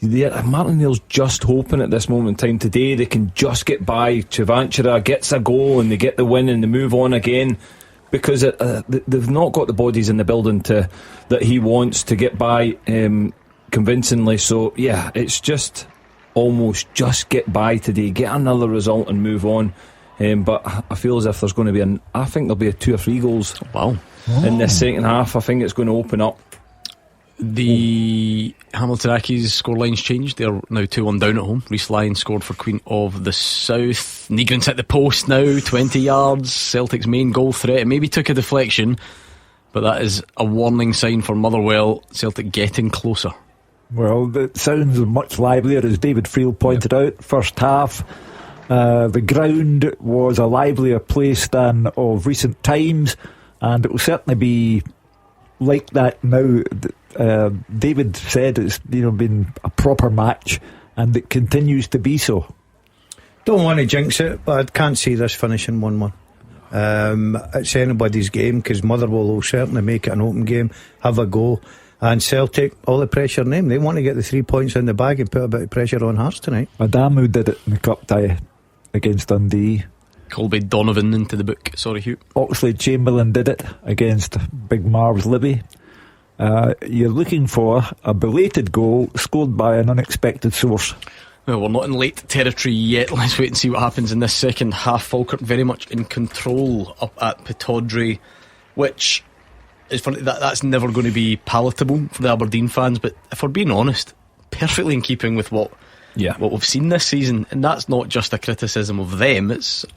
Martin O'Neill's just hoping at this moment in time today they can just get by. Chivanchera gets a goal and they get the win and they move on again, because they've not got the bodies in the building that he wants to get by convincingly. So yeah, it's just almost just get by today, get another result and move on. But I feel as if there's going to be I think there'll be 2 or 3 goals in this second half. I think it's going to open up. The Hamilton Accies scoreline's changed. They're now 2-1 down at home. Reece Lyons scored for Queen of the South. Nygren's hit the post now, 20 yards. Celtic's main goal threat. It maybe took a deflection, but that is a warning sign for Motherwell. Celtic getting closer. Well, it sounds much livelier, as David Friel pointed out. First half, the ground was a livelier place than of recent times, and it will certainly be like that now. David said it's been a proper match, and it continues to be so. Don't want to jinx it, but I can't see this finishing 1-1. It's anybody's game, because Motherwell will certainly make it an open game, have a go. And Celtic, all the pressure on them. They want to get the 3 points in the bag and put a bit of pressure on Hearts tonight. Adamu did it in the cup tie against Dundee. Colby Donovan into the book. Sorry, Hugh. Oxlade Chamberlain did it against Big Marv's Libby. You're looking for a belated goal scored by an unexpected source. Well, we're not in late territory yet. Let's wait and see what happens in this second half. Falkirk very much in control up at Pittodrie, which is funny. That's never going to be palatable for the Aberdeen fans, but if we're being honest, perfectly in keeping with what we've seen this season. And that's not just a criticism of them, it's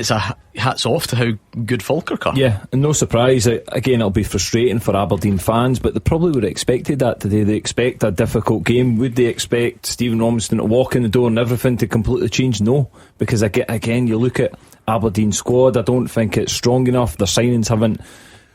a hats off to how good Falkirk are. Yeah, and no surprise, again it'll be frustrating for Aberdeen fans, but they probably would have expected that today. They expect a difficult game. Would they expect Stephen Robinson to walk in the door and everything to completely change? No, because again you look at Aberdeen squad, I don't think it's strong enough. Their signings haven't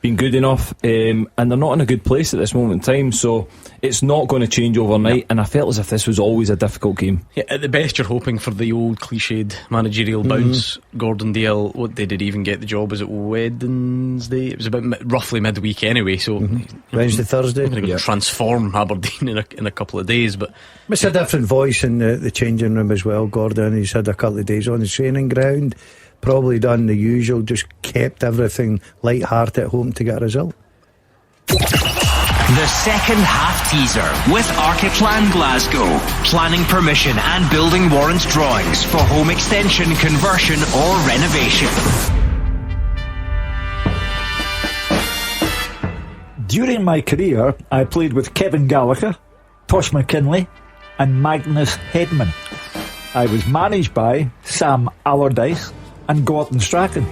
been good enough, and they're not in a good place at this moment in time, so it's not going to change overnight. And I felt as if this was always a difficult game. Yeah, at the best you're hoping for the old cliched managerial bounce. Gordon Dalziel, what day did he even get the job? Was it Wednesday? It was about roughly midweek anyway, so Wednesday, Thursday. I'm going to transform Aberdeen in a couple of days, but it's a different voice in the changing room as well. Gordon, he's had a couple of days on the training ground, probably done the usual, just kept everything light-hearted, hoping to get a result. The second half teaser with Archiplan Glasgow. Planning permission and building warrants drawings for home extension, conversion or renovation. During my career, I played with Kevin Gallagher, Tosh McKinley and Magnus Hedman. I was managed by Sam Allardyce and Gordon Strachan.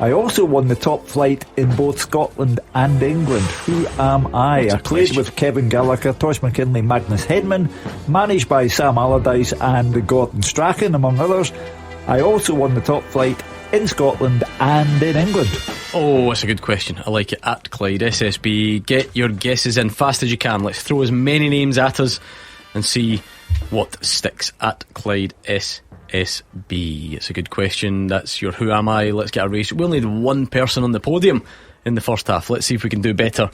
I also won the top flight in both Scotland and England. Who am I? I played with Kevin Gallagher, Tosh McKinley, Magnus Hedman, managed by Sam Allardyce and Gordon Strachan, among others. I also won the top flight in Scotland and in England. Oh, that's a good question. I like it. At Clyde SSB, get your guesses in fast as you can. Let's throw as many names at us and see what sticks. At Clyde SSB. It's a good question. That's your Who Am I? Let's get a race. We only had one person on the podium in the first half. Let's see if we can do better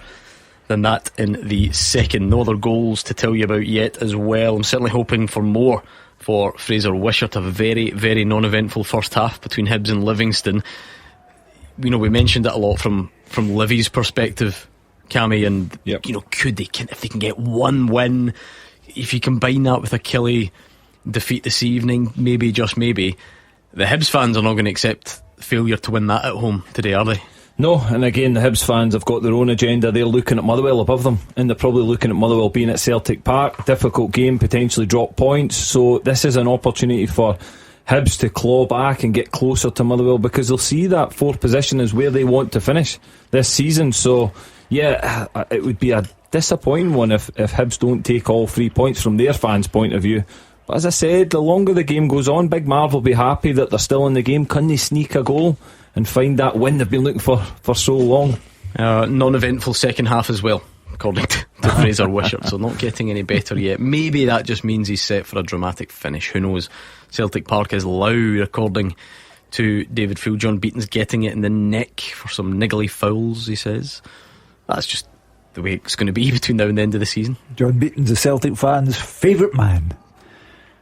than that in the second. No other goals to tell you about yet as well. I'm certainly hoping for more for Fraser Wishart. A very, very non-eventful first half between Hibs and Livingston. You know, we mentioned it a lot from Livy's perspective, Cammy, and you know, if they can get one win, if you combine that with a Killie defeat this evening, maybe, just maybe, the Hibs fans are not going to accept failure to win that at home today, are they? No, and again, the Hibs fans have got their own agenda. They're looking at Motherwell above them, and they're probably looking at Motherwell being at Celtic Park. Difficult game, potentially drop points. So this is an opportunity for Hibs to claw back and get closer to Motherwell, because they'll see that fourth position is where they want to finish this season. So yeah, it would be a disappointing one if Hibs don't take all 3 points from their fans' point of view. But as I said, the longer the game goes on, Big Marv will be happy that they're still in the game. Can they sneak a goal and find that win they've been looking for so long? Non-eventful second half as well, according to Fraser Wishart, so not getting any better yet. Maybe that just means he's set for a dramatic finish, who knows. Celtic Park is loud, according to David Field. John Beaton's getting it in the neck for some niggly fouls, he says. That's just the way it's going to be between now and the end of the season. John Beaton's a Celtic fan's favourite man.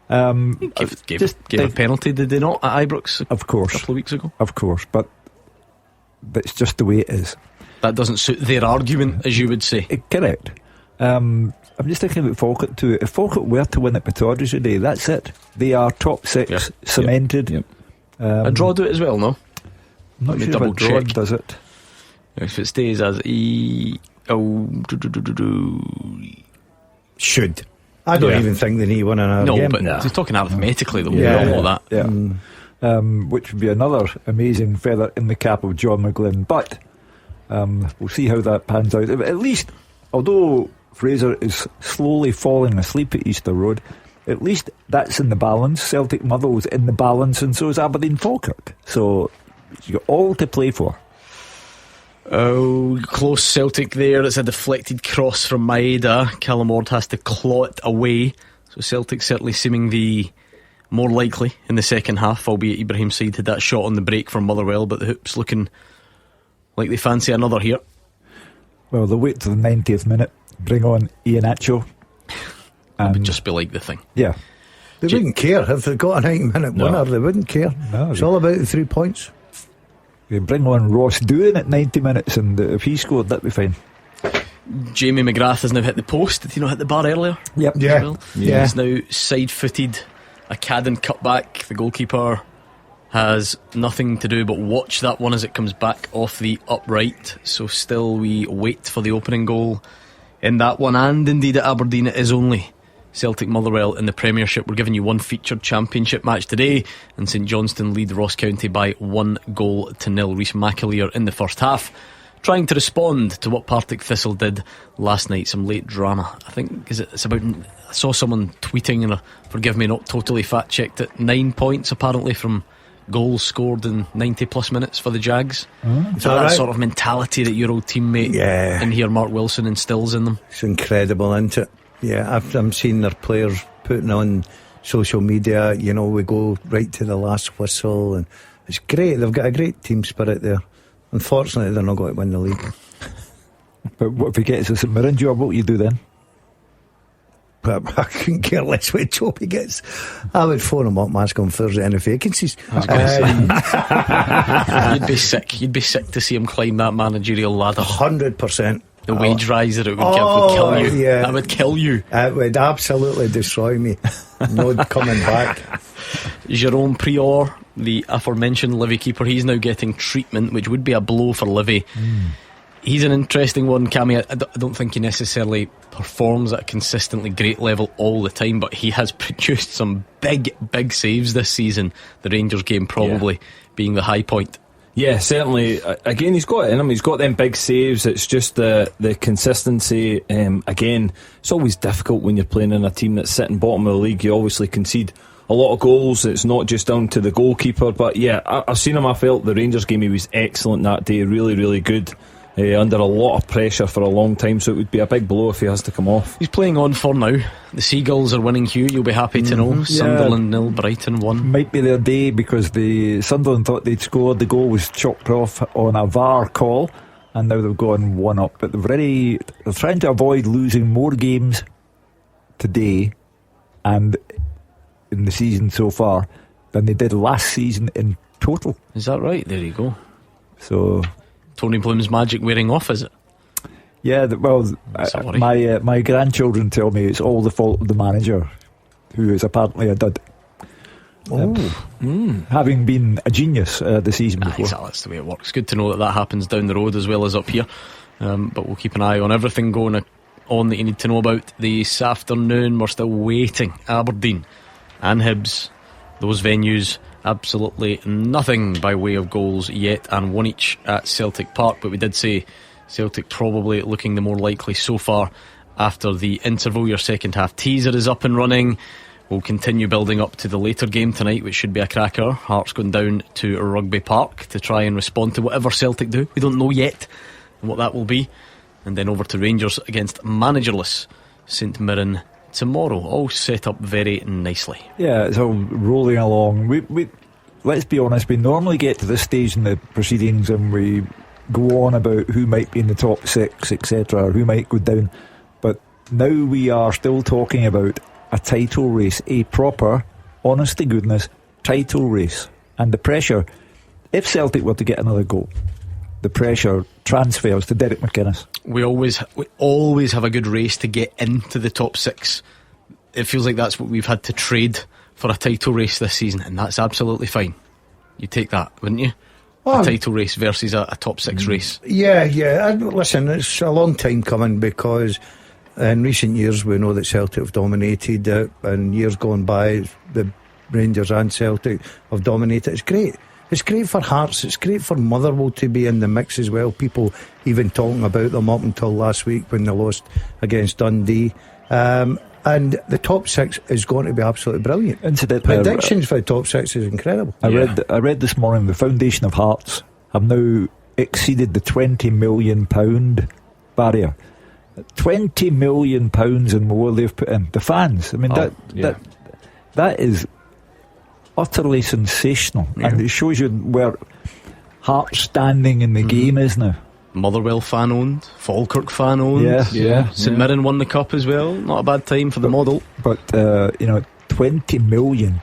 Gave a penalty, did they not, at Ibrox? Of course, a couple of weeks ago. Of course, but it's just the way it is. That doesn't suit their argument, as you would say. Correct. I'm just thinking about Falkirk too. If Falkirk were to win at Pittodrie today, that's it. They are top six, cemented. Yep. A draw do it as well, no? I'm not sure if a draw does it. If it stays as should. I don't even think they need one another game. No, but he's talking arithmetically, though. We all know that. Yeah. Which would be another amazing feather in the cap of John McGlynn. But we'll see how that pans out. At least, although Fraser is slowly falling asleep at Easter Road, at least that's in the balance. Celtic Motherwell's in the balance, and so is Aberdeen Falkirk. So you've got all to play for. Oh, close Celtic there. It's a deflected cross from Maeda. Callum Ward has to claw it away. So Celtic certainly seeming the more likely in the second half, albeit Ibrahim Said had that shot on the break from Motherwell, but the Hoops looking like they fancy another here. Well, they'll wait till the 90th minute, bring on Iheanacho. That would just be like the thing. Yeah. They wouldn't care if they've got a 90-minute winner. They wouldn't care. No, it's all about the 3 points. They bring on Ross Doohan at 90 minutes, and if he scored, that'd be fine. Jamie McGrath has now hit the post. Did he not hit the bar earlier? Yep. Yeah. He's now side-footed a Cadden cutback. The goalkeeper has nothing to do but watch that one as it comes back off the upright. So still we wait for the opening goal in that one. And indeed at Aberdeen it is only Celtic Motherwell in the Premiership. We're giving you one featured championship match today, and St Johnstone lead Ross County by 1-0. Rhys McAleer in the first half, trying to respond to what Partick Thistle did last night. Some late drama. I think it's about, I saw someone tweeting, and forgive me, not totally fact checked it, 9 points apparently from goals scored in 90 plus minutes for the Jags. So that sort of mentality that your old teammate in here, Mark Wilson, instills in them. It's incredible, isn't it? Yeah, I'm seeing their players putting on social media, you know, we go right to the last whistle, and it's great. They've got a great team spirit there. Unfortunately, they're not going to win the league. But what if he gets a St Mirren job? What will you do then? But I couldn't care less what job he gets. I would phone him up and ask him if there's any vacancies. You'd be sick. You'd be sick to see him climb that managerial ladder. 100%. The wage rise that it would kill you. Yeah. That would kill you. It would absolutely destroy me. No coming back. Jerome Prior, the aforementioned Livy keeper, he's now getting treatment, which would be a blow for Livy. He's an interesting one, Cammy. I don't think he necessarily performs at a consistently great level all the time, but he has produced some big saves this season. The Rangers game probably being the high point. Yeah, certainly. Again, he's got it in him. He's got them big saves. It's just the consistency. Again, it's always difficult when you're playing in a team that's sitting bottom of the league. You obviously concede a lot of goals. It's not just down to the goalkeeper. But yeah, I've seen him. I felt the Rangers game, he was excellent that day. Really, really good. Under a lot of pressure for a long time, so it would be a big blow if he has to come off. He's playing on for now. The Seagulls are winning, Hugh, you'll be happy to know. Sunderland 0, Brighton 1. Might be their day, because the Sunderland thought they'd scored. The goal was chopped off on a VAR call, and now they've gone 1 up. But they're trying to avoid losing more games today and in the season so far than they did last season in total. Is that right? There you go. So Tony Bloom's magic wearing off, is it? Yeah, my grandchildren tell me it's all the fault of the manager, who is apparently a dud. Having been a genius the season before. Exactly, that's the way it works. Good to know that happens down the road as well as up here. But we'll keep an eye on everything going on that you need to know about this afternoon. We're still waiting. Aberdeen and Hibs, those venues, absolutely nothing by way of goals yet, and 1 each at Celtic Park. But we did say Celtic probably looking the more likely so far after the interval. Your second half teaser is up and running. We'll continue building up to the later game tonight, which should be a cracker. Hearts going down to Rugby Park to try and respond to whatever Celtic do. We don't know yet what that will be. And then over to Rangers against managerless St Mirren tomorrow. All set up very nicely. Yeah, it's all rolling along. We let's be honest, we normally get to this stage in the proceedings and we go on about who might be in the top 6, etc., or who might go down. But now we are still talking about a title race, a proper, honest to goodness, title race. And the pressure, if Celtic were to get another goal, the pressure transfers to Derek McInnes. We always have a good race to get into the top 6. It feels like that's what we've had to trade for a title race this season, and that's absolutely fine. You take that, wouldn't you? A title race versus a top 6 race. Yeah. Listen, it's a long time coming, because in recent years we know that Celtic have dominated it, and years gone by the Rangers and Celtic have dominated. It's great. It's great for Hearts. It's great for Motherwell to be in the mix as well. People even talking about them up until last week when they lost against Dundee. And the top 6 is going to be absolutely brilliant. Predictions for the top 6 is incredible. I read this morning the foundation of Hearts have now exceeded the £20 million barrier. £20 million and more they've put in. The fans, I mean, that is utterly sensational, and it shows you where Hearts standing in the game is now. Motherwell fan owned, Falkirk fan owned, St Mirren won the cup as well. Not a bad time for the model. But £20 million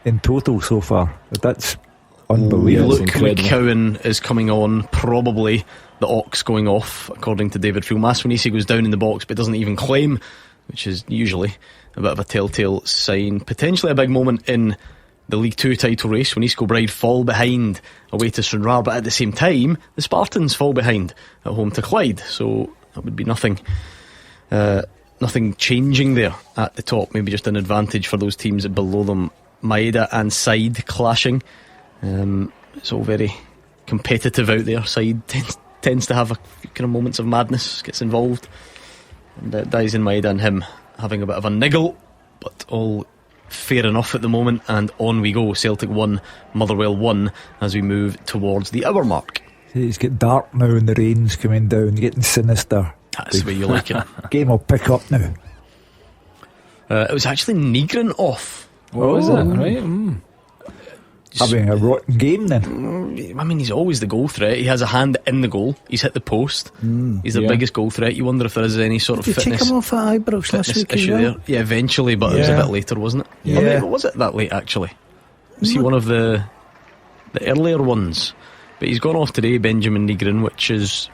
in total so far. That's unbelievable. Luke McCowan is coming on, probably the Ox going off, according to David Phil. Maswanisi goes down in the box but doesn't even claim, which is usually a bit of a telltale sign. Potentially a big moment in the League 2 title race when East Kilbride fall behind away to Stranraer, but at the same time the Spartans fall behind at home to Clyde, so that would be nothing changing there at the top. Maybe just an advantage for those teams below them. Maeda and Side clashing. It's all very competitive out there. Side tends to have a few kind of moments of madness, gets involved, and Daisen Maeda and him having a bit of a niggle, but all fair enough at the moment. And on we go. Celtic 1, Motherwell 1 as we move towards the hour mark. It's getting dark now and the rain's coming down, getting sinister. That's the way you like it. Game will pick up now. It was actually Nygren off. Was it? Right. Having a rotten game then. I mean, he's always the goal threat. He has a hand in the goal. He's hit the post. He's the biggest goal threat. You wonder if there is any sort of fitness. Did you take him off at Ibrox last week issue there? Yeah, eventually, but it was a bit later, wasn't it? Yeah. Or maybe was it that late actually? Was he one of the earlier ones? But he's gone off today, Benjamin Nygren, which is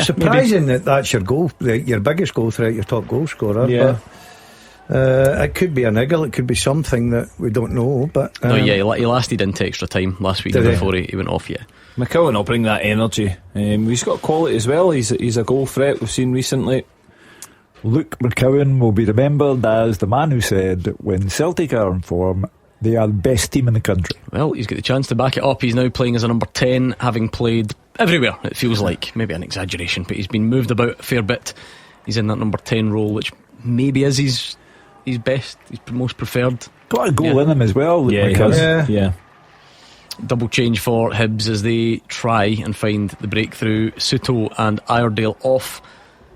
surprising that's your goal, your biggest goal threat, your top goal scorer. Yeah. But it could be a niggle, it could be something that we don't know. But he lasted into extra time last week before he went off. Yeah, McCowan will bring that energy. He's got quality as well. He's a goal threat we've seen recently. Luke McCowan will be remembered as the man who said, when Celtic are in form, They are the best team in the country. Well, he's got the chance to back it up. He's now playing as a number 10, having played everywhere, it feels like. Maybe an exaggeration, but he's been moved about a fair bit. He's in that number 10 role, which maybe is his best, his most preferred. Got a goal in him as well. Yeah, he has. Yeah. Double change for Hibs as they try and find the breakthrough. Soto and Iredale off.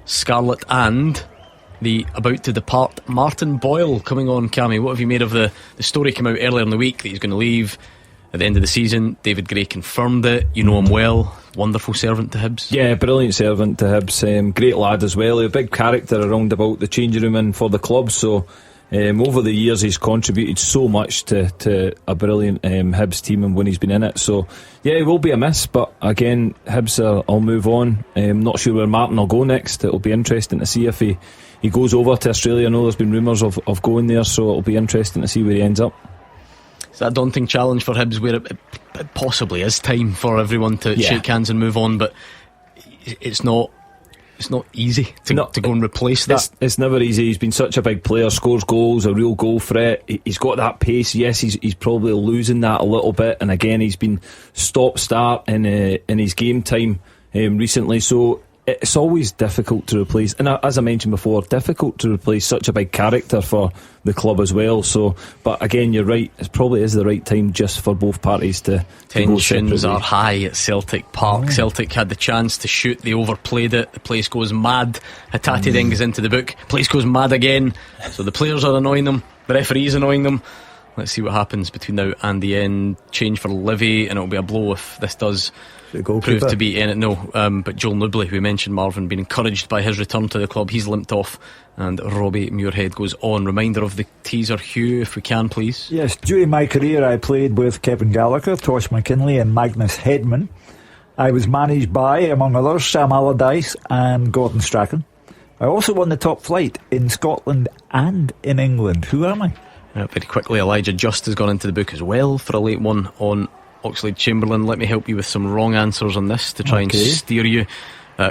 Scarlett and the about to depart Martin Boyle coming on. Cammy, what have you made of the story came out earlier in the week that he's going to leave at the end of the season? David Gray confirmed it. You know him well. Wonderful servant to Hibs. Yeah, brilliant servant to Hibs. Great lad as well. A big character around about the changing room and for the club. So over the years he's contributed so much to a brilliant Hibs team and when he's been in it. So yeah, it will be a miss, but again, Hibs will move on. Not sure where Martin will go next. It'll be interesting to see if he goes over to Australia. I know there's been rumours of going there, so it'll be interesting to see where he ends up. It's that daunting challenge for Hibs where it possibly is time for everyone to shake hands and move on, but it's not easy to go and replace that. It's never easy. He's been such a big player, scores goals, a real goal threat. He's got that pace. Yes, he's probably losing that a little bit, and again he's been stop-start in his game time recently, so it's always difficult to replace, and as I mentioned before, difficult to replace such a big character for the club as well. So, but again, you're right, it probably is the right time just for both parties to tensions are high at Celtic Park. Celtic had the chance to shoot, they overplayed it, the place goes mad. Hatate then goes into the book, place goes mad again, so the players are annoying them, the referee's annoying them. Let's see what happens between now and the end. Change for Livy, and it'll be a blow if this does prove to be in it. No, but Joel Nubley, who we mentioned, Marvin, being encouraged by his return to the club, he's limped off, and Robbie Muirhead goes on. Reminder of the teaser, Hugh, if we can, please. Yes, during my career I played with Kevin Gallagher, Tosh McKinley and Magnus Hedman. I was managed by, among others, Sam Allardyce and Gordon Strachan. I also won the top flight in Scotland and in England. Who am I? Very quickly, Elijah Just has gone into the book as well for a late one on Oxlade Chamberlain. Let me help you with some wrong answers on this to try and steer you.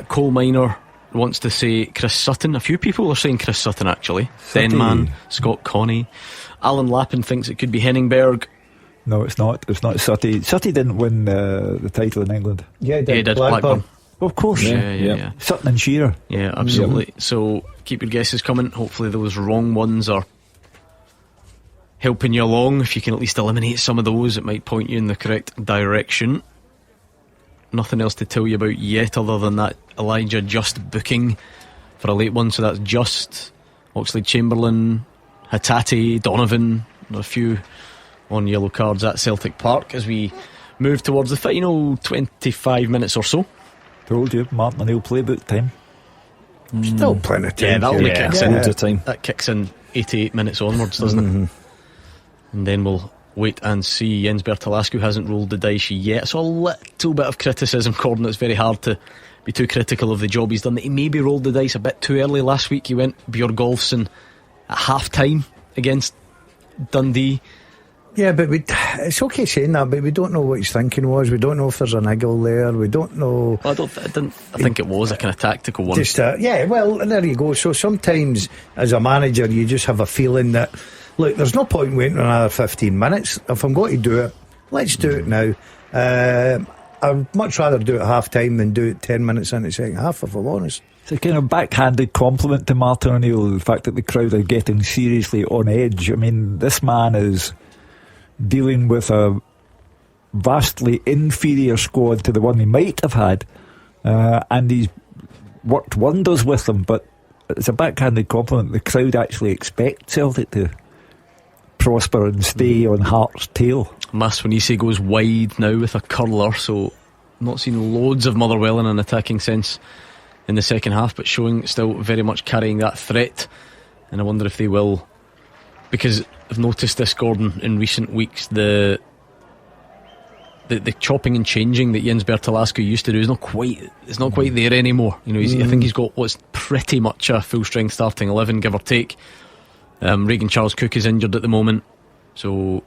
Coal Miner wants to say Chris Sutton. A few people are saying Chris Sutton actually. Denman, Scott Connie. Alan Lappin thinks it could be Henningberg. No, it's not. It's not Sutty. Sutty didn't win the title in England. Yeah, he did. Blackburn. Of course. Yeah. Sutton and Shearer. Yeah, absolutely. So keep your guesses coming. Hopefully those wrong ones are helping you along. If you can at least eliminate some of those, it might point you in the correct direction. Nothing else to tell you about yet other than that Elijah Just booking for a late one. So that's Just, Oxlade Chamberlain, Hatate, Donovan, a few on yellow cards at Celtic Park as we move towards the final 25 minutes or so. Told you, Martin O'Neill playbook time. Still plenty of time. Yeah, that only kicks in. Loads of time. That kicks in 88 minutes onwards, doesn't it? And then we'll wait and see. Jens Bertalascu hasn't rolled the dice yet, so a little bit of criticism. Gordon, it's very hard to be too critical of the job he's done. That he maybe rolled the dice a bit too early last week. He went Björgolfsson at half time against Dundee. Yeah, but it's okay saying that, but we don't know what his thinking was. We don't know if there's an niggle there. We don't know. I think it was a kind of tactical one. Well, there you go. So sometimes as a manager you just have a feeling that, look, there's no point waiting another 15 minutes. If I'm going to do it, let's do it now. I'd much rather do it half time than do it 10 minutes into the second half, if I'm honest. It's a kind of backhanded compliment to Martin O'Neill, the fact that the crowd are getting seriously on edge. I mean, this man is dealing with a vastly inferior squad to the one he might have had, and he's worked wonders with them, but it's a backhanded compliment. The crowd actually expect Celtic to prosper and stay on Hearts' tail. Maswanisi goes wide now with a curler, so not seen loads of Motherwell in an attacking sense in the second half, but showing still very much carrying that threat. And I wonder if they will, because I've noticed this, Gordon, in recent weeks, the chopping and changing that Jens Bertalascu used to do is not quite there anymore. You know, I think he's got what's pretty much a full strength starting 11, give or take. Reagan Charles Cook is injured at the moment, so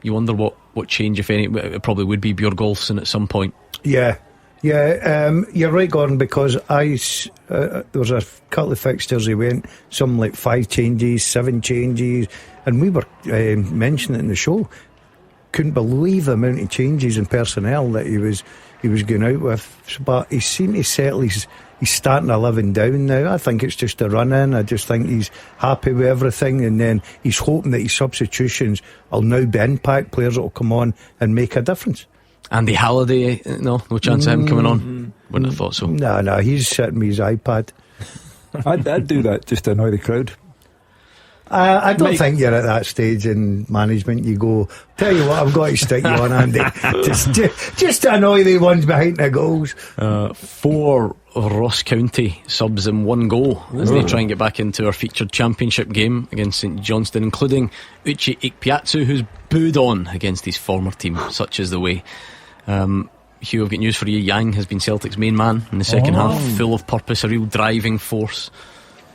you wonder what change, if any. It probably would be Björgolfsson at some point. Yeah, you're right, Gordon, because there was a couple of fixtures he went, some like 5 changes, 7 changes, and we were mentioning it in the show. Couldn't believe the amount of changes in personnel that he was going out with, but he seemed to settle. He's starting to living down now. I think it's just a run in. I just think he's happy with everything, and then he's hoping that his substitutions will now be impact players that will come on and make a difference. Andy Halliday, no chance of him coming on. Wouldn't have thought so. No, he's sitting with his iPad. I'd do that just to annoy the crowd. I don't think you're at that stage in management. You go, tell you what, I've got to stick you on, Andy. just to annoy the ones behind the goals. 4 Ross County subs in 1 goal as they try and get back into our featured championship game against St Johnstone, including Uche Ikpeatsu, who's booed on against his former team. Such is the way. Hugh, I've got news for you. Yang has been Celtic's main man in the second half, full of purpose, a real driving force.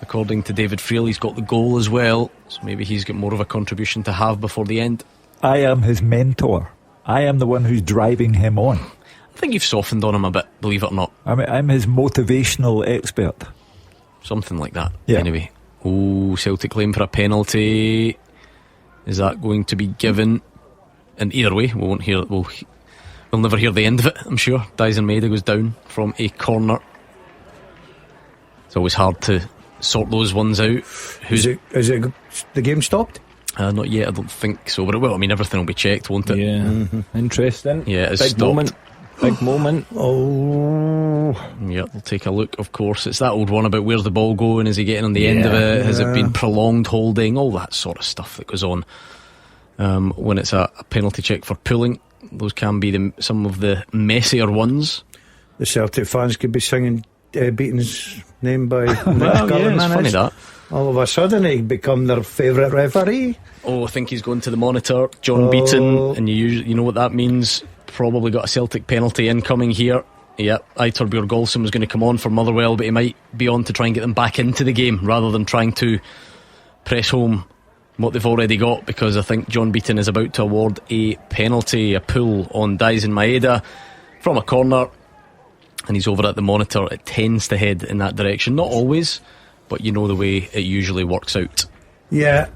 According to David Friel, he's got the goal as well, so maybe he's got more of a contribution to have before the end. I am his mentor. I am the one who's driving him on. I think you've softened on him a bit, believe it or not. I'm his motivational expert. Something like that, yeah. Anyway. Oh, Celtic claim for a penalty. Is that going to be given? And either way, we won't hear. We'll never hear the end of it, I'm sure. Dyson Maeda goes down from a corner. It's always hard to sort those ones out. Is it the game stopped? Not yet, I don't think so. But it will. I mean, everything will be checked, won't it? Yeah. Interesting. Yeah, it's big stopped. Big moment. Oh. Yeah, we'll take a look, of course. It's that old one about where's the ball going? Is he getting on the end of it? Has it been prolonged holding? All that sort of stuff that goes on when it's a penalty check for pulling. Those can be some of the messier ones. The Celtic fans could be singing Beaton's name by well, yeah, it's funny that. All of a sudden he become their favourite referee. Oh, I think he's going to the monitor, John Beaton, and you know what that means. Probably got a Celtic penalty incoming here. Yep, Aitor Björgolfsson was going to come on for Motherwell, but he might be on to try and get them back into the game rather than trying to press home what they've already got, because I think John Beaton is about to award a penalty, a pull on Dyson Maeda from a corner, and he's over at the monitor. It tends to head in that direction, not always, but you know the way it usually works out. Yeah,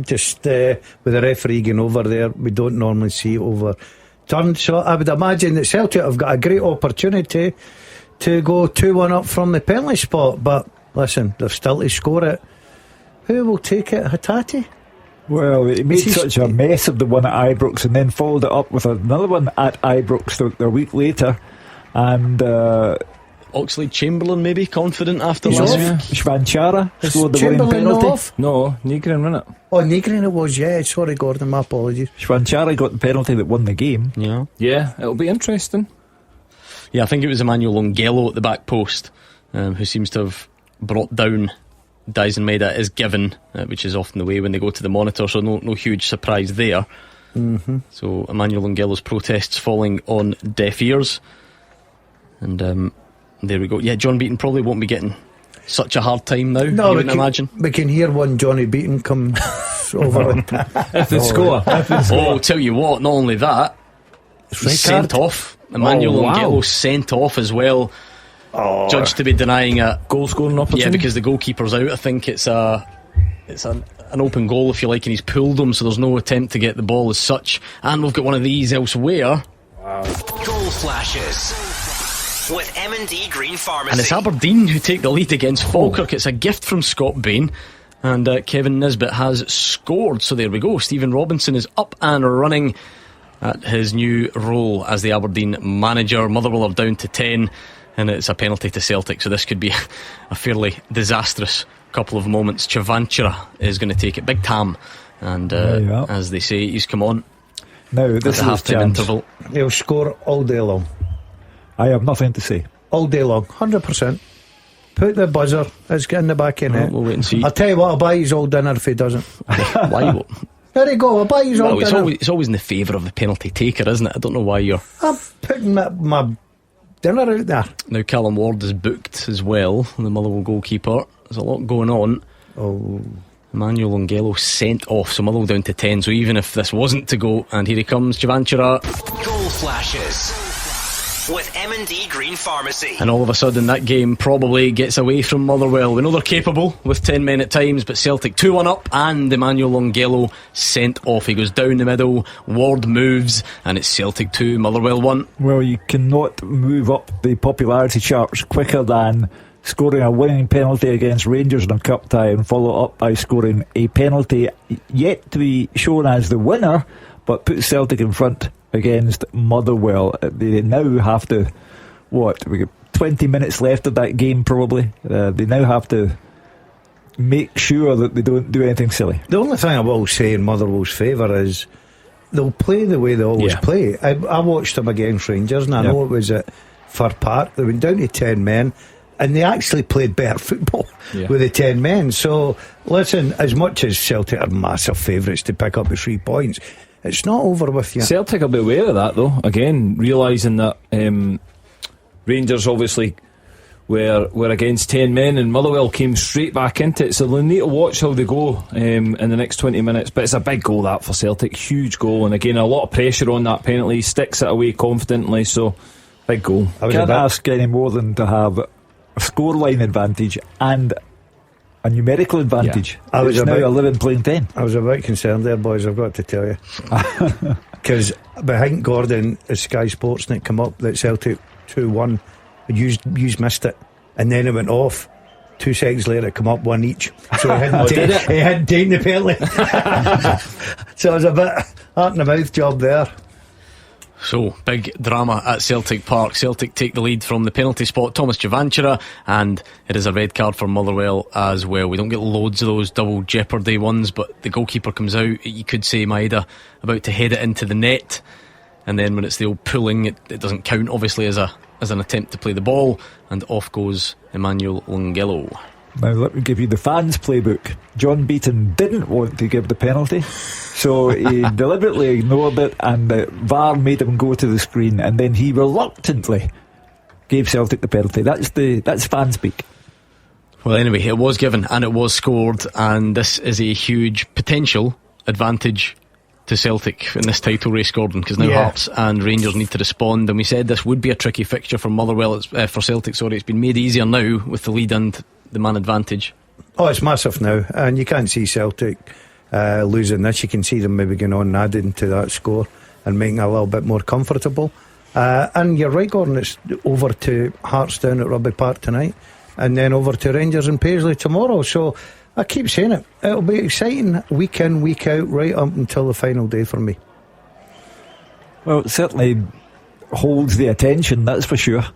just with the referee going over there, we don't normally see it overturned, so I would imagine that Celtic have got a great opportunity to go 2-1 up from the penalty spot, but listen, they've still to score it. Who will take it? Hatati? Well, he made such a mess of the one at Ibrox and then followed it up with another one at Ibrox a week later. And Oxlade-Chamberlain maybe confident after last week. Schwanchara scored the winning penalty. No, Nygren won it. Oh, Nygren it was, yeah. Sorry, Gordon, my apologies. Schwanchara got the penalty that won the game. Yeah, it'll be interesting. Yeah, I think it was Emmanuel Longello at the back post who seems to have brought down Dyson Maeda is given, which is often the way when they go to the monitor, so no huge surprise there. So Emmanuel Longello's protests falling on deaf ears, and there we go. Yeah, John Beaton probably won't be getting such a hard time now. No, you wouldn't imagine. We can hear one Johnny Beaton come over if they score. Oh, tell you what, not only that, he's sent off. Emmanuel Longello sent off as well. Judged to be denying a goal scoring opportunity. Yeah, because the goalkeeper's out. I think it's an open goal, if you like, and he's pulled him, so there's no attempt to get the ball as such. And we've got one of these elsewhere. Wow. Goal flashes with M&D Green Pharmacy. And it's Aberdeen who take the lead against Falkirk. It's a gift from Scott Bain, and Kevin Nisbet has scored. So there we go. Stephen Robinson is up and running at his new role as the Aberdeen manager. Motherwell are down to 10. And it's a penalty to Celtic, so this could be a fairly disastrous couple of moments. Chavanchara is going to take it, big Tam, and as they say, he's come on. Now this is half-time interval. He'll score all day long. I have nothing to say. All day long, 100%. Put the buzzer. It's getting the back in it. We'll wait and see. I'll tell you what, I'll buy his all dinner if he doesn't. Why? There you go. I'll buy his all dinner. It's always in the favour of the penalty taker, isn't it? I don't know why you're. I'm putting my dinner out there. Now Callum Ward is booked as well, the Motherwell goalkeeper. There's a lot going on. Emmanuel Longello sent off, so Motherwell down to 10. So even if this wasn't to go, and here he comes, Chavanchara. Goal flashes with M&D Green Pharmacy. And all of a sudden that game probably gets away from Motherwell. We know they're capable with 10 men at times, but Celtic 2-1 up and Emmanuel Longello sent off. He goes down the middle, Ward moves, and it's Celtic 2, Motherwell 1. Well, you cannot move up the popularity charts quicker than scoring a winning penalty against Rangers in a cup tie and follow up by scoring a penalty yet to be shown as the winner, but put Celtic in front against Motherwell. They now have to, we got 20 minutes left of that game probably. They now have to make sure that they don't do anything silly. The only thing I will say in Motherwell's favour is they'll play the way they always play. I watched them against Rangers, and I know it was at Fir Park. They went down to 10 men and they actually played better football with the 10 men. So listen, as much as Celtic are massive favourites to pick up the 3 points, it's not over with you. Celtic will be aware of that though, again realising that Rangers obviously were against 10 men and Motherwell came straight back into it, so they'll need to watch how they go in the next 20 minutes. But it's a big goal that for Celtic, huge goal, and again a lot of pressure on that penalty, sticks it away confidently, so big goal. I can't ask any more than to have a scoreline advantage and a numerical advantage. It's now 11 playing 10. I was a bit concerned there, boys, I've got to tell you, because behind Gordon as Sky Sportsnet come up that Celtic 2-1, you missed it, and then it went off. 2 seconds later it come up 1 each, so he hadn't taken the penalty. So it was a bit heart in the mouth job there. So, big drama at Celtic Park. Celtic take the lead from the penalty spot, Thomas Jovanchira, and it is a red card for Motherwell as well. We don't get loads of those double jeopardy ones, but the goalkeeper comes out, you could say Maeda about to head it into the net, and then when it's the old pulling, it doesn't count obviously as an attempt to play the ball, and off goes Emmanuel Longello. Now let me give you the fans' playbook. John Beaton didn't want to give the penalty, so he deliberately ignored it, and the VAR made him go to the screen, and then he reluctantly gave Celtic the penalty. That's fan speak. Well, anyway, it was given and it was scored, and this is a huge potential advantage to Celtic in this title race, Gordon, because now Hearts and Rangers need to respond, and we said this would be a tricky fixture for Motherwell, for Celtic, sorry. It's been made easier now with the lead and the man advantage. Oh, it's massive now, and you can't see Celtic losing this. You can see them maybe going on and adding to that score and making it a little bit more comfortable. And you're right, Gordon, it's over to Hearts down at Rugby Park tonight, and then over to Rangers and Paisley tomorrow. So I keep saying it, it'll be exciting week in, week out, right up until the final day for me. Well, it certainly holds the attention, that's for sure.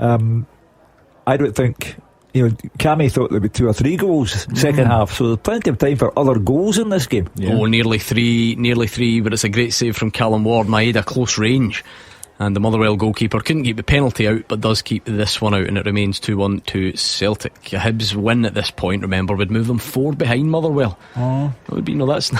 I don't think, Cammy thought there'd be 2 or 3 goals second half, so there's plenty of time for other goals in this game. Oh, nearly three, but it's a great save from Callum Ward. Maeda close range, and the Motherwell goalkeeper couldn't keep the penalty out, but does keep this one out, and it remains 2-1 to Celtic. A Hibs win at this point, remember, would move them 4 behind Motherwell. That would be, that's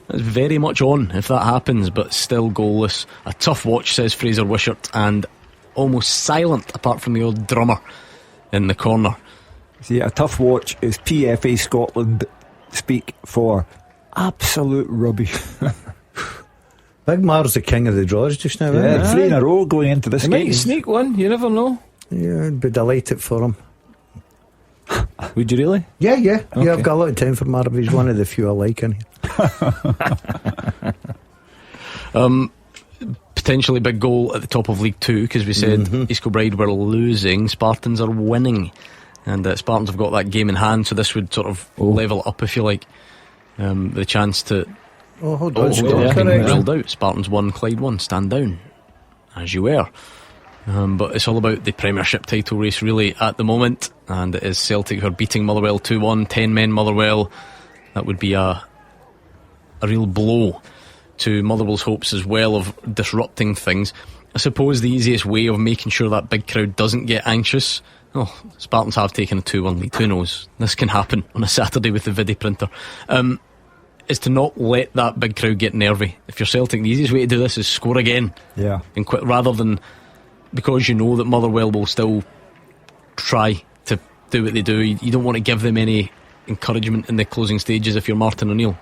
very much on if that happens, but still goalless. A tough watch, says Fraser Wishart, and almost silent apart from the old drummer in the corner. See, a tough watch is PFA Scotland speak for absolute rubbish. Big Mar's the king of the draws just now. Yeah, 3 in a row going into this game. Might sneak one, you never know. Yeah, I'd be delighted for him. Would you really? Yeah, okay. I've got a lot of time for Mar. He's one of the few I like in here. Potentially big goal at the top of League 2, because we said East Kilbride were losing, Spartans are winning, and Spartans have got that game in hand, so this would sort of level it up, if you like. The chance to hold on, ruled out. Spartans 1, Clyde 1, stand down as you were. But it's all about the Premiership title race really at the moment, and it is Celtic who are beating Motherwell 2-1, 10 men Motherwell. That would be a real blow to Motherwell's hopes as well of disrupting things. I suppose the easiest way of making sure that big crowd doesn't get anxious, Spartans have taken a 2-1 lead, who knows, this can happen on a Saturday with the video printer, is to not let that big crowd get nervy. If you're Celtic, the easiest way to do this is score again, and quit, rather than, because you know that Motherwell will still try to do what they do. You don't want to give them any encouragement in the closing stages if you're Martin O'Neill.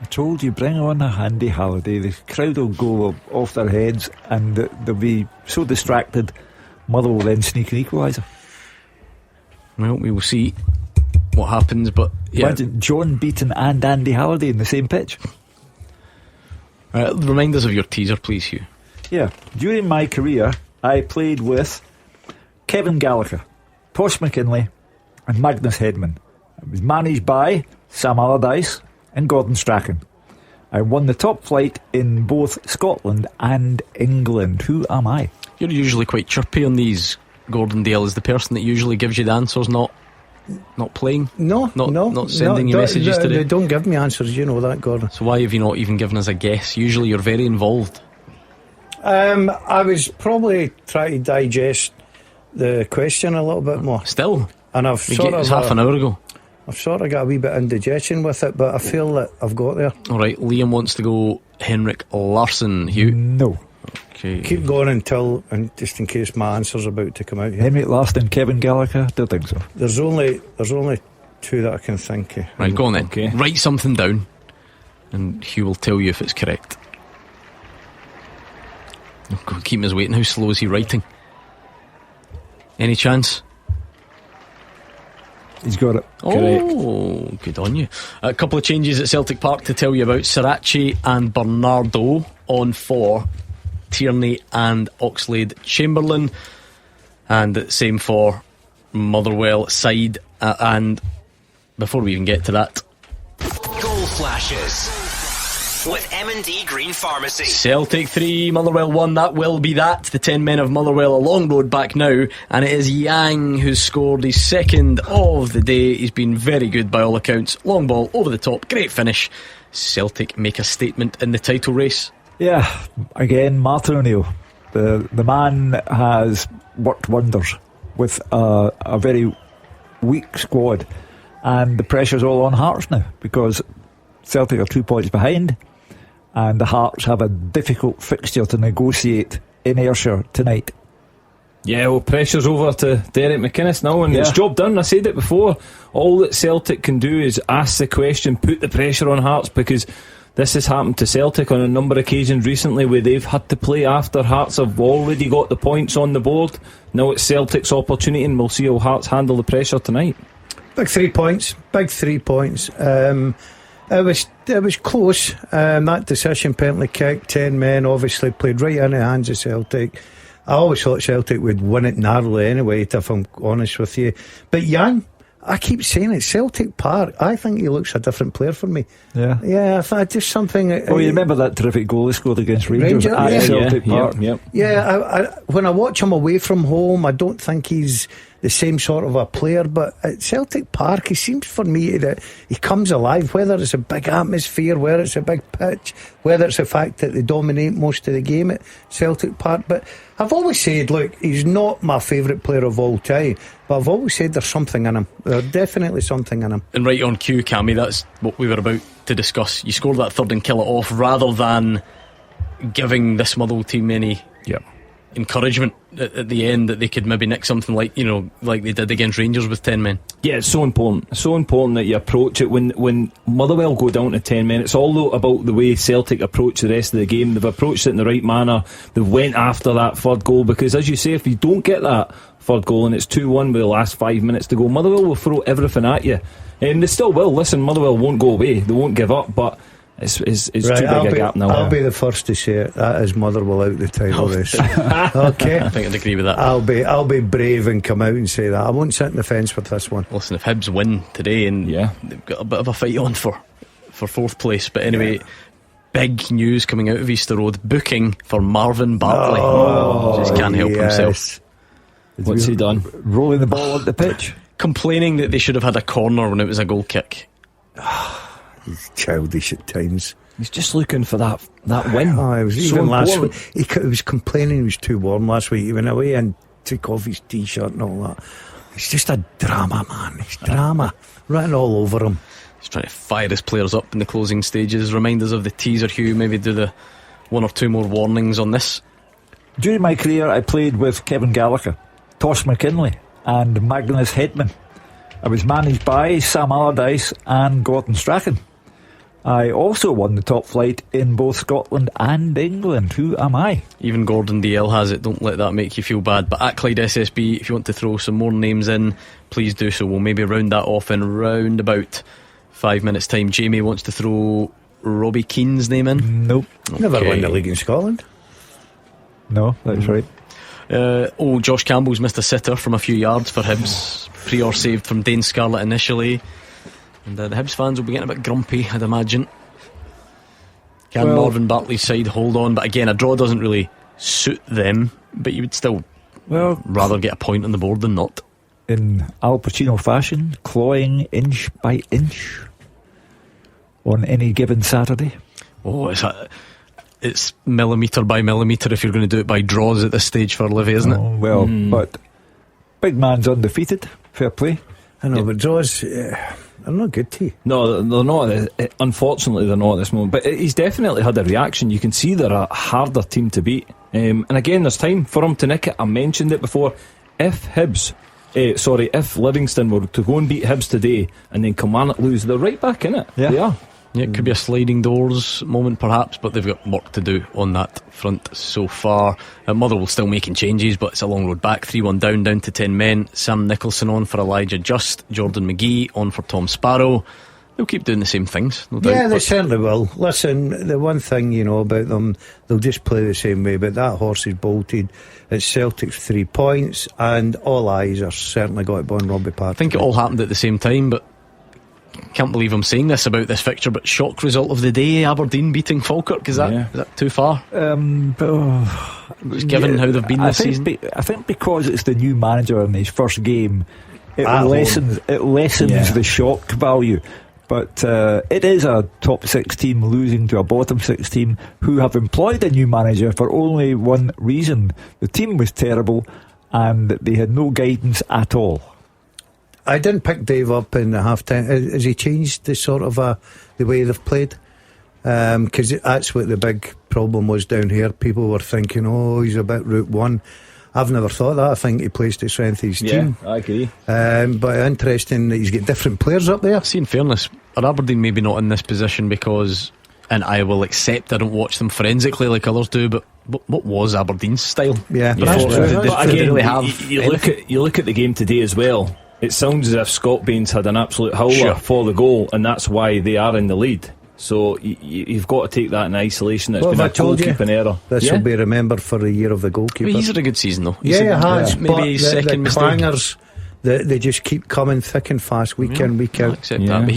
I told you, bring on a Andy Halliday. The crowd will go off their heads and they'll be so distracted. Motherwell will then sneak an equaliser. Well, we will see what happens, but yeah. Imagine John Beaton and Andy Halliday in the same pitch. Remind us of your teaser, please, Hugh. Yeah, during my career, I played with Kevin Gallagher, Tosh McKinlay, and Magnus Hedman. I was managed by Sam Allardyce and Gordon Strachan. I won the top flight in both Scotland and England. Who am I? You're usually quite chirpy on these. Gordon Dale is the person that usually gives you the answers, not playing. Not sending you messages today. They don't give me answers, you know that, Gordon. So why have you not even given us a guess? Usually you're very involved. I was probably trying to digest the question a little bit more. Still? And I've sort of half an hour ago. I've sort of got a wee bit of indigestion with it, but I feel that I've got there. Alright, Liam wants to go Henrik Larsson. Hugh? No. Okay. Keep going and just in case my answer's about to come out here. Henrik Larsson, Kevin Gallagher? Don't think so. There's only two that I can think of. Right, go on then. Okay. Write something down and Hugh will tell you if it's correct. Oh, God, keep us waiting. How slow is he writing? Any chance? He's got it. Oh, good on you. A couple of changes at Celtic Park to tell you about. Sirachi and Bernardo on for Tierney and Oxlade-Chamberlain, and same for Motherwell side. And before we even get to that, Goal flashes with M&D Green Pharmacy. Celtic 3, Motherwell 1. That will be that. The 10 men of Motherwell a long road back now, and it is Yang who's scored his second of the day. He's been very good by all accounts. Long ball over the top, great finish. Celtic make a statement in the title race. Yeah, again, Martin O'Neill. The man has worked wonders with a very weak squad, and the pressure's all on Hearts now because Celtic are 2 points behind, and the Hearts have a difficult fixture to negotiate in Ayrshire tonight. Yeah, well, pressure's over to Derek McInnes now, and it's job done. I said it before. All that Celtic can do is ask the question, put the pressure on Hearts, because this has happened to Celtic on a number of occasions recently where they've had to play after Hearts have already got the points on the board. Now it's Celtic's opportunity, and we'll see how Hearts handle the pressure tonight. Big 3 points. It was close. That decision, penalty kick, 10 men obviously played right in the hands of Celtic. I always thought Celtic would win it narrowly anyway, if I'm honest with you. But Yang, I keep saying it, Celtic Park, I think he looks a different player for me. Yeah, I thought just something. Oh, you remember that terrific goal he scored against Rangers at Celtic Park? Yeah, when I watch him away from home, I don't think he's the same sort of a player, but at Celtic Park he seems for me that he comes alive, whether it's a big atmosphere, whether it's a big pitch, whether it's the fact that they dominate most of the game at Celtic Park. But I've always said, look, he's not my favourite player of all time, but I've always said there's something in him. There's definitely something in him. And right on cue, Cammy, that's what we were about to discuss. You scored that third and kill it off rather than giving this Motherwell team any encouragement at the end that they could maybe nick something like they did against Rangers with 10 men. Yeah, it's so important. It's so important that you approach it when Motherwell go down to 10 men. It's all about the way Celtic approach the rest of the game. They've approached it in the right manner. They've went after that third goal, because as you say, if you don't get that third goal and it's 2-1 with the last 5 minutes to go, Motherwell will throw everything at you, and they still will. Listen, Motherwell won't go away, they won't give up, but it's right, too big a gap now. I'll be the first to say it. That is Motherwell out the title race. Okay, I think I'd agree with that. I'll be brave and come out and say that. I won't sit in the fence with this one. Listen, if Hibs win today, and they've got a bit of a fight on for fourth place, but anyway, big news coming out of Easter Road: booking for Marvin Bartley. Just can't help himself. What's he done? Rolling the ball on the pitch, complaining that they should have had a corner when it was a goal kick. He's childish at times. He's just looking for that win. It was so even last week. He was complaining he was too warm last week. He went away and took off his t-shirt and all that. He's just a drama, man. He's drama written all over him. He's trying to fire his players up in the closing stages. Remind us of the teaser, Hugh. Maybe do the one or two more warnings on this. During my career, I played with Kevin Gallagher, Tosh McKinlay, and Magnus Hedman. I was managed by Sam Allardyce and Gordon Strachan. I also won the top flight in both Scotland and England. Who am I? Even Gordon DL has it. Don't let that make you feel bad. But at Clyde SSB, if you want to throw some more names in, please do so. We'll maybe round that off in round about 5 minutes time. Jamie wants to throw Robbie Keane's name in. Nope. Okay. Never won the league in Scotland. No, that's right. Josh Campbell's missed a sitter from a few yards for Hibs. Prior saved from Dane Scarlett initially. And the Hibs fans will be getting a bit grumpy, I'd imagine. Can Marvin Bartley's side hold on? But again, a draw doesn't really suit them. But you would still rather get a point on the board than not. In Al Pacino fashion, clawing inch by inch on any given Saturday. Oh, it's millimetre by millimetre if you're going to do it by draws at this stage for Livy, isn't it? But big man's undefeated. Fair play. I know, but draws are not good to you. No, they're not. Unfortunately, they're not at this moment. But he's definitely had a reaction. You can see they're a harder team to beat. And again, there's time for him to nick it. I mentioned it before. If Livingston were to go and beat Hibs today and then Kilmarnock lose, they're right back in it. Yeah. They are. Yeah, it could be a sliding doors moment perhaps, but they've got work to do on that front so far. Motherwell still making changes, but it's a long road back. 3-1 down to 10 men. Sam Nicholson on for Elijah Just, Jordan McGee on for Tom Sparrow. They'll keep doing the same things, no doubt. Yeah, they certainly will. Listen, the one thing you know about them, they'll just play the same way, but that horse is bolted. It's Celtic's 3 points, and all eyes are certainly got on Robbie Parker. I think it all happened at the same time, but can't believe I'm saying this about this fixture, but shock result of the day, Aberdeen beating Falkirk. Is that too far? Given how they've been this season? I think because it's the new manager in his first game, it lessens the shock value. But it is a top 6 team losing to a bottom 6 team who have employed a new manager for only one reason. The team was terrible and they had no guidance at all. I didn't pick Dave up in the half-time. Has he changed the sort of the way they've played? Because that's what the big problem was down here. People were thinking, he's a bit Route 1. I've never thought that. I think he plays to strength of his team. Yeah, I agree. But interesting that he's got different players up there. See, in fairness, are Aberdeen maybe not in this position because, and I will accept I don't watch them forensically like others do, but what was Aberdeen's style? Yeah, but again, you look at the game today as well. It sounds as if Scott Baines had an absolute howler for the goal, and that's why they are in the lead. So you've got to take that in isolation. It's been a goalkeeping error. This will be remembered for the year of the goalkeeper. Well, he's had a good season though. He has. Maybe his second the mistake. clangers, they just keep coming thick and fast, week in, week out. I'll accept that. But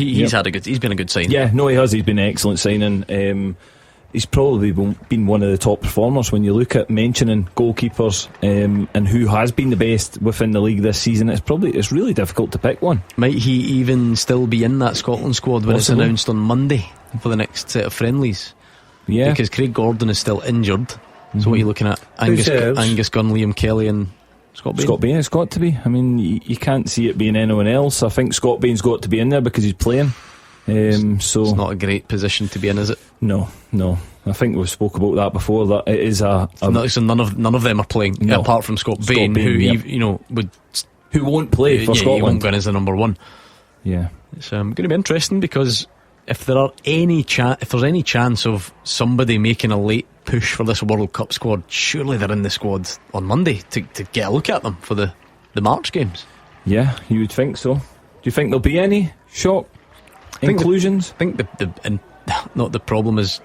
he's been a good signing. Yeah, no, he has. He's been an excellent signing. He's probably been one of the top performers when you look at mentioning goalkeepers and who has been the best within the league this season. It's really difficult to pick one. Might he even still be in that Scotland squad when it's announced on Monday for the next set of friendlies? Yeah, because Craig Gordon is still injured. So what are you looking at? Angus Gunn, Liam Kelly and Scott Bain? Scott Bain, it's got to be. I mean, you can't see it being anyone else. I think Scott Bain's got to be in there because he's playing. So it's not a great position to be in, is it? No. I think we've spoke about that before. That it is so none of them are playing apart from Scott Bain, who won't play for Scotland. He won't go in as the number one. Yeah, it's going to be interesting because if there's any chance of somebody making a late push for this World Cup squad, surely they're in the squad on Monday to get a look at them for the March games. Yeah, you would think so. Do you think there'll be any shock inclusions? I think the problem is,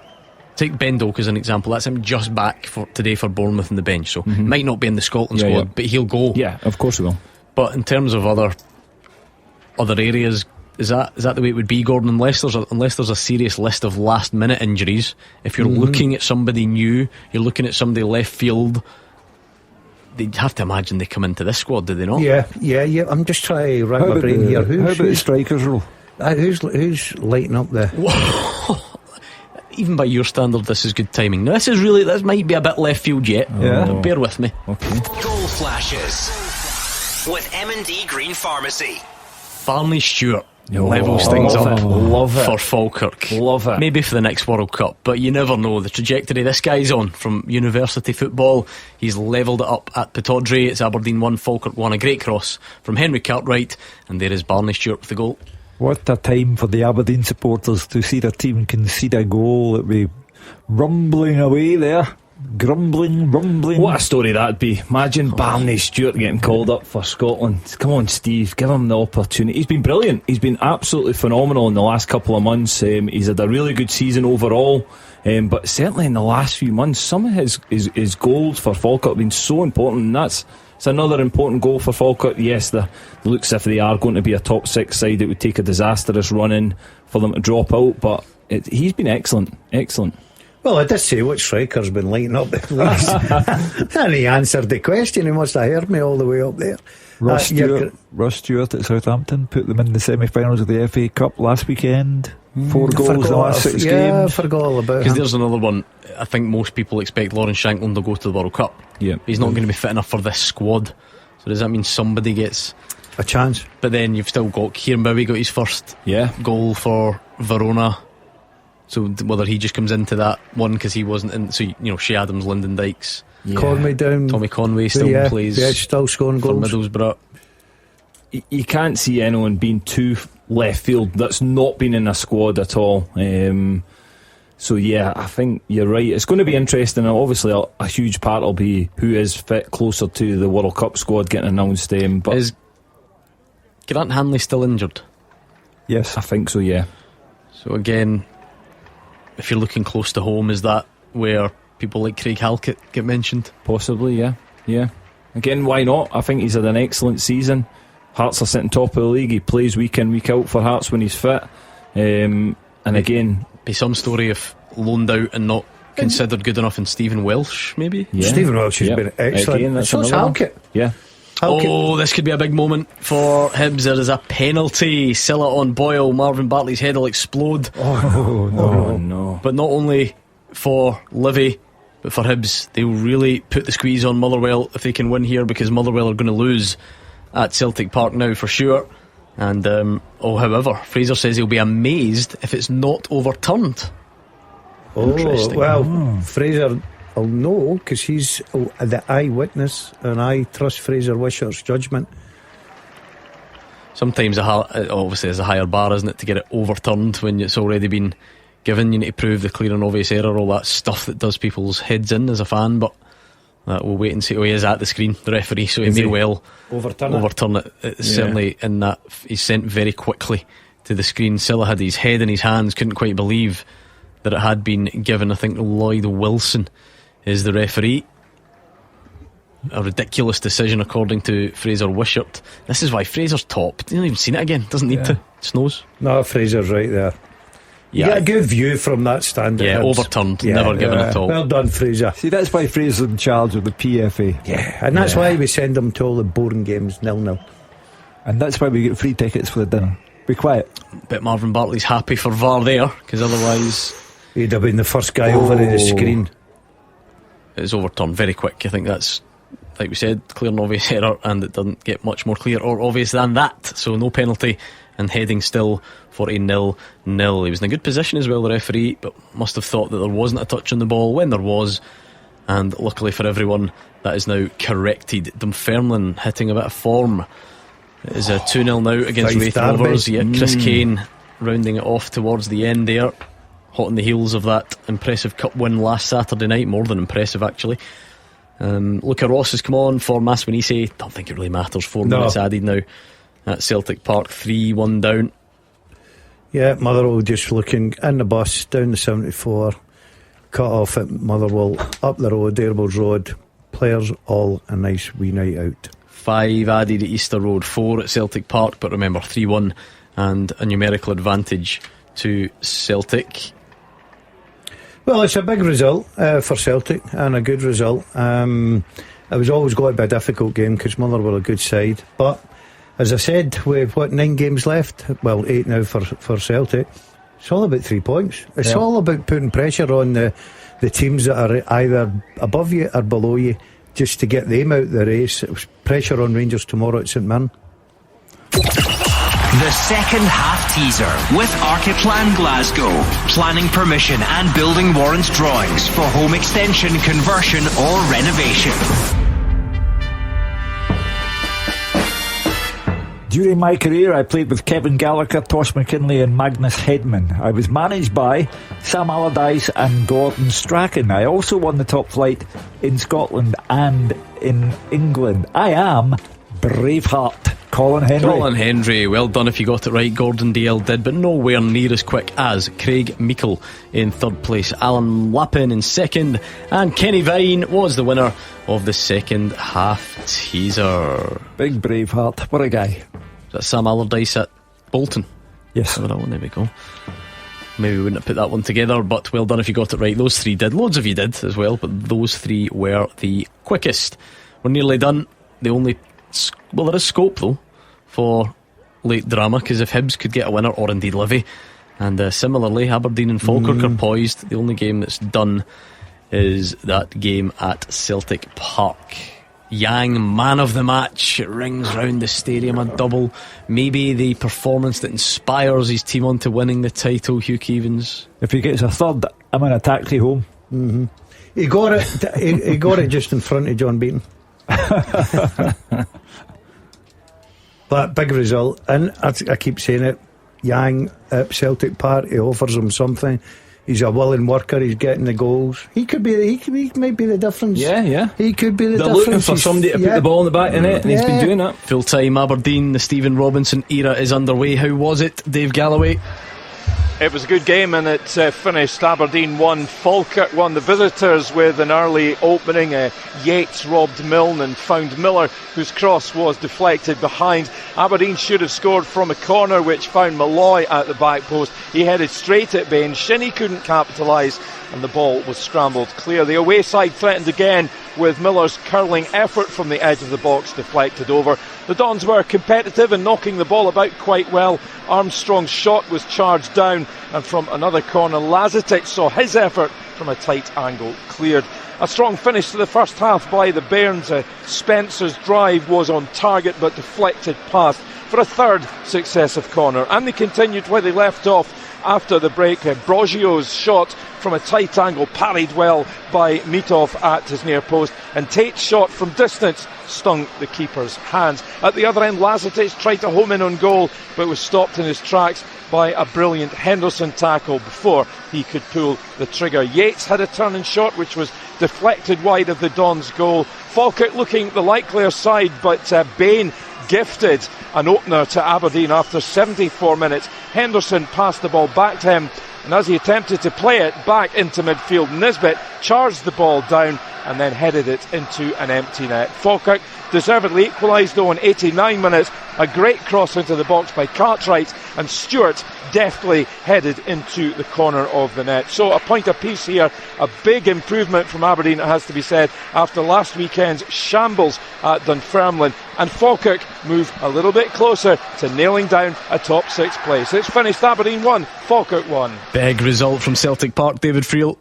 take Ben Doak as an example. That's him just back for today for Bournemouth on the bench, so he might not be in the Scotland squad, but he'll go. Yeah, of course he will. But in terms of other areas, is that the way it would be, Gordon? Unless there's a serious list of last minute injuries, if you're looking at somebody new, you're looking at somebody left field, they'd have to imagine they come into this squad, do they not? Yeah. I'm just trying to rack my brain here. How about the strikers role? Who's lighting up there? Even by your standard, this is good timing. Now, this might be a bit left field yet. But bear with me. Okay. Goal flashes with M&D Green Pharmacy. Barney Stewart levels things up for Falkirk. Love it. Maybe for the next World Cup, but you never know the trajectory this guy's on from university football. He's levelled it up at Pittodrie. It's Aberdeen 1, Falkirk 1. A great cross from Henry Cartwright, and there is Barney Stewart with the goal. What a time for the Aberdeen supporters to see their team concede a goal. It'd be rumbling away there. Grumbling, rumbling. What a story that'd be. Imagine Barney Stewart getting called up for Scotland. Come on, Steve, give him the opportunity. He's been brilliant. He's been absolutely phenomenal in the last couple of months. He's had a really good season overall, but certainly in the last few months, some of his goals for Falkirk have been so important, and it's another important goal for Falkirk. Yes, the looks if they are going to be a top 6 side, it would take a disastrous run in for them to drop out, but he's been excellent. Well, I did say what striker's been lighting up the leagues. And he answered the question. He must have heard me all the way up there. Ross Stewart at Southampton put them in the semi-finals of the FA Cup last weekend. 4 goals in the last 6 games. Yeah, I forgot all about it. Because there's another one. I think most people expect Lawrence Shankland to go to the World Cup. Yeah, he's not going to be fit enough for this squad. So does that mean somebody gets a chance? But then you've still got Kieran Bowie got his first goal for Verona. So whether he just comes into that one because he wasn't in. So Shea Adams, Lyndon Dykes, Conway down. Tommy Conway still plays. Yeah, still scoring goals for Middlesbrough. You can't see anyone being too left field that's not been in a squad at all. So yeah, I think you're right. It's going to be interesting. Obviously, a huge part will be who is fit closer to the World Cup squad getting announced. But is Grant Hanley still injured? Yes, I think so. Yeah. So again, if you're looking close to home, is that where people like Craig Halkett get mentioned? Possibly, yeah. Again, why not? I think he's had an excellent season. Hearts are sitting top of the league. He plays week in, week out for Hearts when he's fit. And again, be some story of loaned out and not considered good enough in Stephen Welsh, maybe? Yeah. Stephen Welsh has been excellent. Again, so it's Halkett. Yeah. Oh, this could be a big moment for Hibs. There is a penalty. Silla on Boyle. Marvin Bartley's head will explode. Oh no. But not only for Livy, but for Hibs. They'll really put the squeeze on Motherwell if they can win here, because Motherwell are going to lose at Celtic Park now for sure. And however, Fraser says he'll be amazed if it's not overturned. Interesting. Well, Fraser will know because he's the eyewitness, and I trust Fraser Wishart's judgment. Sometimes obviously there's a higher bar, isn't it, to get it overturned when it's already been given. You need to prove the clear and obvious error, all that stuff that does people's heads in as a fan. But we'll wait and see. He is at the screen, the referee, so he may well overturn it. It's certainly in that he's sent very quickly to the screen. Silla had his head in his hands, couldn't quite believe that it had been given. I think Lloyd Wilson is the referee. A ridiculous decision according to Fraser Wishart. This is why Fraser's top. He's not even seen it again. Doesn't need to. It snows. No, Fraser's right there. You get a good view from that stand. Yeah, overturned, never given at all. Well done, Fraser. See, that's why Fraser's in charge of the PFA. Yeah, and that's why we send him to all the boring games 0-0. And that's why we get free tickets for the dinner. Be quiet. Bet Marvin Bartley's happy for VAR there, because otherwise he'd have been the first guy over the screen. It's overturned very quick. I think that's, like we said, clear and obvious error, and it doesn't get much more clear or obvious than that. So no penalty, and heading still for a 0-0. He was in a good position as well, the referee, but must have thought that there wasn't a touch on the ball when there was. And luckily for everyone, that is now corrected. Dunfermline hitting a bit of form. It is a 2-0 now against Wraith Rovers. Yeah, Chris Kane rounding it off towards the end there, hot on the heels of that impressive cup win last Saturday night. More than impressive, actually. Luca Ross has come on for Maswinise. Don't think it really matters. 4 minutes added now at Celtic Park. 3-1 down. Yeah, Motherwell just looking in the bus down the 74, cut off at Motherwell, up the road, Airboards Road. Players all a nice wee night out. 5 added at Easter Road, 4 at Celtic Park, but remember 3-1 and a numerical advantage to Celtic. Well, it's a big result for Celtic, and a good result. It was always going to be a difficult game because Motherwell are a good side, but as I said, we've 9 games left. Well, 8 now for Celtic. It's all about 3 points. It's all about putting pressure on the teams that are either above you or below you, just to get them out the race. It was pressure on Rangers tomorrow at St Mirren. The second half teaser with Archiplan Glasgow. Planning permission and building warrants drawings for home extension, conversion or renovation. During my career, I played with Kevin Gallagher, Tosh McKinley and Magnus Hedman. I was managed by Sam Allardyce and Gordon Strachan. I also won the top flight in Scotland and in England. I am Braveheart. Colin Henry. Colin Henry, well done if you got it right. Gordon DL did, but nowhere near as quick as Craig Meikle in third place, Alan Lappin in second, and Kenny Vine was the winner of the second half teaser. Big Braveheart, what a guy. Is that Sam Allardyce at Bolton? Yes. Oh, there we go. Maybe we wouldn't have put that one together, but well done if you got it right. Those three did. Loads of you did as well, but those three were the quickest. We're nearly done. There is scope though for late drama, because if Hibs could get a winner, or indeed Livy, and similarly Aberdeen and Falkirk are poised. The only game that's done is that game at Celtic Park. Yang, man of the match, it rings round the stadium a double. Maybe the performance that inspires his team on to winning the title. Hugh Keevins, if he gets a third, I'm in a taxi home. He got it. He got it just in front of John Beaton. But big result, and I keep saying it, Yang at Celtic Park, he offers him something. He's a willing worker, he's getting the goals. He might be the difference. Yeah. He could be the They're difference. looking for somebody to put the ball in the back of the net, and he's been doing that. Full time Aberdeen, the Stephen Robinson era is underway. How was it, Dave Galloway? It was a good game, and it finished Aberdeen 1, Falkirk 1. The visitors with an early opening. Yates robbed Milne and found Miller, whose cross was deflected behind. Aberdeen should have scored from a corner, which found Malloy at the back post. He headed straight at Bain. Shinnie couldn't capitalise, and the ball was scrambled clear. The away side threatened again, with Miller's curling effort from the edge of the box deflected over. The Dons were competitive and knocking the ball about quite well. Armstrong's shot was charged down, and from another corner Lazetic saw his effort from a tight angle cleared. A strong finish to the first half by the Bairns. Spencer's drive was on target but deflected past for a third successive corner, and they continued where they left off after the break. Broggio's shot from a tight angle parried well by Mitov at his near post, and Tate's shot from distance stung the keeper's hands. At the other end, Lazetic tried to home in on goal but was stopped in his tracks by a brilliant Henderson tackle before he could pull the trigger. Yates had a turning shot which was deflected wide of the Dons' goal. Falkirk looking the likelier side, but Bain gifted an opener to Aberdeen after 74 minutes. Henderson passed the ball back to him, and as he attempted to play it back into midfield, Nisbet charged the ball down and then headed it into an empty net. Falkirk deservedly equalised though in 89 minutes. A great cross into the box by Cartwright, and Stewart deftly headed into the corner of the net. So a point apiece here. A big improvement from Aberdeen, it has to be said, after last weekend's shambles at Dunfermline, and Falkirk move a little bit closer to nailing down a top 6 place. It's finished Aberdeen 1, Falkirk 1. Big result from Celtic Park, David Friel.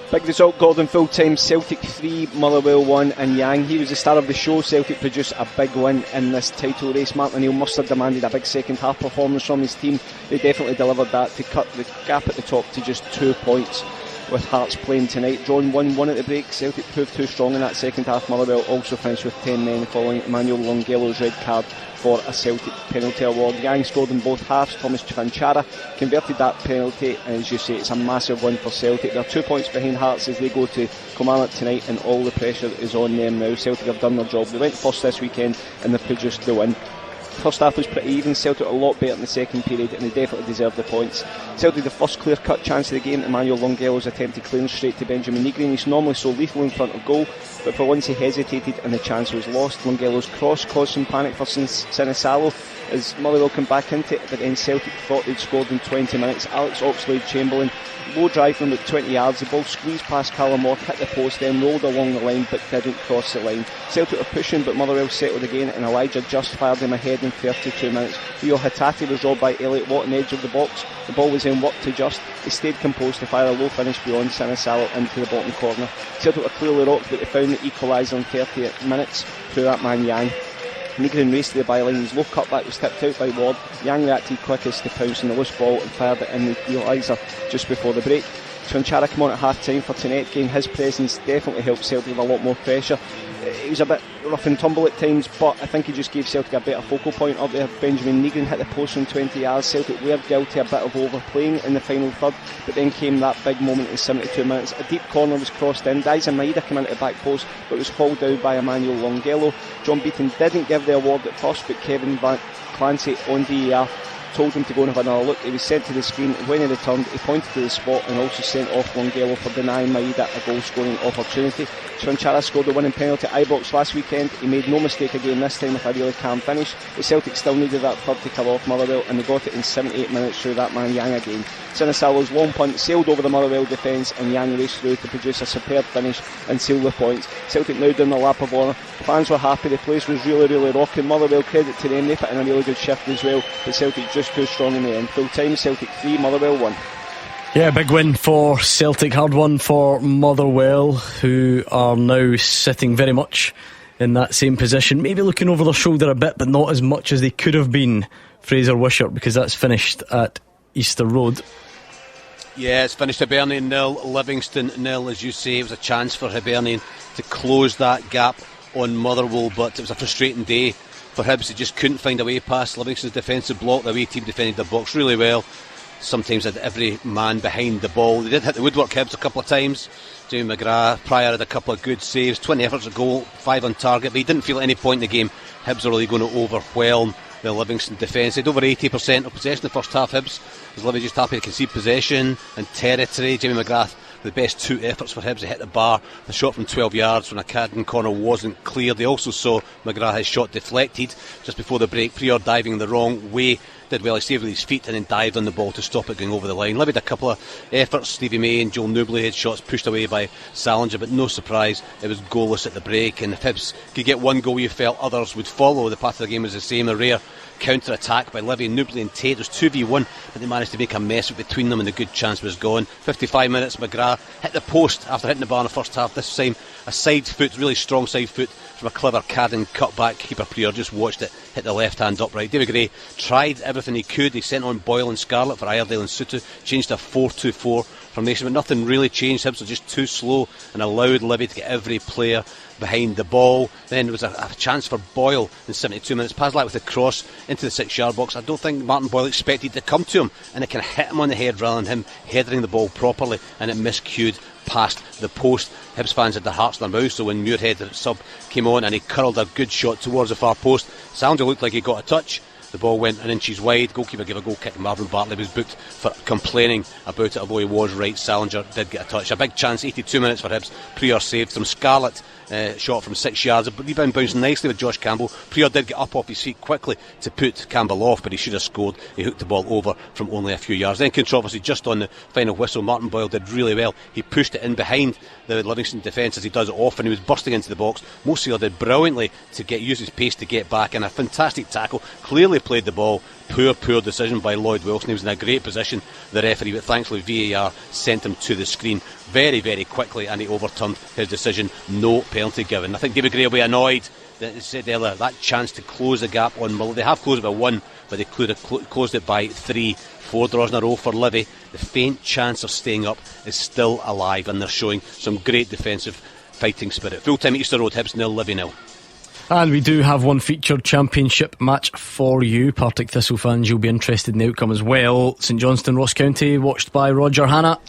Big result, Gordon. Full time, Celtic 3, Motherwell 1, and Yang. He was the star of the show. Celtic produced a big win in this title race. Martin O'Neill must have demanded a big second half performance from his team. They definitely delivered that to cut the gap at the top to just 2 points. With Hearts playing tonight, drawn 1-1 at the break. Celtic proved too strong in that second half. Motherwell also finished with 10 men following Emmanuel Longello's red card for a Celtic penalty award. Yang scored in both halves. Thomas Chanchara converted that penalty, and as you say, it's a massive win for Celtic. They're 2 points behind Hearts as they go to Kilmarnock tonight, and all the pressure is on them now. Celtic have done their job. They went first this weekend and they produced the win. First half was pretty even. Celtic a lot better in the second period, and they definitely deserved the points. Celtic the first clear-cut chance of the game. Emmanuel Longello's attempted clearance straight to Benjamin Negrin. He's normally so lethal in front of goal, but for once he hesitated and the chance was lost. Longello's cross caused some panic for Sinisalo as Motherwell came back into it, but then Celtic thought they'd scored in 20 minutes. Alex Oxlade-Chamberlain, low drive from about 20 yards, the ball squeezed past Callum Moore, hit the post, then rolled along the line but didn't cross the line. Celtic were pushing, but Motherwell settled again, and Elijah Just fired him ahead in 32 minutes. Rio Hatate was robbed by Elliot Watt on the edge of the box. The ball was then worked to Just. He stayed composed to fire a low finish beyond Sinisalo into the bottom corner. Celtic were clearly rocked, but they found the equaliser in 30 minutes through that man Yang. Negrin raced to the byline. His low cutback was tipped out by Ward. Yang reacted quickest to pounce on the loose ball and fired it in the equaliser just before the break. Trinchara came on at half time for tonight's game. His presence definitely helped Celtic with a lot more pressure. He was a bit rough and tumble at times, but I think he just gave Celtic a better focal point up there. Benjamin Negan hit the post from 20 yards. Celtic were guilty a bit of overplaying in the final third, but then came that big moment in 72 minutes. A deep corner was crossed in. Dalziel Maeda came into the back post, but was hauled down by Emmanuel Longello. John Beaton didn't give the award at first, but Kevin Clancy on VAR told him to go and have another look. He was sent to the screen. When he returned, he pointed to the spot and also sent off Longello for denying Maeda a goal scoring opportunity. Trinchara scored the winning penalty at Ibrox last weekend. He made no mistake again this time with a really calm finish. The Celtic still needed that third to cover off Motherwell, and they got it in 78 minutes through that man Yang again. Sinisalva's long punt sailed over the Motherwell defence, and Yang raced through to produce a superb finish and seal the points. Celtic now down the lap of honour. Fans were happy. The place was really rocking. Motherwell, credit to them, they put in a really good shift as well, but Celtic just too strong in the end. Full time, Celtic 3, Motherwell 1. Yeah, big win for Celtic, hard one for Motherwell, who are now sitting very much in that same position, maybe looking over their shoulder a bit, but not as much as they could have been, Fraser Wishart, because that's finished at Easter Road. Yeah, it's finished Hibernian 0, Livingston 0. As you say, it was a chance for Hibernian to close that gap on Motherwell, but it was a frustrating day for Hibs. They just couldn't find a way past Livingston's defensive block. The away team defended their box really well. Sometimes had every man behind the ball. They did hit the woodwork, Hibs, a couple of times. Jamie McGrath, Pryor had a couple of good saves, 20 efforts a goal, 5 on target, but he didn't feel at any point in the game Hibs are really going to overwhelm the Livingston defence. They had over 80% of possession in the first half. Hibs, as Livy just happy to concede possession and territory. Jamie McGrath, the best 2 efforts for Hibs. They hit the bar, a shot from 12 yards when a Cadden corner wasn't cleared. They also saw McGrath, his shot deflected just before the break. Prior diving the wrong way, did well, he saved with his feet and then dived on the ball to stop it going over the line. Livy had a couple of efforts. Stevie May and Joel Newbley had shots pushed away by Salinger, but no surprise, it was goalless at the break. And if Hibs could get one goal, you felt others would follow. The path of the game was the same. A rare counter-attack by Livy, Newbley and Tate. It was 2v1, but they managed to make a mess between them and the good chance was gone. 55 minutes, McGrath hit the post after hitting the bar in the first half. This time a side foot, really strong side foot from a clever Cadden cutback. Keeper Prior just watched it hit the left hand upright. David Gray tried everything he could. He sent on Boyle and Scarlett for Iredale and Sutu, changed to a 4-2-4 formation, but nothing really changed. Hibs were just too slow and allowed Livy to get every player behind the ball. Then there was a chance for Boyle in 72 minutes. Paslak with a cross into the 6-yard box. I don't think Martin Boyle expected to come to him, and it kind of hit him on the head rather than him headering the ball properly, and it miscued past the post. Hibs fans had their hearts in their mouths, so when Muirhead, the sub, came on and he curled a good shot towards the far post, Salinger looked like he got a touch. The ball went an inches wide. Goalkeeper gave a goal kick. Marvin Bartley was booked for complaining about it, although he was right. Salinger did get a touch. A big chance, 82 minutes for Hibs. Prior saved some. Scarlett shot from 6 yards. A rebound bounced nicely with Josh Campbell. Prior did get up off his feet quickly to put Campbell off, but he should have scored. He hooked the ball over from only a few yards. Then controversy just on the final whistle. Martin Boyle did really well. He pushed it in behind the Livingston defence as he does it often. He was bursting into the box. Mo Sealer did brilliantly to use his pace to get back, and a fantastic tackle. Clearly played the ball. Poor decision by Lloyd Wilson. He was in a great position, the referee, but thankfully VAR sent him to the screen very, very quickly, and he overturned his decision. No penalty given. I think David Gray will be annoyed that he said earlier that chance to close the gap on Muller. They have closed it by 1, but they could have closed it by 3. 4 draws in a row for Livy. The faint chance of staying up is still alive, and they're showing some great defensive fighting spirit. Full time at Easter Road, Hibs 0, Livy 0. And we do have one featured championship match for you. Partick Thistle fans, you'll be interested in the outcome as well. St Johnstone, Ross County, watched by Roger Hannah.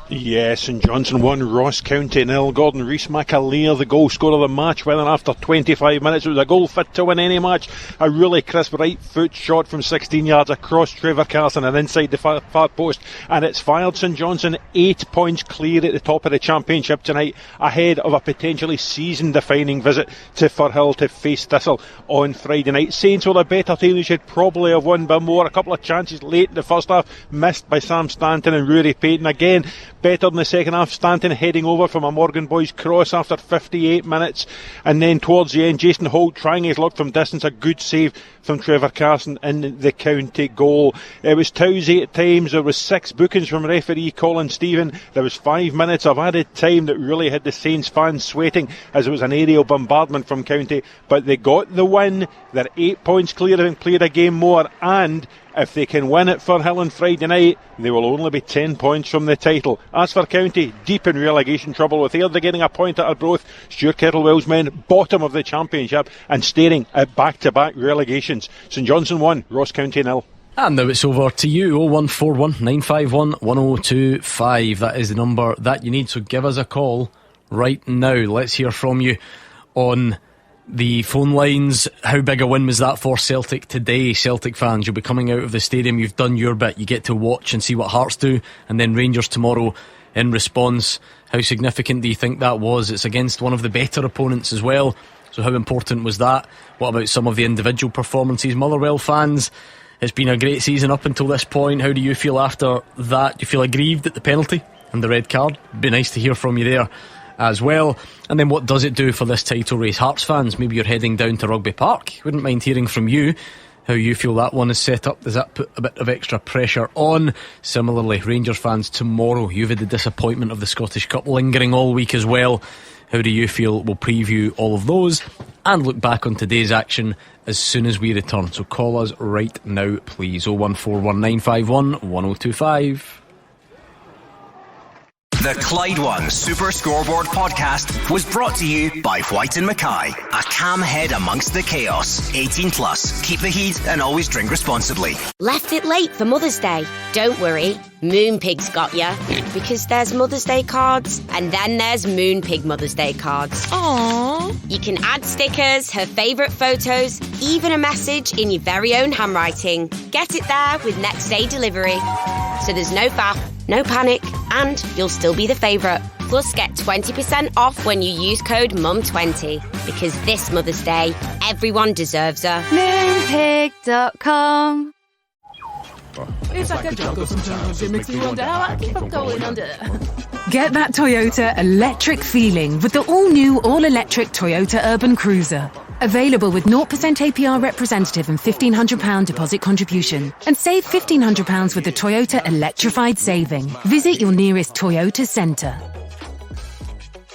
Yes, St Johnstone 1, Ross County 0. Gordon Rees-McAleer, the goal scorer of the match, winning after 25 minutes. It was a goal fit to win any match. A really crisp right foot shot from 16 yards across Trevor Carson and inside the far post, and it's fired. St Johnstone 8 points clear at the top of the championship tonight, ahead of a potentially season-defining visit to Firhill to face Thistle on Friday night. Saints were a better team. They should probably have won by more. A couple of chances late in the first half missed by Sam Stanton and Rory Payton. Again, better in the second half. Stanton heading over from a Morgan Boys cross after 58 minutes, and then towards the end Jason Holt trying his luck from distance. A good save from Trevor Carson in the county goal. It was tousy at times. There was 6 bookings from referee Colin Stephen. There was 5 minutes of added time that really had the Saints fans sweating as it was an aerial bombardment from County, but they got the win. They're 8 points clear, having played a game more, and If they can win at Firhill on Friday night, they will only be 10 points from the title. As for County, deep in relegation trouble with Airdrie getting a point at Arbroath, Stuart Kettlewell's men bottom of the Championship and staring at back-to-back relegations. St Johnstone 1, Ross County 0. And now it's over to you. 0141 951 1025. That is the number that you need, so give us a call right now. Let's hear from you on the phone lines. How big a win was that for Celtic today? Celtic fans, you'll be coming out of the stadium, you've done your bit, you get to watch and see what Hearts do, and then Rangers tomorrow in response. How significant do you think that was? It's against one of the better opponents as well, so how important was that? What about some of the individual performances? Motherwell fans, it's been a great season up until this point. How do you feel after that? Do you feel aggrieved at the penalty and the red card? It'd be nice to hear from you there as well. And then what does it do for this title race? Hearts fans, maybe you're heading down to Rugby Park. Wouldn't mind hearing from you how you feel that one is set up. Does that put a bit of extra pressure on? Similarly, Rangers fans, tomorrow you've had the disappointment of the Scottish Cup lingering all week as well. How do you feel? We'll preview all of those and look back on today's action as soon as we return. So call us right now please. 0141951 1025. The Clyde One Super Scoreboard Podcast was brought to you by White & Mackay. A calm head amongst the chaos. 18 plus. Keep the heat and always drink responsibly. Left it late for Mother's Day? Don't worry, Moonpig's got ya. Because there's Mother's Day cards, and then there's Moonpig Mother's Day cards. Aww. You can add stickers, her favourite photos, even a message in your very own handwriting. Get it there with next day delivery. So there's no faff, no panic, and you'll still be the favourite. Plus get 20% off when you use code MUM20. Because this Mother's Day, everyone deserves her. Moonpig.com. It's like a jungle, sometimes it makes me wonder how I keep on going under. Get that Toyota electric feeling with the all-new, all-electric Toyota Urban Cruiser. Available with 0% APR representative and £1,500 deposit contribution. And save £1,500 with the Toyota Electrified Saving. Visit your nearest Toyota centre.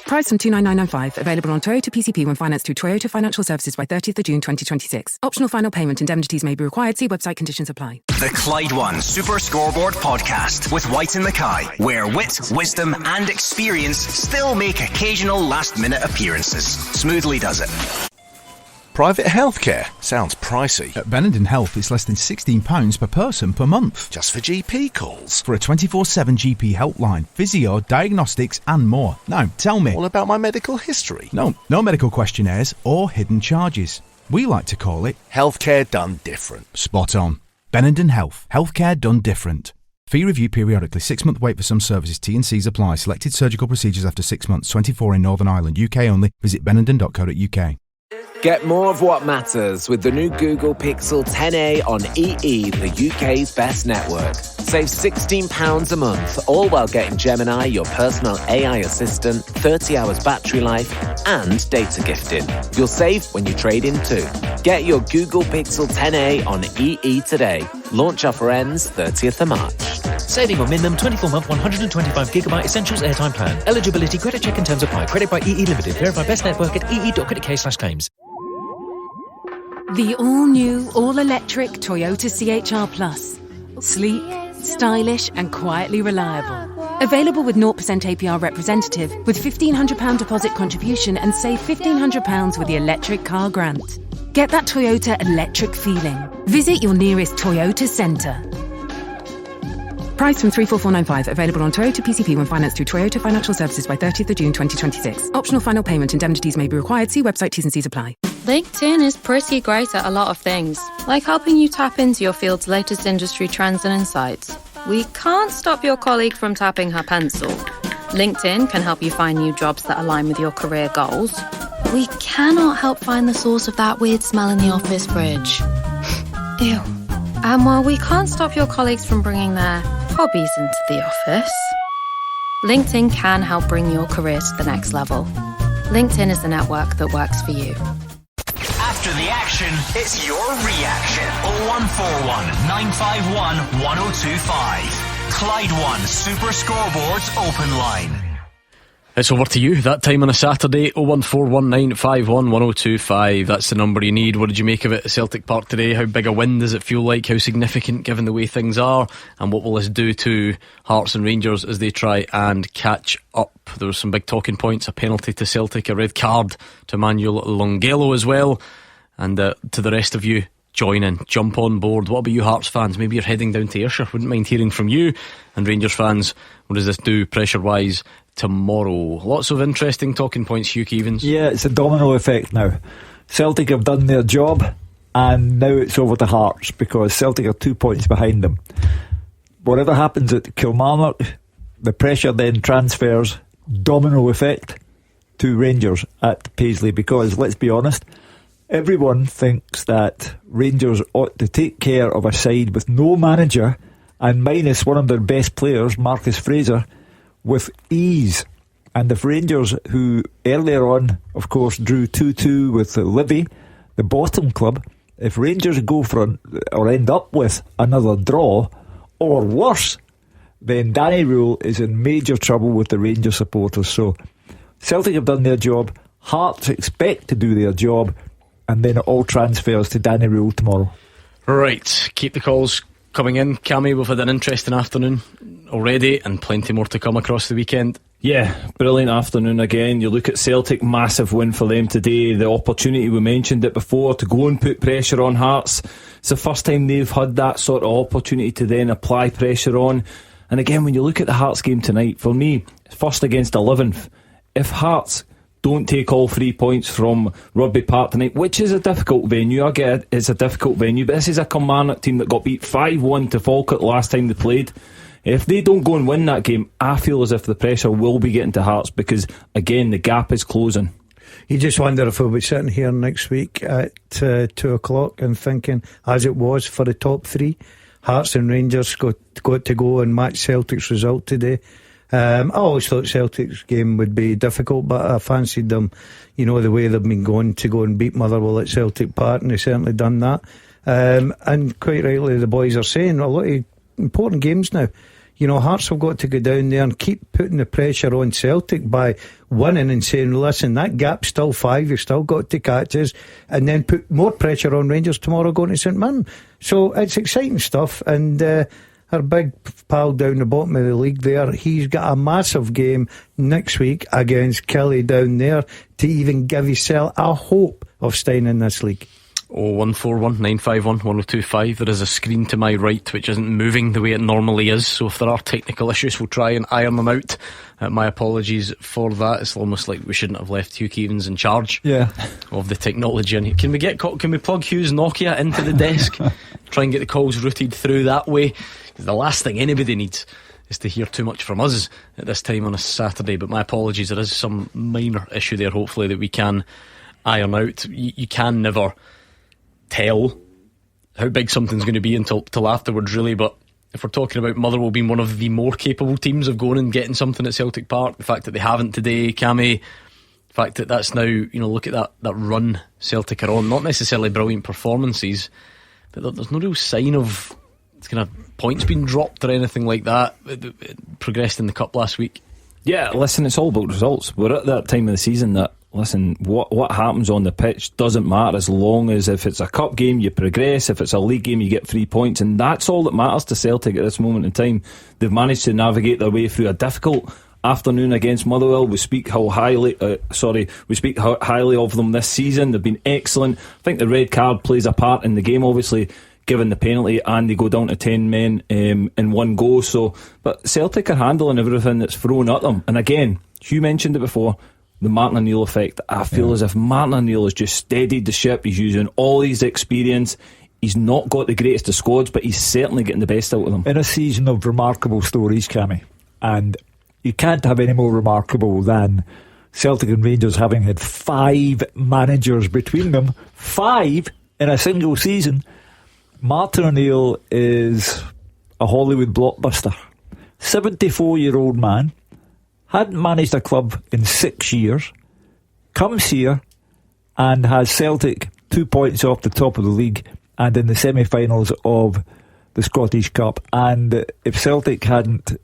Price from $29995. Available on Toyota PCP when financed through Toyota Financial Services by 30th of June 2026. Optional final payment indemnities may be required. See website conditions apply. The Clyde One Super Scoreboard Podcast with White & Mackay, where wit, wisdom and experience still make occasional last-minute appearances. Smoothly does it. Private healthcare sounds pricey. At Benenden Health, it's less than £16 per person per month. Just for GP calls. For a 24/7 GP helpline, physio, diagnostics and more. Now, tell me. All about my medical history. No medical questionnaires or hidden charges. We like to call it healthcare done different. Spot on. Benenden Health. Healthcare done different. Fee review periodically. 6-month wait for some services. T&Cs apply. Selected surgical procedures after 6 months. 24 in Northern Ireland. UK only. Visit benenden.co.uk. Get more of what matters with the new Google Pixel 10a on EE, the UK's best network. Save £16 a month, all while getting Gemini, your personal AI assistant, 30 hours battery life, and data gifting. You'll save when you trade in too. Get your Google Pixel 10a on EE today. Launch offer ends 30th of March. Saving on minimum 24-month 125GB Essentials airtime plan. Eligibility, credit check and terms apply. Credit by EE Limited. Verify best network at ee.co.uk/claims. The all-new, all-electric Toyota CHR Plus. Sleek, stylish and quietly reliable. Available with 0% APR representative with £1,500 deposit contribution and save £1,500 with the electric car grant. Get that Toyota electric feeling. Visit your nearest Toyota centre. Price from 34495. Available on Toyota PCP when financed through Toyota Financial Services by 30th of June 2026. Optional final payment indemnities may be required. See website T&Cs apply. LinkedIn is pretty great at a lot of things, like helping you tap into your field's latest industry trends and insights. We can't stop your colleague from tapping her pencil. LinkedIn can help you find new jobs that align with your career goals. We cannot help find the source of that weird smell in the office fridge. Ew. And while we can't stop your colleagues from bringing their hobbies into the office, LinkedIn can help bring your career to the next level. LinkedIn is the network that works for you. After the action, it's your reaction. 0141 951 1025. Clyde One Super Scoreboard's open line. It's over to you, that time on a Saturday. 01419511025. That's the number you need. What did you make of it at Celtic Park today? How big a win does it feel like? How significant given the way things are? And what will this do to Hearts and Rangers as they try and catch up? There were some big talking points. A penalty to Celtic, a red card to Manuel Longello as well. And to the rest of you, join in, jump on board. What about you Hearts fans? Maybe you're heading down to Ayrshire. Wouldn't mind hearing from you. And Rangers fans, what does this do pressure wise tomorrow? Lots of interesting talking points, Hugh Keevins. Yeah, it's a domino effect now. Celtic have done their job, and now it's over to Hearts, because Celtic are 2 points behind them. Whatever happens at Kilmarnock, the pressure then transfers, domino effect, to Rangers at Paisley, because let's be honest, everyone thinks that Rangers ought to take care of a side with no manager and minus one of their best players, Marcus Fraser, with ease. And if Rangers, who earlier on of course drew 2-2 with Livy, the bottom club, if Rangers go for or end up with another draw or worse, then Danny Rule is in major trouble with the Rangers supporters. So Celtic have done their job, Hearts expect to do their job, and then it all transfers to Danny Rule tomorrow. Right, keep the calls coming in. Cammy, we've had an interesting afternoon already and plenty more to come across the weekend. Yeah, brilliant afternoon again. You look at Celtic, massive win for them today. The opportunity, we mentioned it before, to go and put pressure on Hearts. It's the first time they've had that sort of opportunity to then apply pressure on. And again, when you look at the Hearts game tonight, for me, first against 11th, if Hearts don't take all 3 points from Rugby Park tonight, which is a difficult venue, I get it, it's a difficult venue, but this is a Kilmarnock team that got beat 5-1 to Falkirk last time they played. If they don't go and win that game, I feel as if the pressure will be getting to Hearts, because again, the gap is closing. You just wonder if we'll be sitting here next week at 2 o'clock and thinking, as it was for the top three, Hearts and Rangers got to go and match Celtic's result today. I always thought Celtic's game would be difficult, but I fancied them, the way they've been going to go and beat Motherwell at Celtic Park, and they've certainly done that. And quite rightly, the boys are saying a lot of important games now. Hearts have got to go down there and keep putting the pressure on Celtic by winning and saying, listen, that gap's still 5, you've still got to catch us, and then put more pressure on Rangers tomorrow going to St Mirren. So it's exciting stuff, and our big pal down the bottom of the league there, he's got a massive game next week against Kelly down there to even give himself a hope of staying in this league. 01419511025. There is a screen to my right which isn't moving the way it normally is, so if there are technical issues, we'll try and iron them out. My apologies for that. It's almost like we shouldn't have left Hugh Keevins in charge of the technology. And can we plug Hugh's Nokia into the desk? Try and get the calls routed through that way. The last thing anybody needs is to hear too much from us at this time on a Saturday. But my apologies, there is some minor issue there, hopefully, that we can iron out. You can never tell how big something's going to be until afterwards, really. But if we're talking about Motherwell being one of the more capable teams of going and getting something at Celtic Park, the fact that they haven't today, Cammy, the fact that that's now, look at that run Celtic are on, not necessarily brilliant performances, but there's no real sign of kind of points being dropped or anything like that. It progressed in the Cup last week. Yeah, listen, it's all about results. We're at that time of the season that, listen, what happens on the pitch doesn't matter, as long as if it's a cup game you progress, if it's a league game you get 3 points, and that's all that matters to Celtic at this moment in time. They've managed to navigate their way through a difficult afternoon against Motherwell. We speak highly of them this season. They've been excellent. I think the red card plays a part in the game, obviously, given the penalty, and they go down to 10 men in one go. But Celtic are handling everything that's thrown at them. And again, Hugh mentioned it before, the Martin O'Neill effect. I feel as if Martin O'Neill has just steadied the ship. He's using all his experience. He's not got the greatest of squads, but he's certainly getting the best out of them. In a season of remarkable stories, Cammy, and you can't have any more remarkable than Celtic and Rangers having had 5 managers between them, 5 in a single season. Martin O'Neill is a Hollywood blockbuster. 74-year-old man, hadn't managed a club in 6 years, comes here and has Celtic 2 points off the top of the league and in the semi-finals of the Scottish Cup. And if Celtic hadn't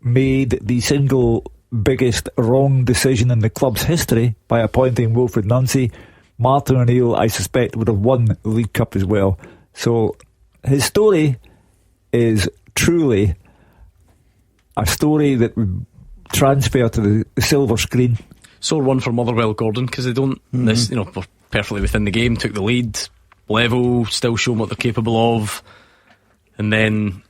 made the single biggest wrong decision in the club's history by appointing Wilfred Nunsey. Martin O'Neill, I suspect, would have won the League Cup as well. So his story is truly a story that would transfer to the silver screen. Sore one for Motherwell, Gordon, because they don't, were perfectly within the game, took the lead, level, still showing what they're capable of, and then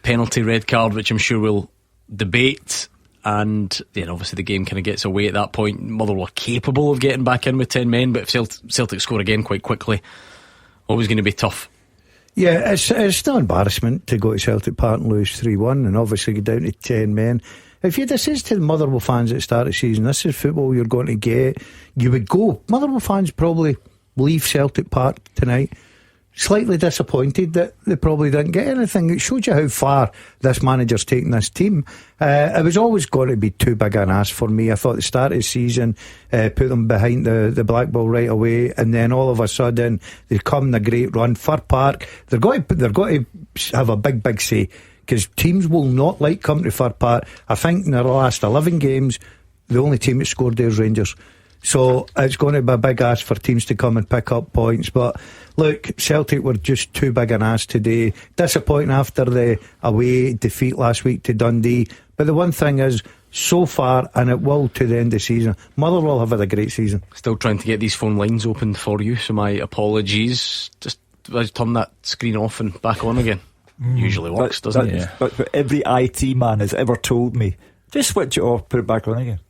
penalty, red card, which I'm sure we'll debate, and then obviously the game kind of gets away at that point. Motherwell are capable of getting back in with 10 men, but if Celtic score again quite quickly, always going to be tough. Yeah, it's no embarrassment to go to Celtic Park and lose 3-1 and obviously go down to 10 men. If you'd have said to the Motherwell fans at the start of the season, this is football you're going to get, you would go. Motherwell fans probably leave Celtic Park tonight slightly disappointed that they probably didn't get anything. It showed you how far this manager's taken this team. It was always going to be too big an ask for me. I thought the start of the season put them behind the black ball right away, and then all of a sudden they come in a great run. Fir Park, they're going to have a big say, because teams will not like coming to Fir Park. I think in the last 11 games the only team that scored there is Rangers. So it's going to be a big ask for teams to come and pick up points. But look, Celtic were just too big an ask today. Disappointing after the away defeat last week to Dundee. But the one thing is, so far, and it will to the end of the season, Motherwell have had a great season. Still trying to get these phone lines opened for you, so my apologies. Just turn that screen off and back on again. Usually works, doesn't it? Yeah. But every IT man has ever told me, just switch it off, put it back on again.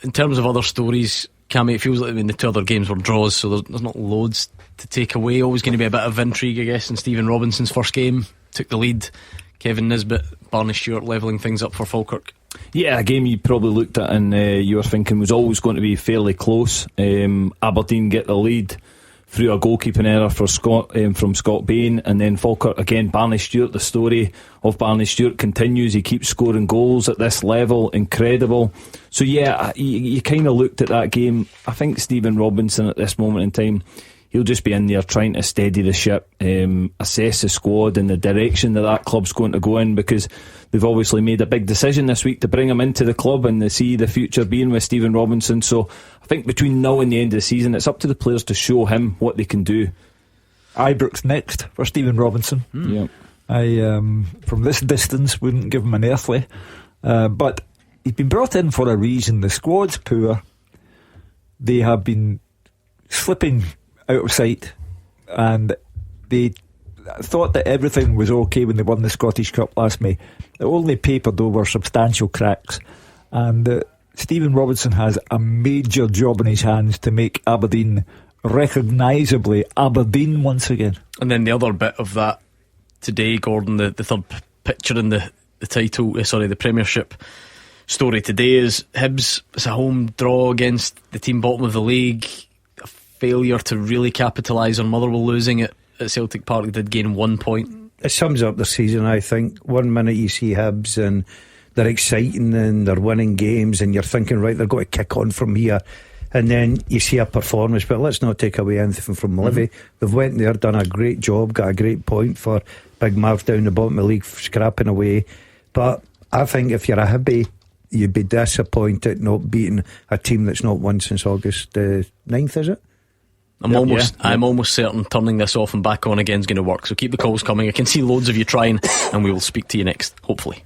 In terms of other stories, Cammy, it feels like the two other games were draws, so there's not loads to take away. Always going to be a bit of intrigue, I guess, in Stephen Robinson's first game. Took the lead. Kevin Nisbet, Barney Stewart levelling things up for Falkirk. Yeah, a game you probably looked at and you were thinking was always going to be fairly close. Aberdeen get the lead through a goalkeeping error from Scott Bain, and then Falkirk again. Barney Stewart, the story of Barney Stewart continues. He keeps scoring goals at this level, incredible. So yeah, you kind of looked at that game. I think Stephen Robinson at this moment in time, he'll just be in there trying to steady the ship, assess the squad and the direction that club's going to go in, because they've obviously made a big decision this week to bring him into the club, and they see the future being with Stephen Robinson. So I think between now and the end of the season, it's up to the players to show him what they can do. Ibrox next for Stephen Robinson. Yeah, I from this distance wouldn't give him an earthly, but he's been brought in for a reason. The squad's poor. They have been slipping out of sight, and they thought that everything was okay when they won the Scottish Cup last May. They only papered over substantial cracks, and Stephen Robinson has a major job in his hands to make Aberdeen recognisably Aberdeen once again. And then the other bit of that today, Gordon, the third picture in the title, the Premiership story today is Hibs. It's a home draw against the team bottom of the league. A failure to really capitalise on Motherwell losing it at Celtic Park. They did gain 1 point. It sums up the season, I think. 1 minute you see Hibs and they're exciting and they're winning games, and you're thinking, right, they're going to kick on from here. And then you see a performance, but let's not take away anything from Livy. They've went there, done a great job, got a great point for Big Marv down the bottom of the league, scrapping away. But I think if you're a Hibby, you'd be disappointed not beating a team that's not won since August 9th, is it? I'm almost certain turning this off and back on again is going to work. So keep the calls coming. I can see loads of you trying, and we will speak to you next, hopefully.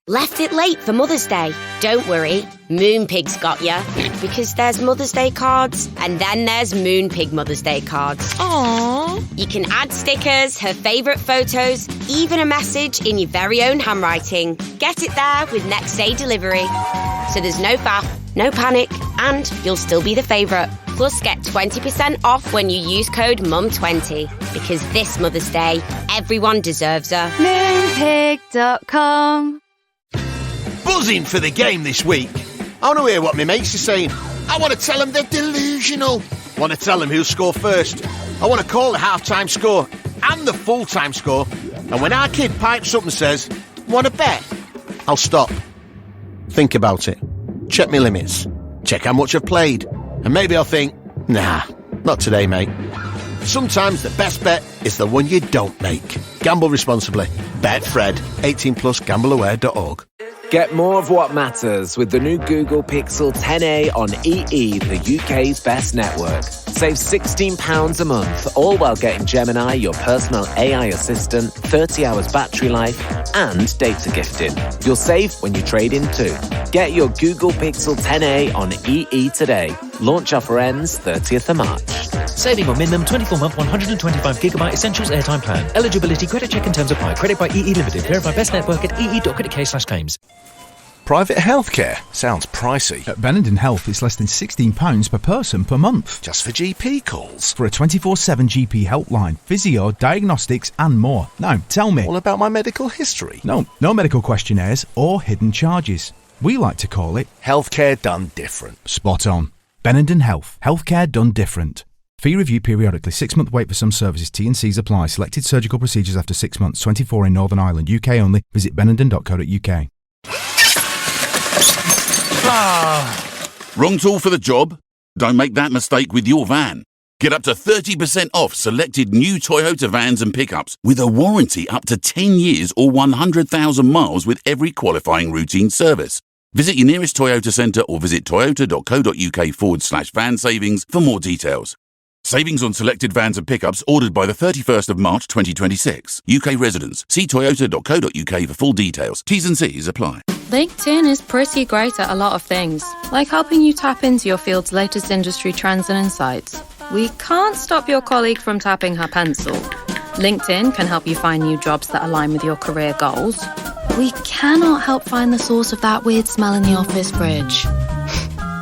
Left it late for Mother's Day? Don't worry, Moonpig's got ya. Because there's Mother's Day cards, and then there's Moonpig Mother's Day cards. Aww. You can add stickers, her favourite photos, even a message in your very own handwriting. Get it there with next day delivery. So there's no faff, no panic, and you'll still be the favourite. Plus get 20% off when you use code MUM20. Because this Mother's Day, everyone deserves her. Moonpig.com. Buzzing for the game this week. I want to hear what my mates are saying. I want to tell them they're delusional. I want to tell them who'll score first. I want to call the half-time score and the full-time score. And when our kid pipes up and says, want to bet? I'll stop. Think about it. Check my limits. Check how much I've played. And maybe I'll think, nah, not today, mate. Sometimes the best bet is the one you don't make. Gamble responsibly. Bet Fred. 18+. Gambleaware.org. Get more of what matters with the new Google Pixel 10a on EE, the UK's best network. Save £16 a month, all while getting Gemini, your personal AI assistant, 30 hours battery life, and data gifting. You'll save when you trade in too. Get your Google Pixel 10a on EE today. Launch offer ends 30th of March. Saving on minimum 24-month 125GB Essentials airtime plan. Eligibility, credit check and terms apply. Credit by EE Limited. Verify best network at ee.co.uk/claims. Private healthcare sounds pricey. At Benenden Health, it's less than £16 per person per month. Just for GP calls. For a 24/7 GP helpline, physio, diagnostics and more. Now, tell me. All about my medical history. No medical questionnaires or hidden charges. We like to call it healthcare done different. Spot on. Benenden Health. Healthcare done different. Fee review periodically. 6-month wait for some services. T&Cs apply. Selected surgical procedures after 6 months. 24 in Northern Ireland. UK only. Visit benenden.co.uk. Wrong tool for the job? Don't make that mistake with your van. Get up to 30% off selected new Toyota vans and pickups with a warranty up to 10 years or 100,000 miles with every qualifying routine service. Visit your nearest Toyota centre or visit toyota.co.uk/van savings for more details. Savings on selected vans and pickups ordered by the 31st of March 2026. UK residents. See toyota.co.uk for full details. T's and C's apply. LinkedIn is pretty great at a lot of things, like helping you tap into your field's latest industry trends and insights. We can't stop your colleague from tapping her pencil. LinkedIn can help you find new jobs that align with your career goals. We cannot help find the source of that weird smell in the office fridge.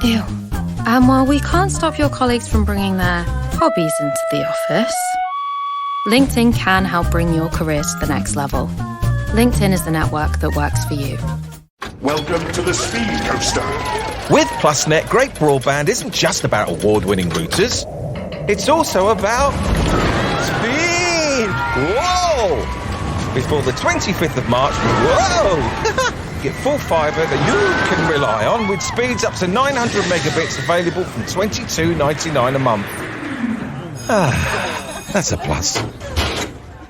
Ew. And while we can't stop your colleagues from bringing their hobbies into the office, LinkedIn can help bring your career to the next level. LinkedIn is the network that works for you. Welcome to the Speed Coaster. With PlusNet, great broadband isn't just about award-winning routers. It's also about speed. Whoa! Before the 25th of March, whoa! Get full fibre that you can rely on with speeds up to 900 megabits available from $22.99 a month. That's a plus.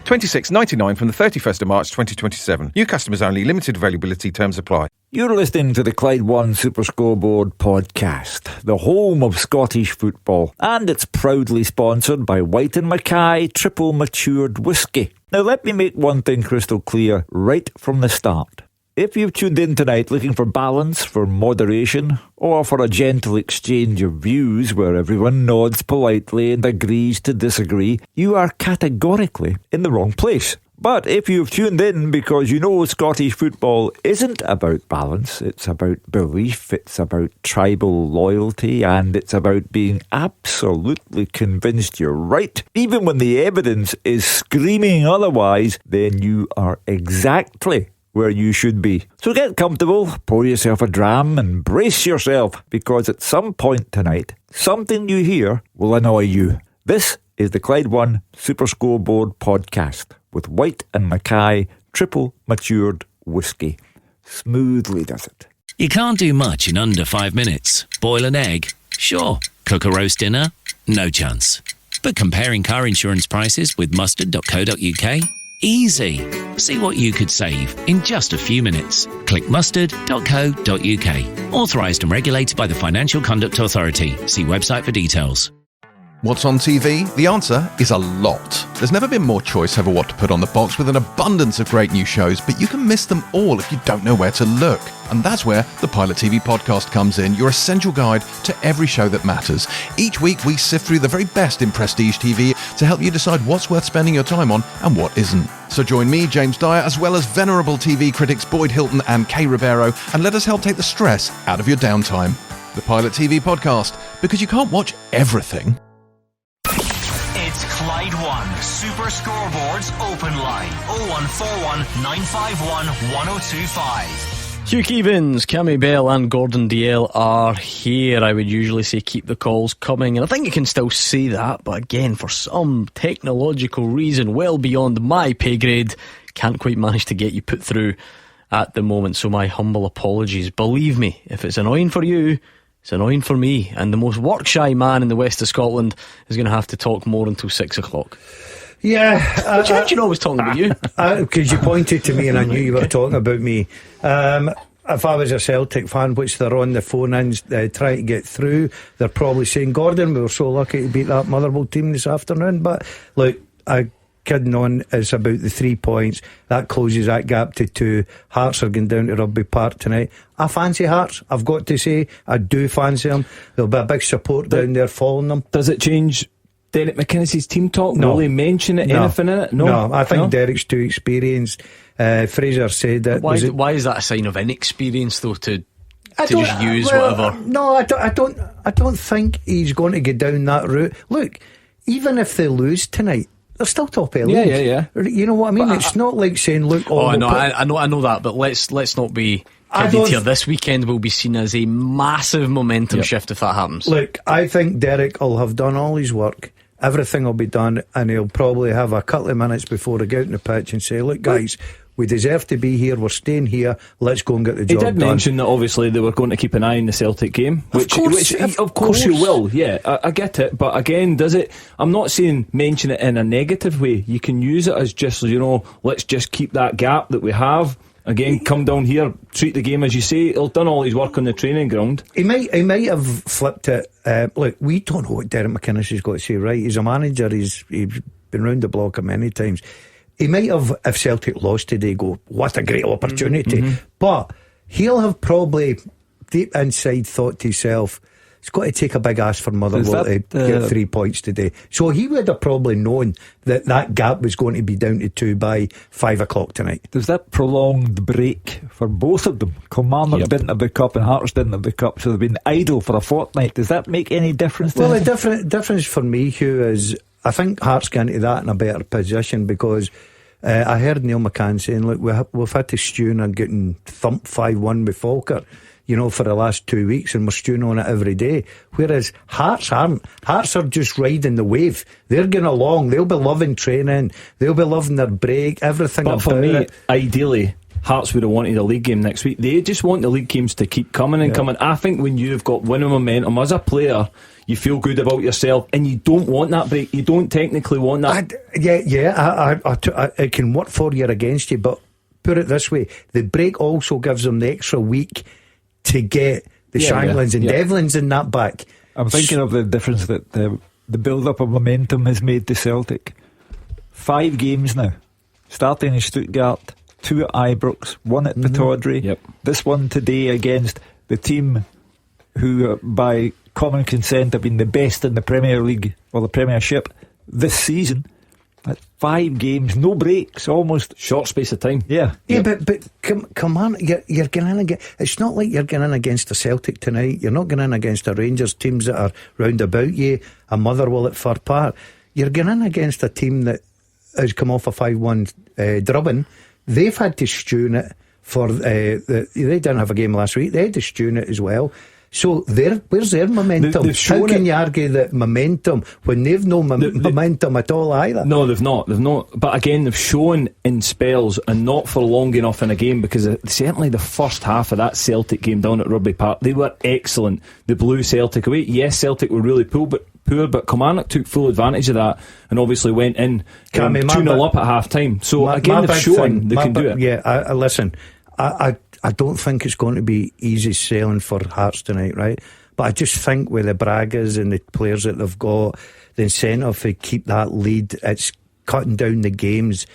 $26.99 from the 31st of March 2027. New customers only. Limited availability. Terms apply. You're listening to the Clyde One Super Scoreboard podcast, the home of Scottish football, and it's proudly sponsored by White & Mackay Triple Matured Whisky. Now let me make one thing crystal clear right from the start. If you've tuned in tonight looking for balance, for moderation, or for a gentle exchange of views where everyone nods politely and agrees to disagree, you are categorically in the wrong place. But if you've tuned in because you know Scottish football isn't about balance, it's about belief, it's about tribal loyalty, and it's about being absolutely convinced you're right, even when the evidence is screaming otherwise, then you are exactly where you should be. So get comfortable, pour yourself a dram and brace yourself, because at some point tonight, something you hear will annoy you. This is the Clyde One Super Scoreboard podcast with White & Mackay Triple Matured Whisky. Smoothly does it. You can't do much in under 5 minutes. Boil an egg? Sure. Cook a roast dinner? No chance. But comparing car insurance prices with mustard.co.uk? Easy. See what you could save in just a few minutes. Click mustard.co.uk. Authorised and regulated by the Financial Conduct Authority. See website for details. What's on TV? The answer is a lot. There's never been more choice over what to put on the box with an abundance of great new shows, but you can miss them all if you don't know where to look. And that's where the Pilot TV podcast comes in, your essential guide to every show that matters. Each week we sift through the very best in prestige TV to help you decide what's worth spending your time on and what isn't. So join me, James Dyer, as well as venerable TV critics Boyd Hilton and Kay Ribeiro, and let us help take the stress out of your downtime. The Pilot TV podcast, because you can't watch everything. It's Clyde One Super Scoreboard's open line 0141 951 1025. Hugh Keevins, Cammy Bell and Gordon Dalziel are here. I would usually say keep the calls coming, and I think you can still say that, but again, for some technological reason well beyond my pay grade, can't quite manage to get you put through at the moment, so my humble apologies. Believe me, if it's annoying for you, it's annoying for me, and the most work-shy man in the west of Scotland is going to have to talk more until 6 o'clock. Yeah. How do you know I was talking about you? Because you pointed to me and I knew you were talking about me. if I was a Celtic fan, which they're on the phone in trying to get through, they're probably saying, Gordon, we were so lucky to beat that Motherwell team this afternoon. But look, kidding on, it's about the 3 points. That closes that gap to 2. Hearts are going down to Rugby Park tonight. I fancy Hearts, I've got to say. I do fancy them. There'll be a big support down there following them. Does it change Derek McInnes's team talk? No. Will he mention it? Anything in it? No, I think Derek's too experienced. Fraser said that. Why is that a sign of inexperience, though, to just use whatever? No, I don't think he's going to get down that route. Look, even if they lose tonight, they're still top of the league. Yeah. You know what I mean? It's not like saying, look, I know that, but let's not be kidded here. This weekend will be seen as a massive momentum shift if that happens. Look, I think Derek will have done all his work. Everything will be done, and he'll probably have a couple of minutes before he get out on the pitch and say, look, guys, we deserve to be here, we're staying here, let's go and get the job done. He did mention that obviously they were going to keep an eye on the Celtic game, which of course you will. Yeah, I get it, but again, does it? I'm not saying mention it in a negative way. You can use it as just, let's just keep that gap that we have. Again, come down here, treat the game as you say. He'll done all his work on the training ground. He might have flipped it. Look, we don't know what Derek McInnes has got to say, right? He's a manager, he's been round the block many times. He might have, if Celtic lost today, go, what a great opportunity. But he'll have probably deep inside thought to himself, it's got to take a big ask for Motherwell to get 3 points today. So he would have probably known that gap was going to be down to 2 by 5 o'clock tonight. Does that prolonged break for both of them? Kilmarnock didn't have the cup and Hearts didn't have the cup, so they've been idle for a fortnight. Does that make any difference to them? The difference for me, Hugh, is I think Hearts get into that in a better position because I heard Neil McCann saying, look, we've had to stew on getting thumped 5-1 with Falkirk, for the last 2 weeks, and we're stewing on it every day. Whereas Hearts aren't. Hearts are just riding the wave. They're going along. They'll be loving training. They'll be loving their break, everything but about for me, it. Ideally, Hearts would have wanted a league game next week. They just want the league games to keep coming and coming. I think when you've got winning momentum as a player, you feel good about yourself and you don't want that break. You don't technically want that. It can work for you or against you, but put it this way, the break also gives them the extra week to get the Shanklins and Devlins in that back. I'm thinking of the difference that the build-up of momentum has made to Celtic. 5 games now, starting in Stuttgart, 2 at Ibrox, 1 at Pittodrie, this one today against the team who by common consent have been the best in the Premier League or the Premiership this season. That's 5 games, no breaks, almost short space of time. But come on, you're going in against. It's not like you're going in against a Celtic tonight. You're not going in against a Rangers teams that are round about you, a Motherwell at Fir Park. You're going in against a team that has come off a 5-1 drubbing. They've had to stew in it for they didn't have a game last week. They had to stew in it as well. So where's their momentum? How can you argue that momentum when they've no momentum at all either? No, they've not. But again, they've shown in spells and not for long enough in a game, because certainly the first half of that Celtic game down at Rugby Park, they were excellent. They blew Celtic away. Yes, Celtic were really poor, but Kilmarnock took full advantage of that and obviously went in 2-0 up at half time. So again, they've shown they can do it. Yeah, listen, I don't think it's going to be easy sailing for Hearts tonight, right? But I just think with the Bragas and the players that they've got, the incentive to keep that lead, it's cutting down the games.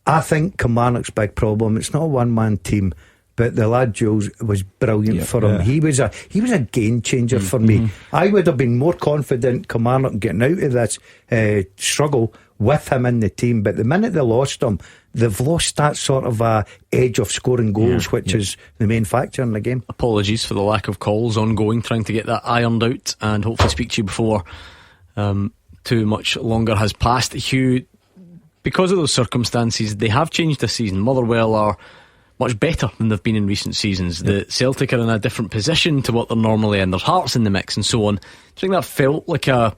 I think Kilmarnock's big problem, it's not a one-man team, but the lad Jules was brilliant for him. He was a game changer for me. I would have been more confident Kilmarnock getting out of this struggle with him in the team, but the minute they lost him, they've lost that sort of edge of scoring goals, which is the main factor in the game. Apologies for the lack of calls ongoing, trying to get that ironed out and hopefully speak to you before too much longer has passed. Hugh, because of those circumstances, they have changed this season. Motherwell are much better than they've been in recent seasons. The Celtic are in a different position to what they're normally in. There's Hearts in the mix and so on. Do you think that felt like a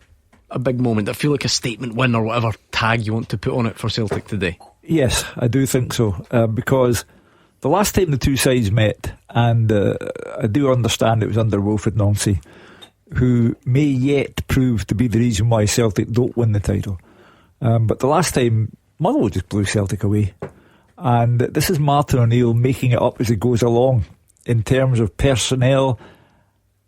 big moment? That feel like a statement win or whatever tag you want to put on it for Celtic today? Yes, I do think so, because the last time the two sides met, and I do understand it was under Wilfred Nancy, who may yet prove to be the reason why Celtic don't win the title, but the last time Motherwell just blew Celtic away, and this is Martin O'Neill making it up as he goes along. in terms of personnel,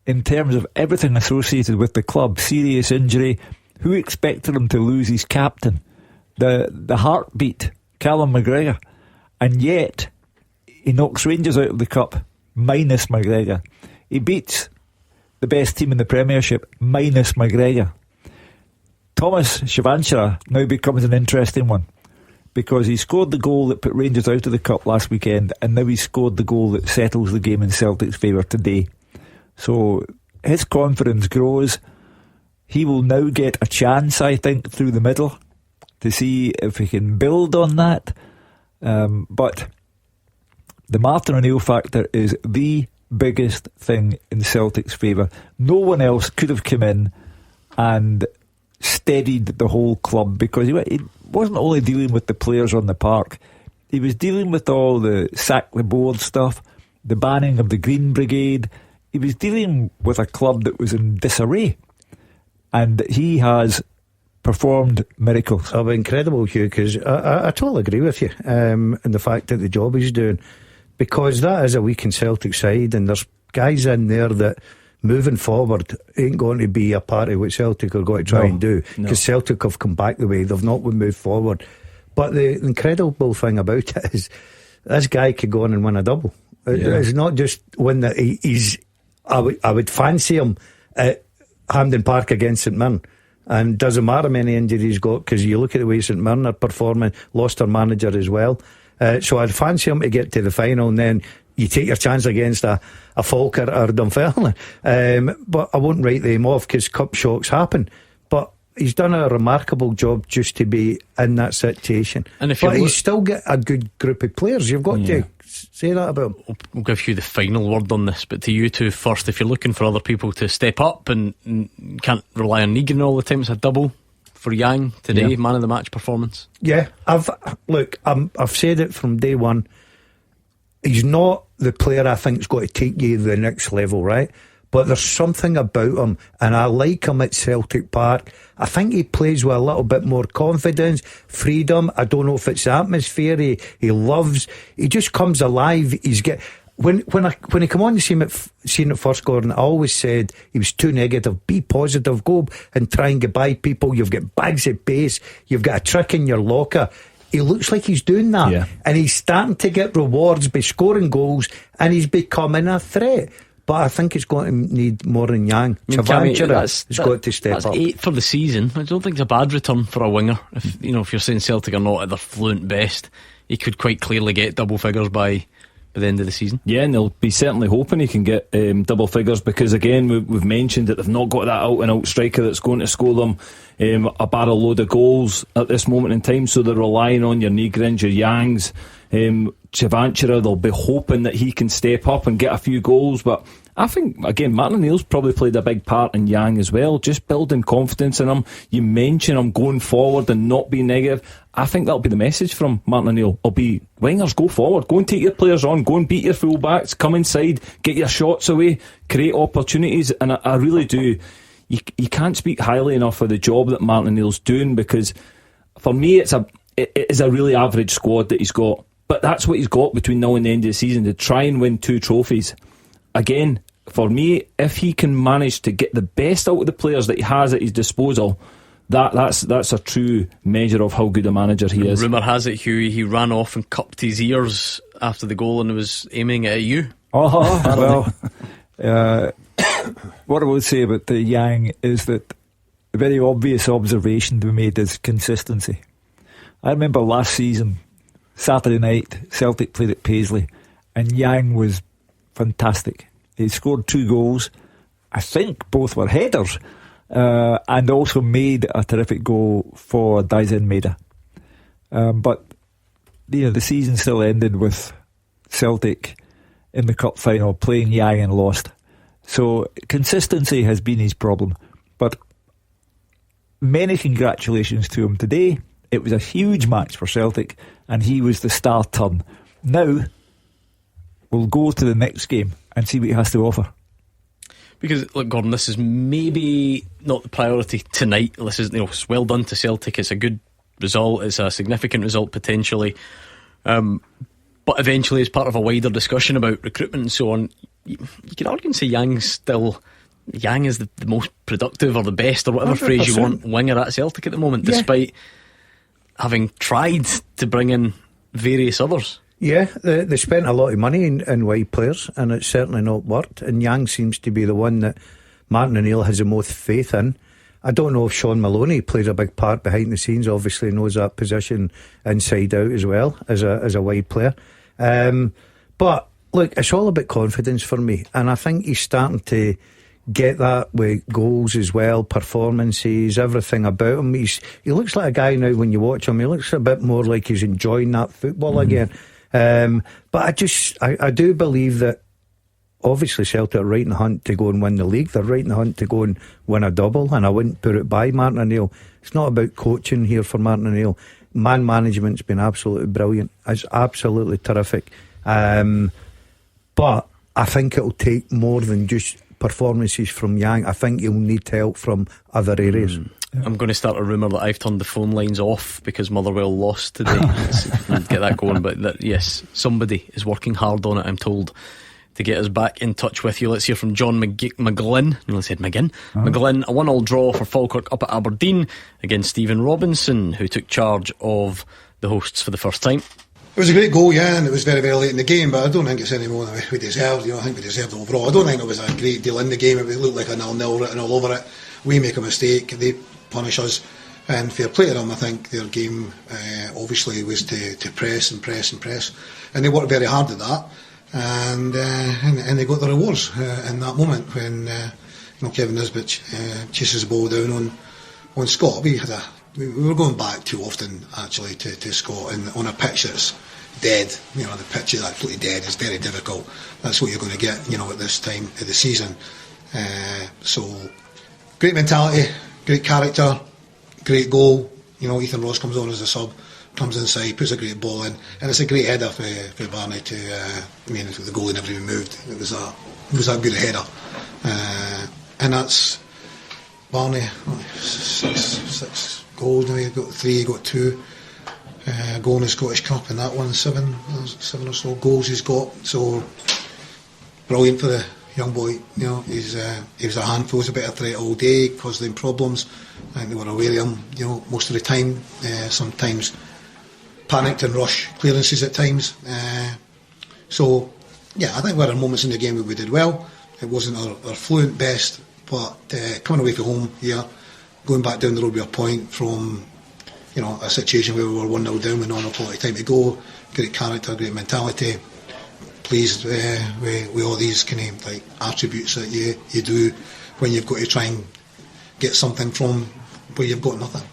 in terms of everything associated with the club. Serious injury. Who expected him to lose his captain? The heartbeat, Callum McGregor. And yet, he knocks Rangers out of the cup, minus McGregor. He beats the best team in the Premiership, minus McGregor. Thomas Shivanchara now becomes an interesting one, because he scored the goal that put Rangers out of the cup last weekend, and now he scored the goal that settles the game in Celtic's favour today. So his confidence grows. He will now get a chance, I think, through the middle to see if he can build on that. But the Martin O'Neill factor is the biggest thing in Celtic's favour. No one else could have come in and steadied the whole club, because he wasn't only dealing with the players on the park, he was dealing with all the sack the board stuff, the banning of the Green Brigade. He was dealing with a club that was in disarray, and he has performed miracles. Oh, incredible, Hugh, because I totally agree with you in the fact that the job he's doing, because that is a weakened Celtic side, and there's guys in there that moving forward ain't going to be a part of what Celtic are going to try and do, because Celtic have come back the way they've not moved forward. But the incredible thing about it is this guy could go on and win a double. It's not just win that he's. I would fancy him at Hampden Park against St Mirren, and doesn't matter how many injuries he's got, because you look at the way St Mirren are performing, lost their manager as well. So I'd fancy him to get to the final, and then you take your chance against a Falkirk or Dunfermline. But I wouldn't write them off, because cup shocks happen. But he's done a remarkable job just to be in that situation. And but he's still got a good group of players. You've got to say that about him. We'll give you the final word on this, but to you two first, if you're looking for other people to step up and can't rely on Negrin all the time, it's a double for Yang today, man of the match performance. Yeah, I've said it from day one. He's not the player I think is going to take you to the next level, right? But there's something about him, and I like him at Celtic Park. I think he plays with a little bit more confidence, freedom. I don't know if it's the atmosphere he loves. He just comes alive. He's get when he come on to see him at first, Gordon, I always said he was too negative. Be positive, go and try and get by people. You've got bags of pace, you've got a trick in your locker. He looks like he's doing that, and he's starting to get rewards by scoring goals, and he's becoming a threat. But I think it's going to need more than Yang. Chavanchara has got to step up. That's 8 for the season. I don't think it's a bad return for a winger. If you're saying Celtic are not at their fluent best, he could quite clearly get double figures by the end of the season. Yeah, and they'll be certainly hoping he can get double figures, because again we've mentioned that they've not got that out and out striker that's going to score them a barrel load of goals at this moment in time, so they're relying on your Negrins, your Yangs, Chavanchara. They'll be hoping that he can step up and get a few goals. But I think again Martin O'Neill's probably played a big part in Yang as well, just building confidence in him. You mention him going forward and not being negative. I think that'll be the message from Martin O'Neill. It'll be, wingers, go forward, go and take your players on, go and beat your full backs, come inside, get your shots away, create opportunities. And I really do, you can't speak highly enough of the job that Martin O'Neill's doing, because for me it is a really average squad that he's got, but that's what he's got between now and the end of the season, to try and win 2 trophies. Again, for me, if he can manage to get the best out of the players that he has at his disposal, that's a true measure of how good a manager he is. Rumour has it, Hugh, he ran off and cupped his ears after the goal and was aiming at you. Well, what I would say about the Yang is that the very obvious observation to be made is consistency. I remember last season, Saturday night, Celtic played at Paisley, and Yang was fantastic. He scored 2 goals. I think both were headers, and also made a terrific goal for Dalziel Maeda. But the season still ended with Celtic in the cup final playing Yang and lost. So consistency has been his problem. But many congratulations to him today. It was a huge match for Celtic, and he was the star turn. Now we'll go to the next game and see what he has to offer. Because, look, Gordon, this is maybe not the priority tonight. This is, it's well done to Celtic. It's a good result. It's a significant result potentially. But But eventually, as part of a wider discussion about recruitment and so on, you could argue and say Yang is the most productive or the best or whatever 100%. Phrase you want winger at Celtic at the moment, despite having tried to bring in various others. Yeah, they spent a lot of money in wide players, and it's certainly not worked. And Yang seems to be the one that Martin O'Neill has the most faith in. I don't know if Sean Maloney plays a big part behind the scenes. Obviously knows that position inside out as well as a wide player. But look, it's all about confidence for me, and I think he's starting to get that with goals as well, performances, everything about him. He looks like a guy now when you watch him. He looks a bit more like he's enjoying that football again. But I do believe that obviously Celtic are right in the hunt to go and win the league. They're right in the hunt to go and win a double, and I wouldn't put it by Martin O'Neill. It's not about coaching here for Martin O'Neill. Man management's been absolutely brilliant. It's absolutely terrific. But I think it'll take more than just performances from Yang. I think he'll need help from other areas. I'm going to start a rumour that I've turned the phone lines off because Motherwell lost today. Get that going. But yes, somebody is working hard on it, I'm told, to get us back in touch with you. Let's hear from John McGlynn. I said McGinn. McGlynn, a 1-1 draw for Falkirk up at Aberdeen against Stephen Robinson, who took charge of the hosts for the first time. It was a great goal, and it was very, very late in the game, but I don't think it's any more than we deserved. I think we deserved overall. I don't think it was a great deal in the game. It looked like a 0-0 written all over it. We make a mistake, they punish us, and fair play to them. I think their game obviously was to press and press and press, and they worked very hard at that, and they got the rewards in that moment when Kevin Nisbet chases the ball down on Scott. We were going back too often actually to Scott, and on a pitch that's dead, the pitch is absolutely dead. It's very difficult. That's what you're going to get, at this time of the season. So great mentality, great character, great goal. Ethan Ross comes on as a sub, comes inside, puts a great ball in, and it's a great header for Barney to. The goalie never even moved. It was a good header, and that's Barney. Six goals. Now you've got 3, you've got 2. Goal in the Scottish Cup, and that one 7 or so goals he's got. So brilliant for the young boy. He was a handful. He was a bit of a threat all day, causing problems. I think they were aware of him, most of the time. Sometimes panicked and rush clearances at times. So I think there were moments in the game where we did well. It wasn't our fluent best, but coming away from home here, going back down the road with a point from a situation where we were 1-0 down with not enough quality time to go. Great character, great mentality. Pleased with all these kind of attributes that you do when you've got to try and get something from where you've got nothing.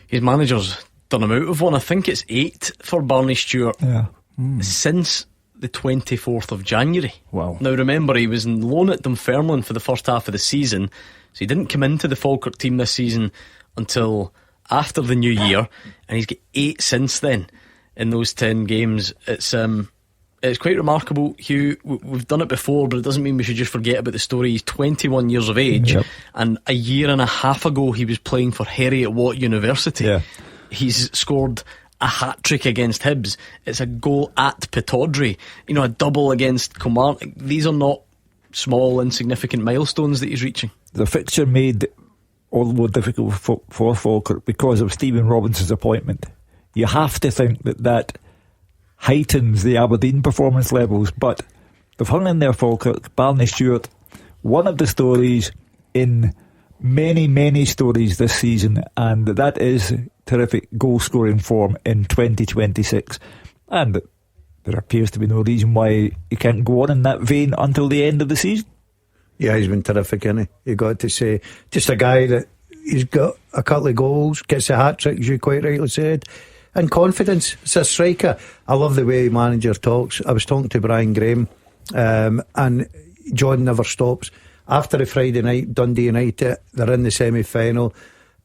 His manager's done him out of one. I think it's 8 for Barney Stewart since the 24th of January. Wow. Now remember, he was on loan at Dunfermline for the first half of the season, so he didn't come into the Falkirk team this season until after the new year, and he's got 8 since then in those 10 games. It's quite remarkable, Hugh. We've done it before, but it doesn't mean we should just forget about the story. He's 21 years of age, and a year and a half ago he was playing for Heriot-Watt University. He's scored a hat-trick against Hibs. It's a goal at Pittodrie, a double against Kilmarnock. These are not small, insignificant milestones that he's reaching. The fixture made all the more difficult for Falkirk because of Stephen Robinson's appointment. You have to think that heightens the Aberdeen performance levels, but they've hung in there, Falkirk. Barney Stewart, one of the stories in many stories this season, and that is terrific goal scoring form in 2026, and there appears to be no reason why he can't go on in that vein until the end of the season. Yeah, he's been terrific, hasn't he? You got to say, just a guy that he's got a couple of goals, gets a hat-trick, as you quite rightly said, and confidence. It's a striker. I love the way manager talks. I was talking to Brian Graham, and John never stops. After the Friday night, Dundee United, they're in the semi-final.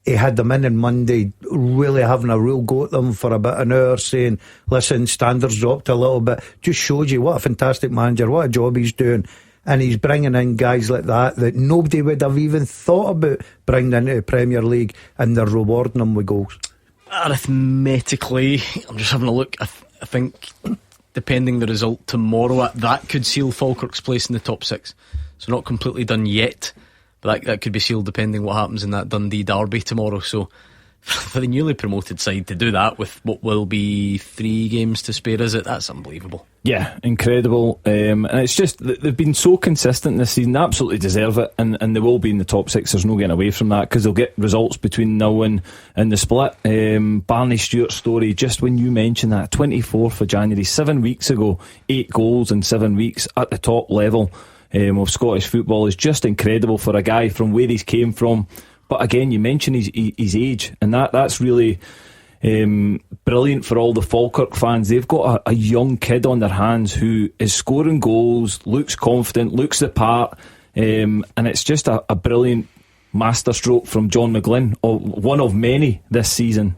He had them in on Monday, really having a real go at them for about an hour, saying, listen, standards dropped a little bit. Just shows you what a fantastic manager, what a job he's doing. And he's bringing in guys like that nobody would have even thought about bringing into the Premier League, and they're rewarding them with goals. Arithmetically, I'm just having a look. I think depending the result tomorrow, that could seal Falkirk's place in the top 6. So not completely done yet, but that could be sealed depending what happens in that Dundee derby tomorrow. So for the newly promoted side to do that with what will be 3 games to spare, that's unbelievable. Yeah, incredible. And it's just they've been so consistent this season. They absolutely deserve it, and they will be in the top 6. There's no getting away from that, because they'll get results between now and the split. Barney Stewart's story, just when you mentioned that, 24th of January, 7 weeks ago, 8 goals in 7 weeks at the top level of Scottish football is just incredible for a guy from where he's came from. But again, you mentioned his age, and that's really brilliant for all the Falkirk fans. They've got a young kid on their hands who is scoring goals, looks confident, looks the part, and it's just a brilliant masterstroke from John McGlynn, one of many this season.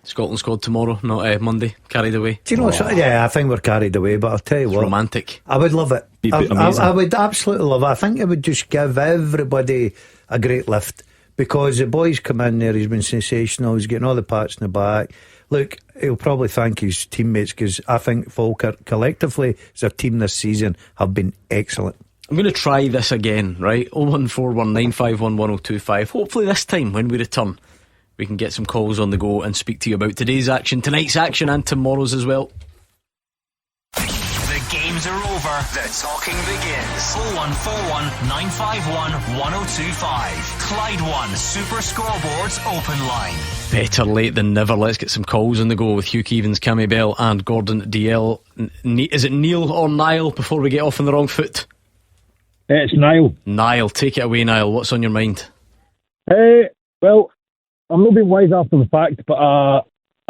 Scotland squad tomorrow, not Monday. Carried away. Do you know what? Yeah, I think we're carried away, but I'll tell you what, romantic. I would love it. I would absolutely love it. I think it would just give everybody a great lift, because the boy's come in there, he's been sensational, he's getting all the pats in the back. Look, he'll probably thank his teammates, because I think Falkirk collectively as a team this season have been excellent. I'm going to try this again, right? 01419511025. Hopefully this time when we return we can get some calls on the go and speak to you about today's action, tonight's action, and tomorrow's as well. The games are over. The talking begins. 0141 951 1025. Clyde One Super Scoreboard's open line. Better late than never. Let's get some calls on the go with Hugh Keevins, Cammy Bell and Gordon DL. Is it Neil or Niall before we get off on the wrong foot? It's Niall. Niall, take it away, Niall. What's on your mind? Well, I'm not being wise after the fact, but I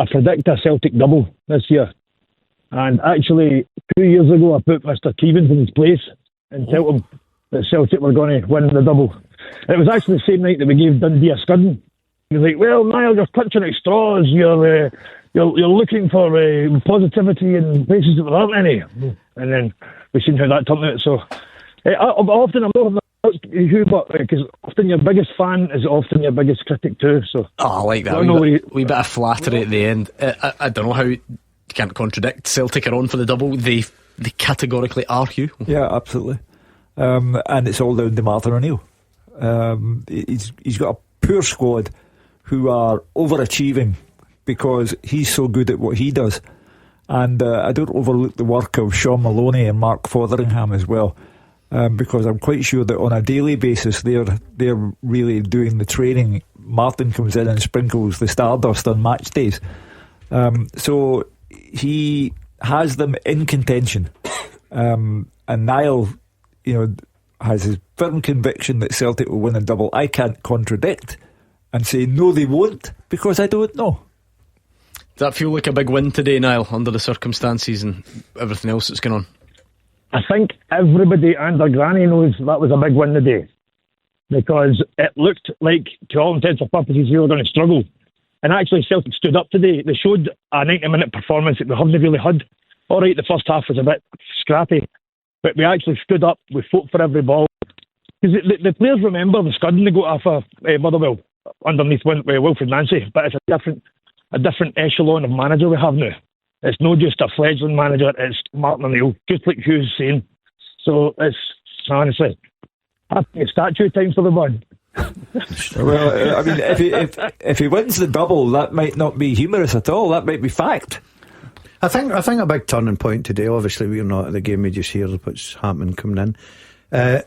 predict a Celtic double this year. And actually, 2 years ago, I put Mr. Keevins in his place and told him that Celtic were going to win the double. It was actually the same night that we gave Dundee a scudding. He was like, "Well, Niall, you're clutching at straws. You're looking for positivity in places that there aren't any." And then we've seen how that turned out. So I'm not who, but because often your biggest fan is often your biggest critic too. So I like that. Wee bit of flattery at the end. I don't know how you can't contradict. Celtic are on for the double. They categorically are, Hugh. Yeah, absolutely. And it's all down to Martin O'Neill. He's got a poor squad who are overachieving because he's so good at what he does. And I don't overlook the work of Sean Maloney and Mark Fotheringham as well. Because I'm quite sure that on a daily basis they're really doing the training. Martin comes in and sprinkles the stardust on match days. So he has them in contention. And Niall, has his firm conviction that Celtic will win a double. I can't contradict and say no, they won't, because I don't know. Does that feel like a big win today, Niall, under the circumstances and everything else that's going on? I think everybody and their granny knows that was a big win today, because it looked like, to all intents and purposes, we were going to struggle. And actually, Celtic stood up today. They showed a 90-minute performance that we haven't really had. All right, the first half was a bit scrappy, but we actually stood up. We fought for every ball. Because the players remember the scudding they got off of Motherwell underneath Wilfred Nancy, but it's a different echelon of manager we have now. It's not just a fledgling manager, it's Martin O'Neill, just like Hugh's saying. So it's, honestly, happy statue time for the man. Well, I mean, if he wins the double, that might not be humorous at all. That might be fact. I think a big turning point today, obviously we're not at the game, we just hear what's happening coming in,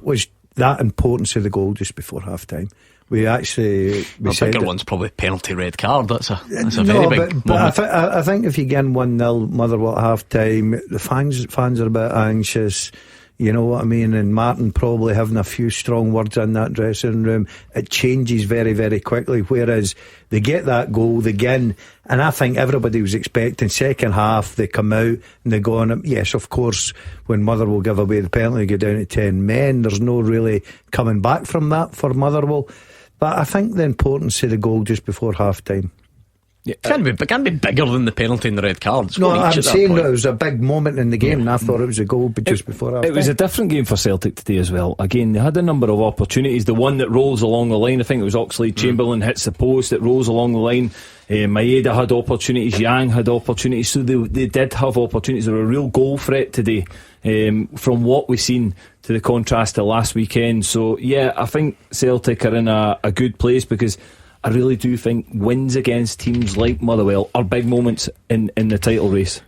was that importance of the goal just before half time. The bigger one's probably penalty red card. That's a very big moment. I think if you get 1-0 Motherwell at half time, the fans are a bit anxious, you know what I mean, and Martin probably having a few strong words in that dressing room, it changes very, very quickly. Whereas they get that goal, they get in, and I think everybody was expecting second half, they come out and they go on. Yes, of course, when Motherwell give away the penalty, go down to 10 men, there's no really coming back from that for Motherwell. But I think the importance of the goal just before half time. Can't be bigger than the penalty and the red card. No, I'm saying that it was a big moment in the game, and I thought it was a goal, but just before half. It was a different game for Celtic today as well. Again, they had a number of opportunities. The one that rolls along the line, I think it was Oxlade-Chamberlain hits the post. It rolls along the line. Maeda had opportunities. Yang had opportunities. So they did have opportunities. They were a real goal threat today. From what we've seen to the contrast to last weekend. So yeah, I think Celtic are in a good place, because I really do think wins against teams like Motherwell are big moments in the title race.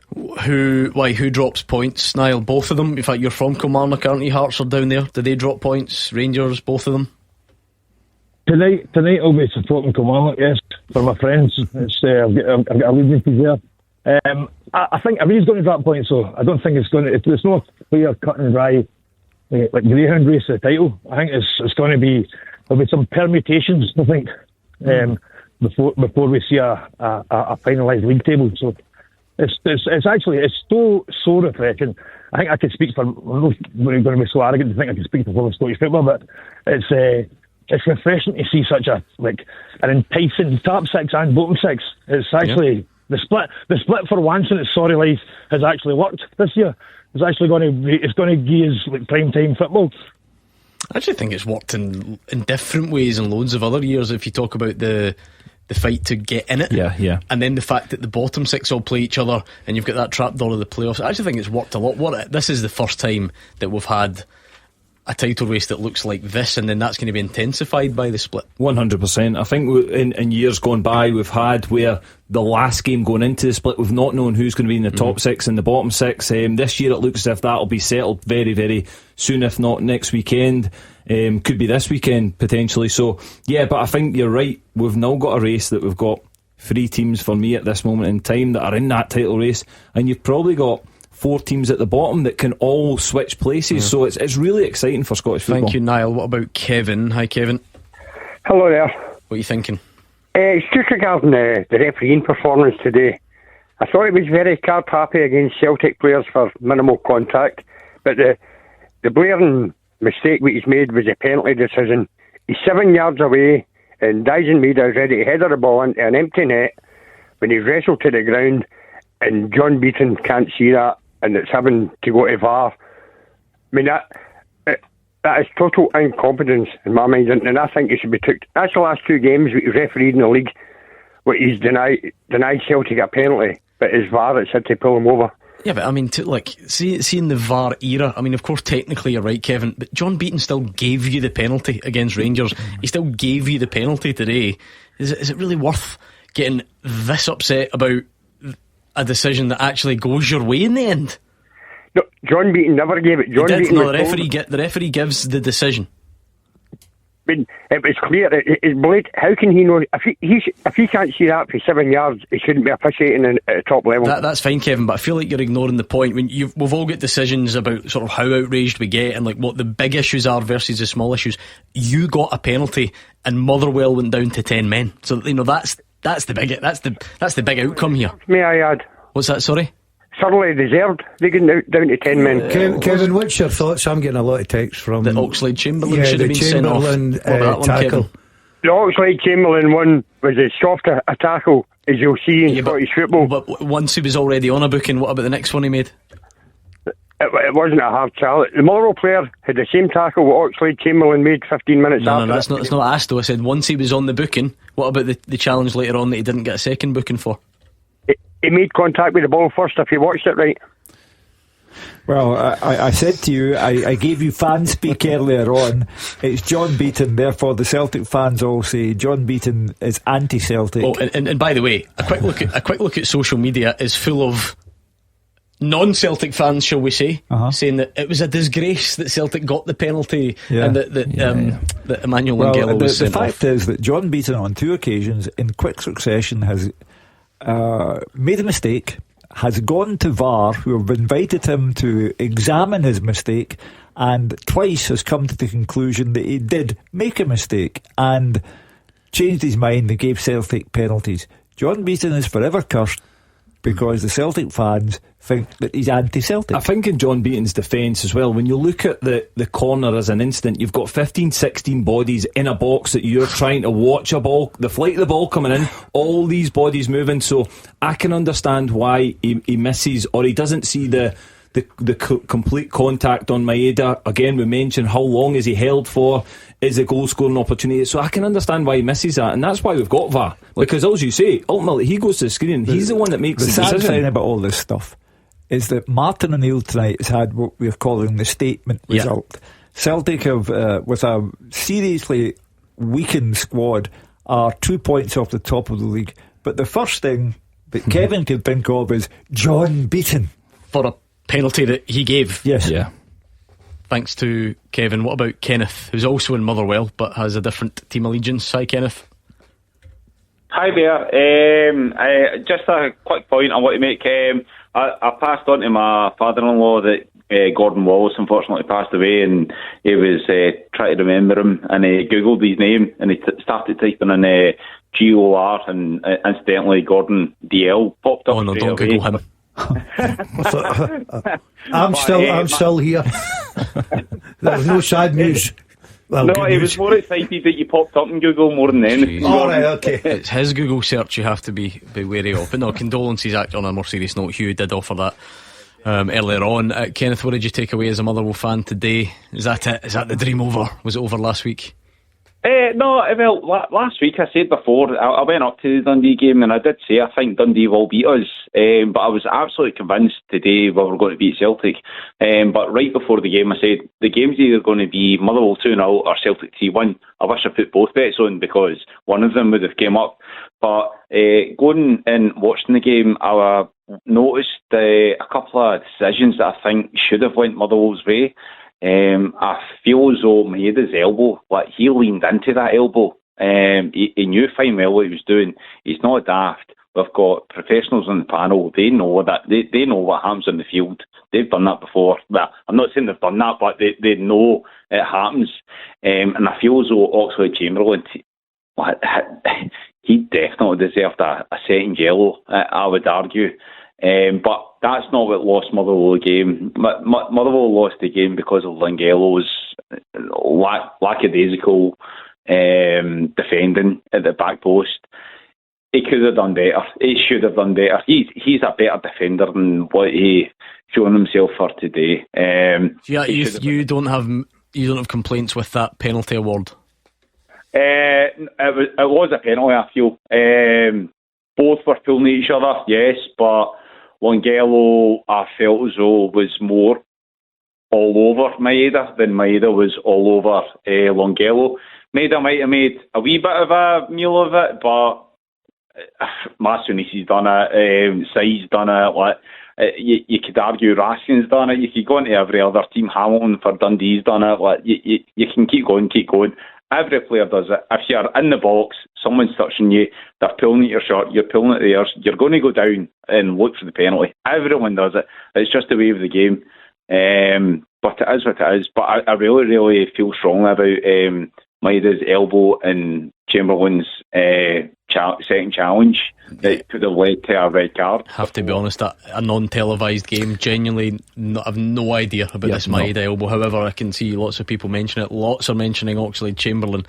Who drops points, Niall? Both of them. In fact, you're from Kilmarnock, aren't you? Hearts are down there. Did they drop points? Rangers, both of them? Tonight I'll be supporting Kilmarnock, yes, for my friends. It's I've got allegiances there. I think he's going to drop points, so I don't think it's going to. There's no clear cut and dry like greyhound race of the title. I think it's going to be, there'll be some permutations, I think, before we see a finalised league table. So it's actually so refreshing. I think I could speak for. I'm not going to be so arrogant to think I can speak for all of Scottish football, but it's refreshing to see such an enticing top six and bottom six. It's actually the split for once in its sorry life has actually worked this year. It's actually going to give us like prime time football. I actually think it's worked in different ways in loads of other years. If you talk about the fight to get in it, and then the fact that the bottom six all play each other, and you've got that trapdoor of the playoffs. I actually think it's worked a lot. This is the first time that we've had a title race that looks like this, and then that's going to be intensified by the split. 100%. I think in years gone by, we've had where the last game going into the split, we've not known who's going to be in the top six and the bottom six. This year it looks as if that'll be settled very, very soon, if not next weekend. Could be this weekend potentially. So yeah, but I think you're right. We've now got a race that we've got 3 teams for me at this moment in time that are in that title race, and you've probably got 4 teams at the bottom that can all switch places. So it's really exciting for Scottish football. Thank you, Niall. What about Kevin? Hi, Kevin. Hello there. What are you thinking? It's just regarding the refereeing performance today. I thought it was very card happy against Celtic players for minimal contact, but the blaring mistake that he's made was a penalty decision. He's 7 yards away, and Dyson Maeda is ready to header the ball into an empty net when he wrestled to the ground, and John Beaton can't see that, and it's having to go to VAR. I mean, that is total incompetence in my mind, and I think it should be took. That's the last 2 games that he's refereed in the league where he's denied Celtic a penalty, but his VAR had said to pull him over. Yeah, but I mean, seeing the VAR era, I mean, of course, technically you're right, Kevin, but John Beaton still gave you the penalty against Rangers. He still gave you the penalty today. Is it really worth getting this upset about a decision that actually goes your way in the end? No, John Beaton never gave it. The referee gives the decision. I mean, it was clear. It's blatant. How can he know? If he can't see that for 7 yards, he shouldn't be officiating at a top level. That's fine, Kevin, but I feel like you're ignoring the point. When we've all got decisions about sort of how outraged we get and like what the big issues are versus the small issues. You got a penalty, and Motherwell went down to 10 men. So that's the big outcome here. May I add? What's that? Sorry. Thoroughly deserved. They get down to 10 men. Kevin, what's your thoughts? I'm getting a lot of texts from the Oxlade-Chamberlain should have been sent off. Tackle. The Oxlade-Chamberlain one was as soft a tackle as you'll see in Scottish football. But once he was already on a booking, what about the next one he made? It wasn't a hard challenge. The Motherwell player had the same tackle what Oxlade-Chamberlain made 15 minutes after. No, that's not asked though. I said once he was on the booking. What about the challenge later on that he didn't get a second booking for? He made contact with the ball first, if you watched it right. Well, I said to you, I gave you fan speak earlier on. It's John Beaton, therefore the Celtic fans all say John Beaton is anti-Celtic. Oh, and by the way, a quick look at social media is full of non-Celtic fans, shall we say, saying that it was a disgrace that Celtic got the penalty and that Emmanuel Lingela was sent off. The fact is that John Beaton on 2 occasions in quick succession has made a mistake, has gone to VAR, who have invited him to examine his mistake, and twice has come to the conclusion that he did make a mistake and changed his mind and gave Celtic penalties. John Beaton is forever cursed because the Celtic fans think that he's anti-Celtic. I think in John Beaton's defence as well, when you look at the corner as an instant, you've got 15, 16 bodies in a box that you're trying to watch a ball, the flight of the ball coming in, all these bodies moving. So I can understand why he misses, or he doesn't see the complete contact on Maeda. Again, we mentioned how long is he held for, is a goal scoring opportunity. So I can understand why he misses that, and that's why we've got VAR, because as you say, ultimately he goes to the screen and he's the one that makes the sad decision. thing about all this stuff is that Martin O'Neill tonight has had what we're calling the statement result. Celtic have, with a seriously weakened squad, are 2 points off the top of the league, but the first thing that Kevin can think of is John Beaton for a penalty that he gave. Yes. Yeah. Thanks to Kevin. What about Kenneth, who's also in Motherwell but has a different team allegiance? Hi, Kenneth. Hi there. Just a quick point I want to make. I passed on to my father-in-law that Gordon Wallace unfortunately passed away, and he was trying to remember him, and he googled his name and he started typing in GOR, and incidentally Gordon DL popped up. Oh no, don't Google him. I'm still here. There's no sad news. Well, no, he was more excited that you popped up in Google more than anything. Alright, okay. It's his Google search you have to be wary of. But no, condolences. Actually, on a more serious note, Hugh did offer that earlier on. Kenneth, what did you take away as a Motherwell fan today? Is that it? Is that the dream over? Was it over last week? No, well, last week I said before, I went up to the Dundee game and I did say I think Dundee will beat us, but I was absolutely convinced today we were going to beat Celtic. But right before the game I said the game's either going to be Motherwell 2-0 or Celtic 3-1. I wish I put both bets on because one of them would have came up. But going and watching the game, I noticed a couple of decisions that I think should have went Motherwell's way. I feel as though Maeda's elbow, like he leaned into that elbow. He knew fine well what he was doing. He's not daft. We've got professionals on the panel. They know that. They know what happens on the field. They've done that before. Well, I'm not saying they've done that, but they know it happens. And I feel as though Oxlade-Chamberlain, he definitely deserved a second yellow, I would argue. But that's not what lost Motherwell the game. Motherwell lost the game because of Langelo's lackadaisical defending at the back post. He could have done better. He should have done better. He's a better defender than what he shown himself for today. You don't have complaints with that penalty award? It was a penalty, I feel. Both were pulling at each other, yes, but Longelo, I felt as though was more all over Maeda than Maeda was all over Longelo. Maeda might have made a wee bit of a meal of it, but Masonisi's done it, Sai's done it. You could argue Raskin's done it. You could go into every other team. Hamilton for Dundee's done it. You can keep going. Every player does it. If you're in the box, someone's touching you, they're pulling at your shirt, you're pulling at theirs, you're going to go down and look for the penalty. Everyone does it. It's just the way of the game. But it is what it is. But I really, really feel strongly about Maeda's elbow and Chamberlain's second challenge that could have led to a red card. Have to be honest, a non-televised game, genuinely I've no idea about this Maeda elbow. However, I can see lots of people mention it. Lots are mentioning Oxlade-Chamberlain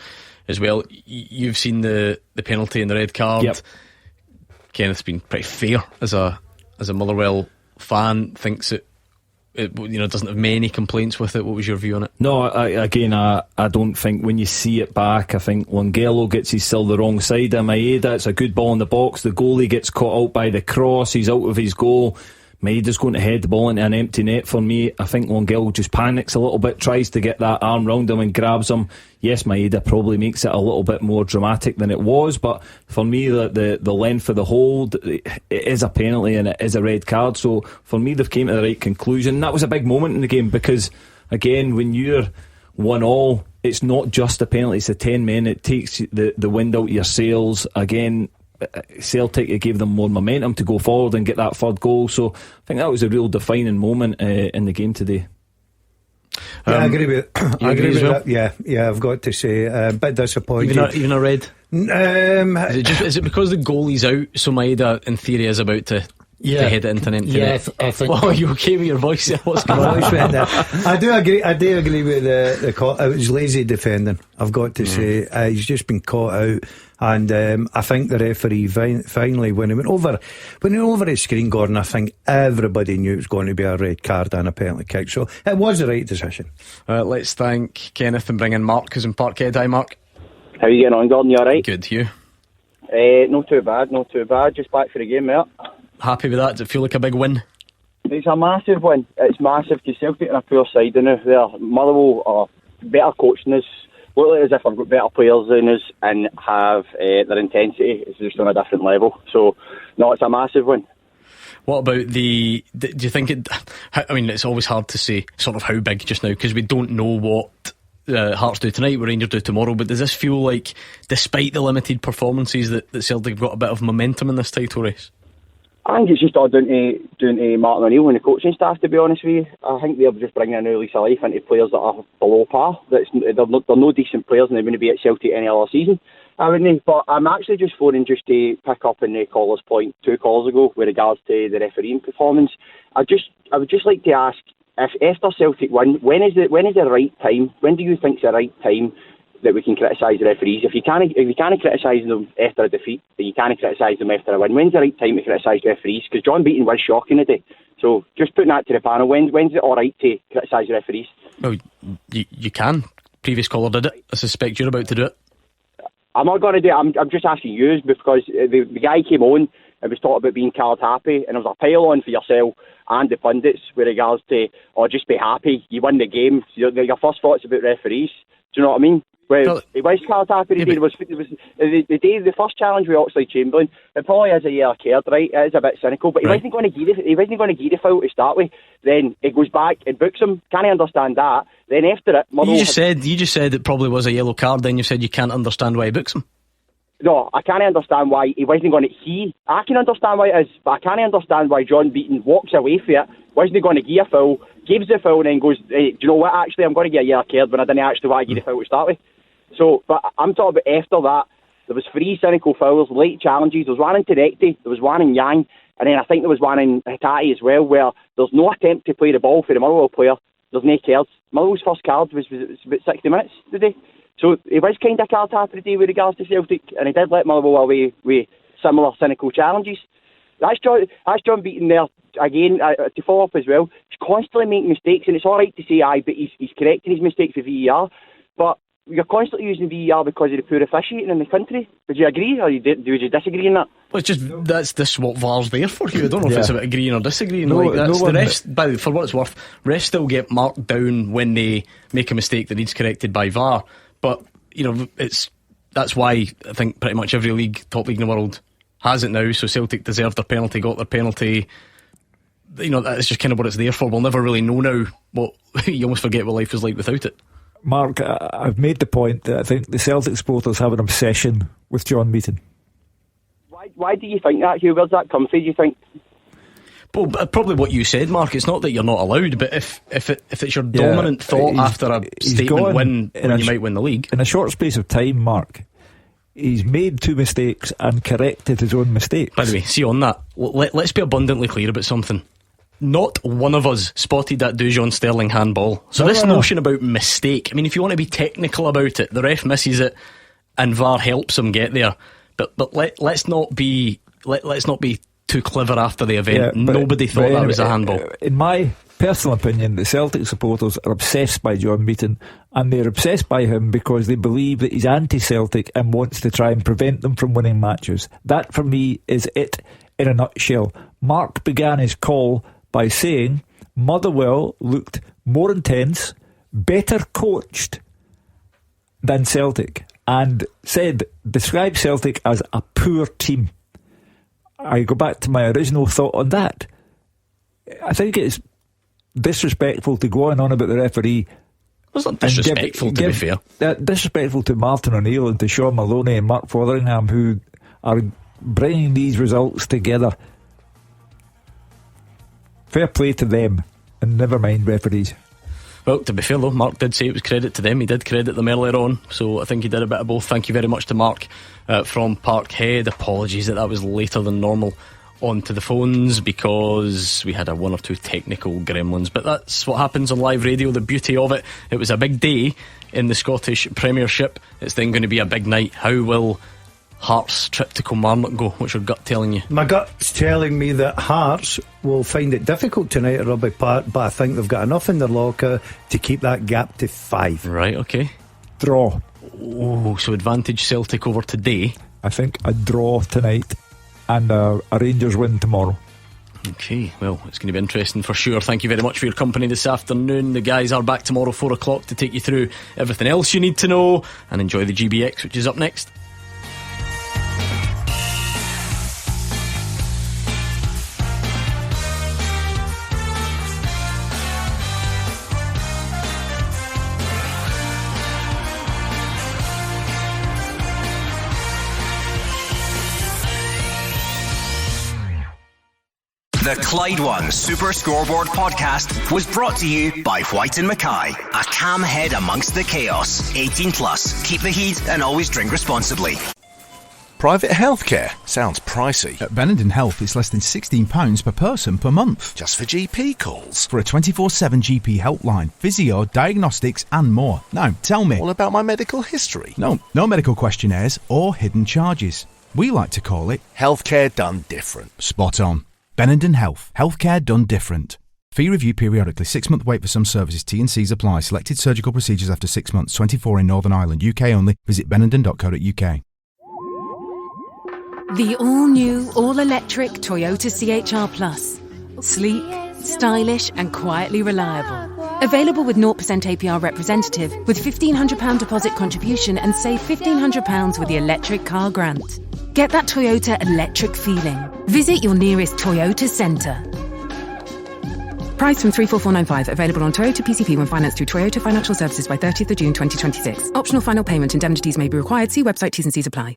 as well. You've seen the penalty and the red card. Yep. Kenneth's been pretty fair as a Motherwell fan, thinks it doesn't have many complaints with it. What was your view on it? No, I don't think when you see it back, I think Longelo gets his still the wrong side of Maeda. It's a good ball in the box. The goalie gets caught out by the cross. He's out of his goal. Maeda's going to head the ball into an empty net for me. I think Longelo just panics a little bit, tries to get that arm round him and grabs him. Yes, Maeda probably makes it a little bit more dramatic than it was, but for me the length of the hold, it is a penalty and it is a red card. So for me they've came to the right conclusion. That was a big moment in the game because again, when you're 1-1, it's not just a penalty, it's the 10 men. It takes the wind out of your sails. Again, Celtic, it gave them more momentum to go forward and get that third goal. So I think that was a real defining moment in the game today. I agree with that. Yeah, I've got to say, a bit disappointed. Even a red? Is it because the goalie's out, so Maeda in theory is about to to head it into an empty net. I think. Oh, you okay with your voice? What's going on? I do agree with the call. It was lazy defending, I've got to say. He's just been caught out, and I think the referee finally, when he went over his screen, Gordon, I think everybody knew it was going to be a red card and a penalty kick, so it was the right decision. Let's thank Kenneth and bring in Mark, who's in Parkhead. Hi, Mark. How you getting on, Gordon? You alright? Good, you? Not too bad. Just back for the game, mate. Happy with that? Does it feel like a big win? It's a massive win. It's massive because Celtic are a poor side now. Motherwell are better coaching us. Look like as if I've got better players than us and have their intensity is just on a different level. So, no, it's a massive win. What about do you think it? I mean, it's always hard to say sort of how big just now because we don't know what Hearts do tonight, what Rangers do tomorrow. But does this feel like, despite the limited performances, that Celtic have got a bit of momentum in this title race? I think it's just all down to Martin O'Neill and the coaching staff, to be honest with you. I think they're just bringing a new lease of life into players that are below par. They're no decent players and they wouldn't be at Celtic any other season. I wouldn't. But I'm actually just phoning just to pick up on the caller's point 2 calls ago with regards to the refereeing performance. I would just like to ask, if after Celtic win, when is the right time? When do you think is the right time that we can criticise the referees? If you can't criticise them after a defeat, then you can't criticise them after a win. When's the right time to criticise referees? Because John Beaton was shocking today. So just putting that to the panel, when's it alright to criticise referees? Well, you can. Previous caller did it. I suspect you're about to do it. I'm not going to do it. I'm just asking you because the guy came on and was talking about being card happy, and there was a pile on for yourself and the pundits with regards to, just be happy, you won the game. Your first thoughts about referees. Do you know what I mean? Well, it was card happy today. It was the day the first challenge with Oxlade-Chamberlain. It probably is a yellow card, right? It is a bit cynical, but he wasn't going to give the foul to start with. Then it goes back and books him. Can I understand that? Then after it, you just said it probably was a yellow card. Then you said you can't understand why he books him. No, I can't understand why he wasn't going to. I can understand why it is, but I can't understand why John Beaton walks away from it. Wasn't going to give a foul, gives the foul, and then goes, hey, do you know what? Actually, I'm going to get a yellow card when I didn't actually want to give the foul to start with. So, but I'm talking about after that, there was 3 cynical fouls, late challenges. There was one in Terekti, there was one in Yang, and then I think there was one in Hitati as well, where there's no attempt to play the ball for the Motherwell player. There's no cards. Motherwell's first card was about 60 minutes today. So it was kind of card happy today with regards to Celtic, and he did let Motherwell away with similar cynical challenges. That's John Beaton there again to follow up as well. He's constantly making mistakes, and it's all right to say but he's correcting his mistakes with VAR, but you're constantly using VAR because of the poor officiating in the country. Would you agree, or would you disagree on that? Well, it's just that's what VAR's there for, you. I don't know if it's about agreeing or disagreeing. The refs, for what it's worth, refs still get marked down when they make a mistake that needs corrected by VAR. But that's why I think pretty much every top league in the world has it now. So Celtic deserved their penalty, got their penalty. That's just kind of what it's there for. We'll never really know now what you almost forget what life was like without it. Mark, I've made the point that I think the Celtic supporters have an obsession with John Beaton. Why do you think that, Hugh? Where's that come from, do you think? Well, probably what you said, Mark. It's not that you're not allowed, but if it's your dominant thought after a statement when you might win the league. In a short space of time, Mark, he's made 2 mistakes and corrected his own mistakes. By the way, see on that, let's be abundantly clear about something. Not one of us spotted that Dujon Sterling handball. So this notion about mistake, I mean, if you want to be technical about it, the ref misses it and VAR helps him get there. But let's not be too clever after the event. Nobody thought that was a handball. In my personal opinion, the Celtic supporters are obsessed by John Beaton, and they're obsessed by him because they believe that he's anti-Celtic and wants to try and prevent them from winning matches. That, for me, is it in a nutshell. Mark began his call by saying Motherwell looked more intense, better coached than Celtic, and described Celtic as a poor team. I go back to my original thought on that. I think it's disrespectful to go on about the referee. It's not disrespectful, to be fair. Disrespectful to Martin O'Neill and to Sean Maloney and Mark Fotheringham, who are bringing these results together. Fair play to them, and never mind referees. Well, to be fair though, Mark did say it was credit to them. He did credit them earlier on, so I think he did a bit of both. Thank you very much to Mark from Parkhead. Apologies that was later than normal onto the phones because we had one or two technical gremlins, but that's what happens on live radio, the beauty of it. It was a big day in the Scottish Premiership. It's then going to be a big night. How will Hearts' trip to Kilmarnock go? What's your gut telling you? My gut's telling me that Hearts will find it difficult tonight at Rugby Park, but I think they've got enough in their locker to keep that gap to 5. Right, okay. Draw. Oh, so advantage Celtic over today. I think a draw tonight and a Rangers win tomorrow. Okay, well, it's going to be interesting for sure. Thank you very much for your company this afternoon. The guys are back tomorrow 4 o'clock to take you through everything else you need to know, and enjoy the GBX, which is up next. The Clyde One Super Scoreboard podcast was brought to you by White & Mackay, a calm head amongst the chaos. 18 plus. Keep the heat and always drink responsibly. Private healthcare sounds pricey. At Benenden Health, it's less than £16 per person per month. Just for GP calls. For a 24/7 GP helpline, physio, diagnostics and more. Now, tell me. All about my medical history. No medical questionnaires or hidden charges. We like to call it healthcare done different. Spot on. Benenden Health. Healthcare done different. Fee review periodically. 6-month wait for some services. T&Cs apply. Selected surgical procedures after 6 months. 24 in Northern Ireland. UK only. Visit benenden.co.uk. The all-new, all-electric Toyota CHR Plus. Sleek, stylish and quietly reliable. Available with 0% APR representative with £1,500 deposit contribution and save £1,500 with the electric car grant. Get that Toyota electric feeling. Visit your nearest Toyota centre. Price from 34495. Available on Toyota PCP when financed through Toyota Financial Services by 30th of June 2026. Optional final payment. Indemnities may be required. See website. T's and C's apply.